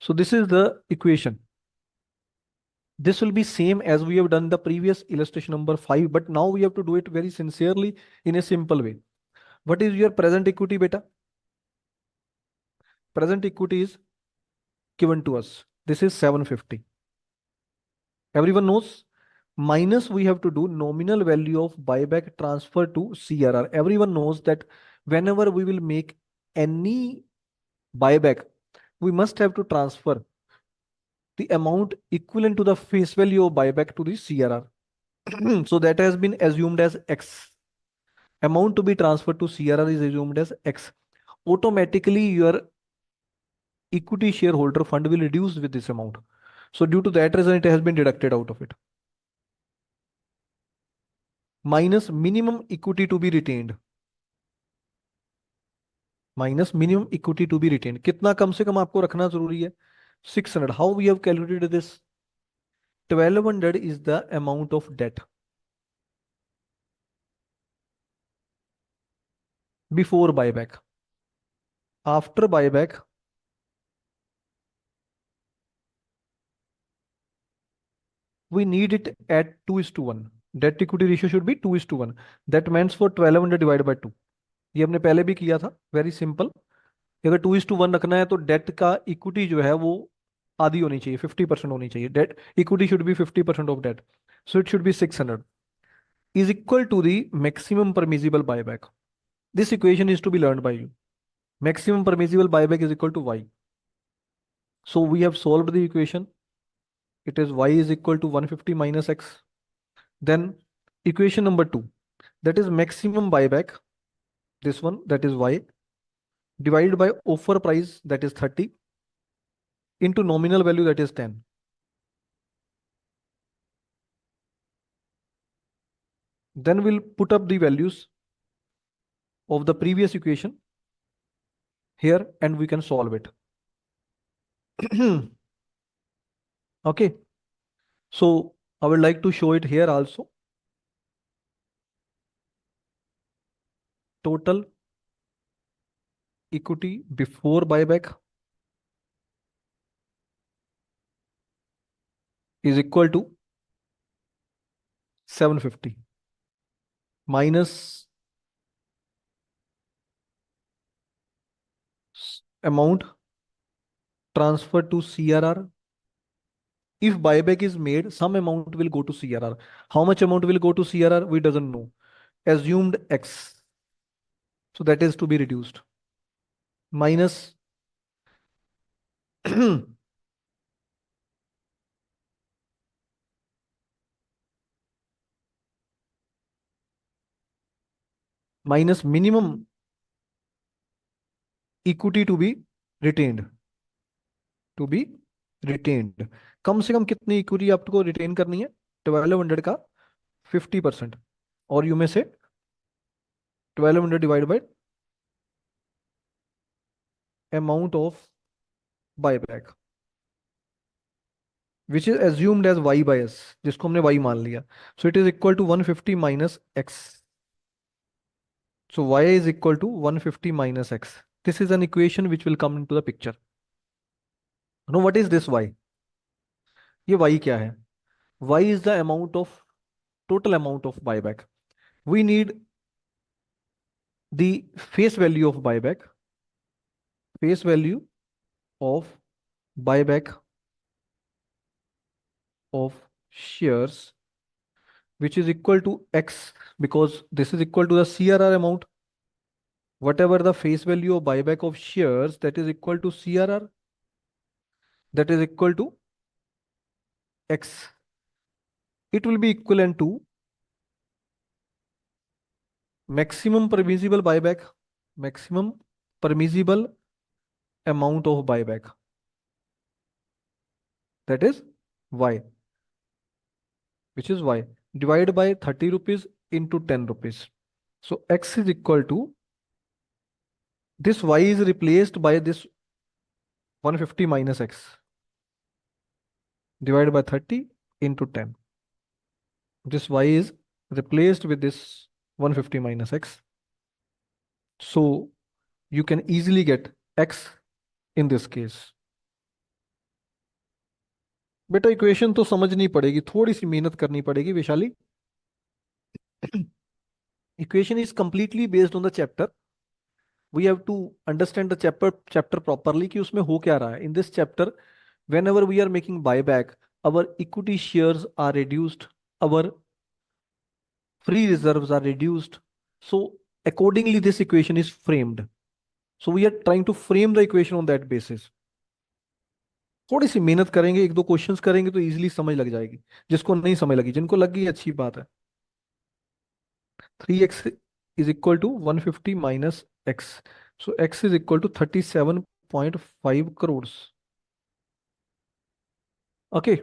so this is the equation. This will be same as we have done the previous illustration number 5, but now we have to do it very sincerely in a simple way. What is your present equity beta? present equity is given to us. This is 750. Everyone knows. Minus we have to do nominal value of buyback transfer to CRR. Everyone knows that whenever we will make any buyback, we must have to transfer the amount equivalent to the face value of buyback to the CRR. So that has been assumed as X. Amount to be transferred to CRR is assumed as X. Automatically, your equity shareholder fund will reduce with this amount. So due to that reason, it has been deducted out of it. Minus minimum equity to be retained. Minus minimum equity to be retain, कितना कम से कम आपको रखना जरूरी है? 600. How we have calculated this? 1200 is the amount of debt before buyback. After buyback we need it at 2:1. Debt equity ratio should be 2:1. That means for 1200 divided by 2. ये हमने पहले भी किया था, वेरी सिंपल. अगर 2:1 रखना है तो डेट का इक्विटी जो है वो आधी होनी चाहिए, 50% होनी चाहिए. Debt equity should be 50% of debt. So it should be 600 is equal to the maximum permissible buyback. This equation is to be learned by you. Maximum permissible buyback is equal to y. So we have solved the equation. It is y is equal to 150 minus x. Then equation number 2, that is maximum buyback, this one, that is y, divided by offer price, that is 30, into nominal value, that is 10. Then we'll put up the values of the previous equation here and we can solve it. Okay. So I would like to show it here also. Total equity before buyback is equal to 750 minus amount transferred to CRR. If buyback is made, some amount will go to CRR. How much amount will go to CRR? We doesn't know. Assumed X. So that is to be reduced. Minus minus minimum equity to be retained. To be retained. कम से कम कितनी equity आपको retain करनी है? 1200 का 50%. और you में से 1200 divide by amount of buyback which is assumed as y by s, जिसको हमने y मान लिया. So it is equal to 150 minus x. So y is equal to 150 minus x. This is an equation which will come into the picture. Now what is this y? ये y क्या है? Y is the amount of total amount of buyback. We need the face value of buyback. Face value of buyback of shares which is equal to x, because this is equal to the CRR amount. Whatever the face value of buyback of shares, that is equal to CRR, that is equal to x. It will be equivalent to maximum permissible buyback, maximum permissible amount of buyback, that is y, which is y, divided by 30 rupees into 10 rupees. So x is equal to, this y is replaced by this 150 minus x divided by 30 into 10. This y is replaced with this 150 minus x. So you can easily get x in this case. बेटा equation तो समझनी पड़ेगी, थोड़ी सी मेहनत करनी पड़ेगी Vaishali. Equation is completely based on the chapter. We have to understand the chapter properly कि उसमें हो क्या रहा है in this chapter. Whenever we are making buy back, our equity shares are reduced, our free reserves are reduced. So accordingly this equation is framed. So we are trying to frame the equation on that basis. थोड़ी सी मेहनत करेंगे, एक दो questions करेंगे तो easily समझ लग जाएगी. जिसको नहीं समझ लगी, जिनको लग गई अच्छी बात है. 3x is equal to 150 minus x. So x is equal to 37.5 crores. Okay.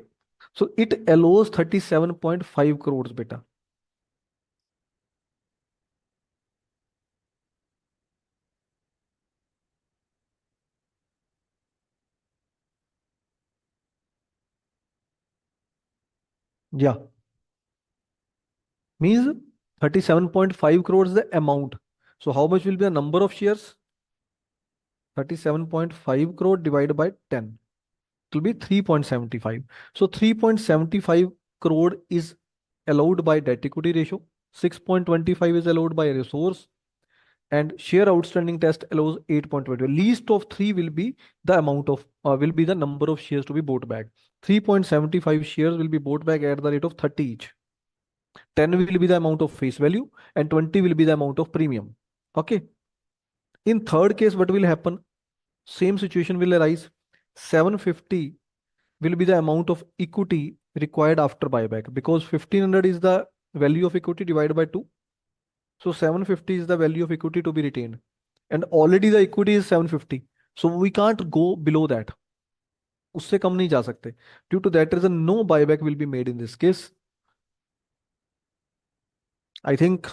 So it allows 37.5 crores, beta. Yeah. Means 37.5 crores is the amount. So how much will be the number of shares? 37.5 crore divided by 10. It will be 3.75. So 3.75 crore is allowed by debt equity ratio. 6.25 is allowed by resource, and share outstanding test allows 8.20. Least of three will be the amount of will be the number of shares to be bought back. 3.75 shares will be bought back at the rate of 30 each. 10 will be the amount of face value and 20 will be the amount of premium. Okay. In third case, what will happen? Same situation will arise. 750 will be the amount of equity required after buyback, because 1500 is the value of equity divided by 2. So 750 is the value of equity to be retained. And already the equity is 750. So we can't go below that. उससे कम नहीं जा सकते. Due to that reason, no buyback will be made in this case. I think,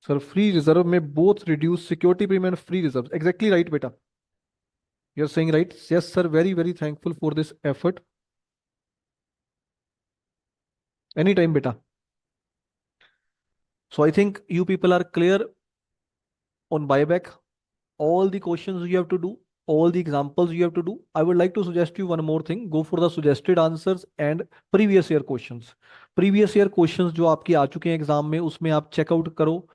sir, free reserve may both reduce security premium and free reserves. Exactly right, beta. You're saying right. Yes, sir. Very, very thankful for this effort. Anytime, beta. So I think you people are clear on buyback. All the questions you have to do, all the examples you have to do. I would like to suggest you one more thing. Go for the suggested answers and previous year questions. Previous year questions जो आपके आ चुके हैं exam में, उसमें आप checkout करो.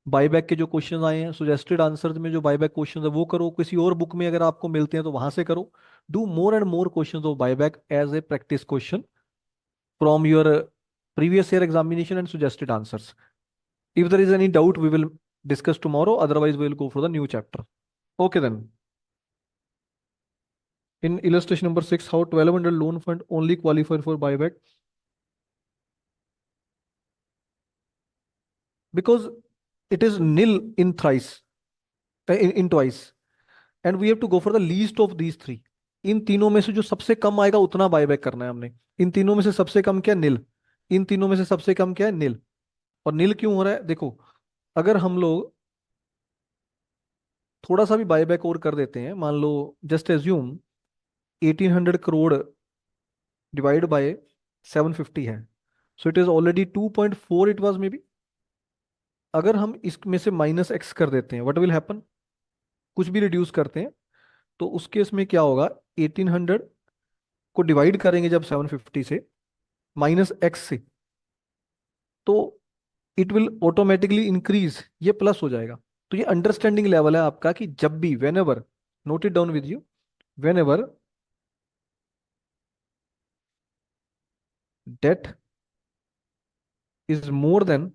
Buyback के जो क्वेश्चंस आए हैं, सुजेस्टेड आंसर्स में जो बायबैक क्वेश्चंस है वो करो. किसी और बुक में अगर आपको मिलते हैं तो वहां से करो. Do more and more questions of buyback as a practice question from your previous year examination and suggested answers. If there is any doubt, we will discuss tomorrow. Otherwise, we will go for the new chapter. Okay, then. In illustration number 6, how 1200 loan fund only qualify for buyback? Because it is nil in thrice, in twice. And we have to go for the least of these three. इन तीनों में से जो सबसे कम आएगा उतना buyback करना है हमने. इन तीनों में से सबसे कम क्या? नील. इन तीनों में से सबसे कम क्या है? नील. और नील क्यों हो रहा है? देखो, अगर हम लोग थोड़ा सा भी बायबैक और कर देते हैं, मान लो, just assume 1800 crore divide by 750 है. So it is already 2.4 it was may be. अगर हम इसमें से माइनस एक्स कर देते हैं, व्हाट विल हैपन? कुछ भी रिड्यूस करते हैं तो उस केस में क्या होगा? 1800 को डिवाइड करेंगे जब 750 से, माइनस एक्स से, तो इट विल ऑटोमेटिकली इंक्रीज, ये प्लस हो जाएगा. तो ये अंडरस्टैंडिंग लेवल है आपका कि जब भी, whenever, note it down with you, whenever debt is more than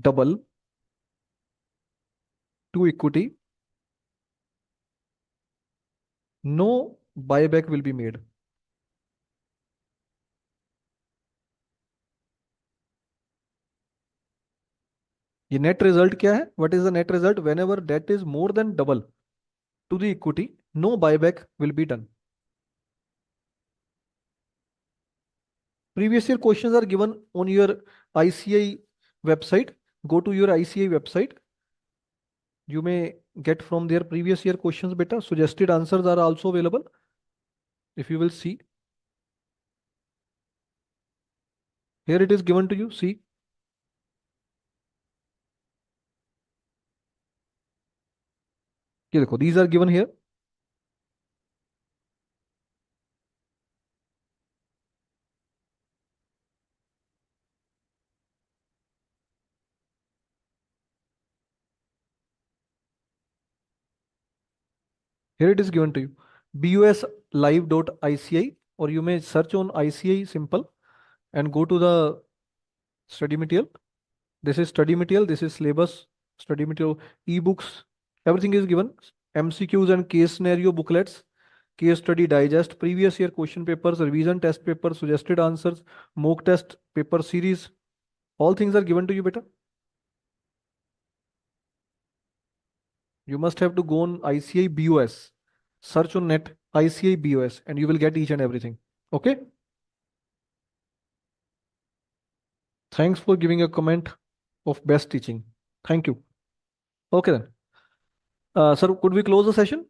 double to equity, no buyback will be made. ये नेट रिजल्ट क्या है? What is the net result? Whenever debt is more than double to the equity, no buyback will be done. Previous year questions are given on your ICAI website. Go to your ICAI website. You may get from their previous year questions beta. Suggested answers are also available. If you will see, here it is given to you. See, ये देखो, these are given here. Here it is given to you. buslive.ici, or you may search on ICAI simple and go to the study material. This is study material, this is syllabus, study material, ebooks, everything is given. MCQs and case scenario booklets, case study digest, previous year question papers, revision test papers, suggested answers, mock test paper series. All things are given to you, beta. You must have to go on ICAI BOS, search on net ICAI BOS, and you will get each and everything. Okay. Thanks for giving a comment of best teaching. Thank you. Okay then. Sir, could we close the session?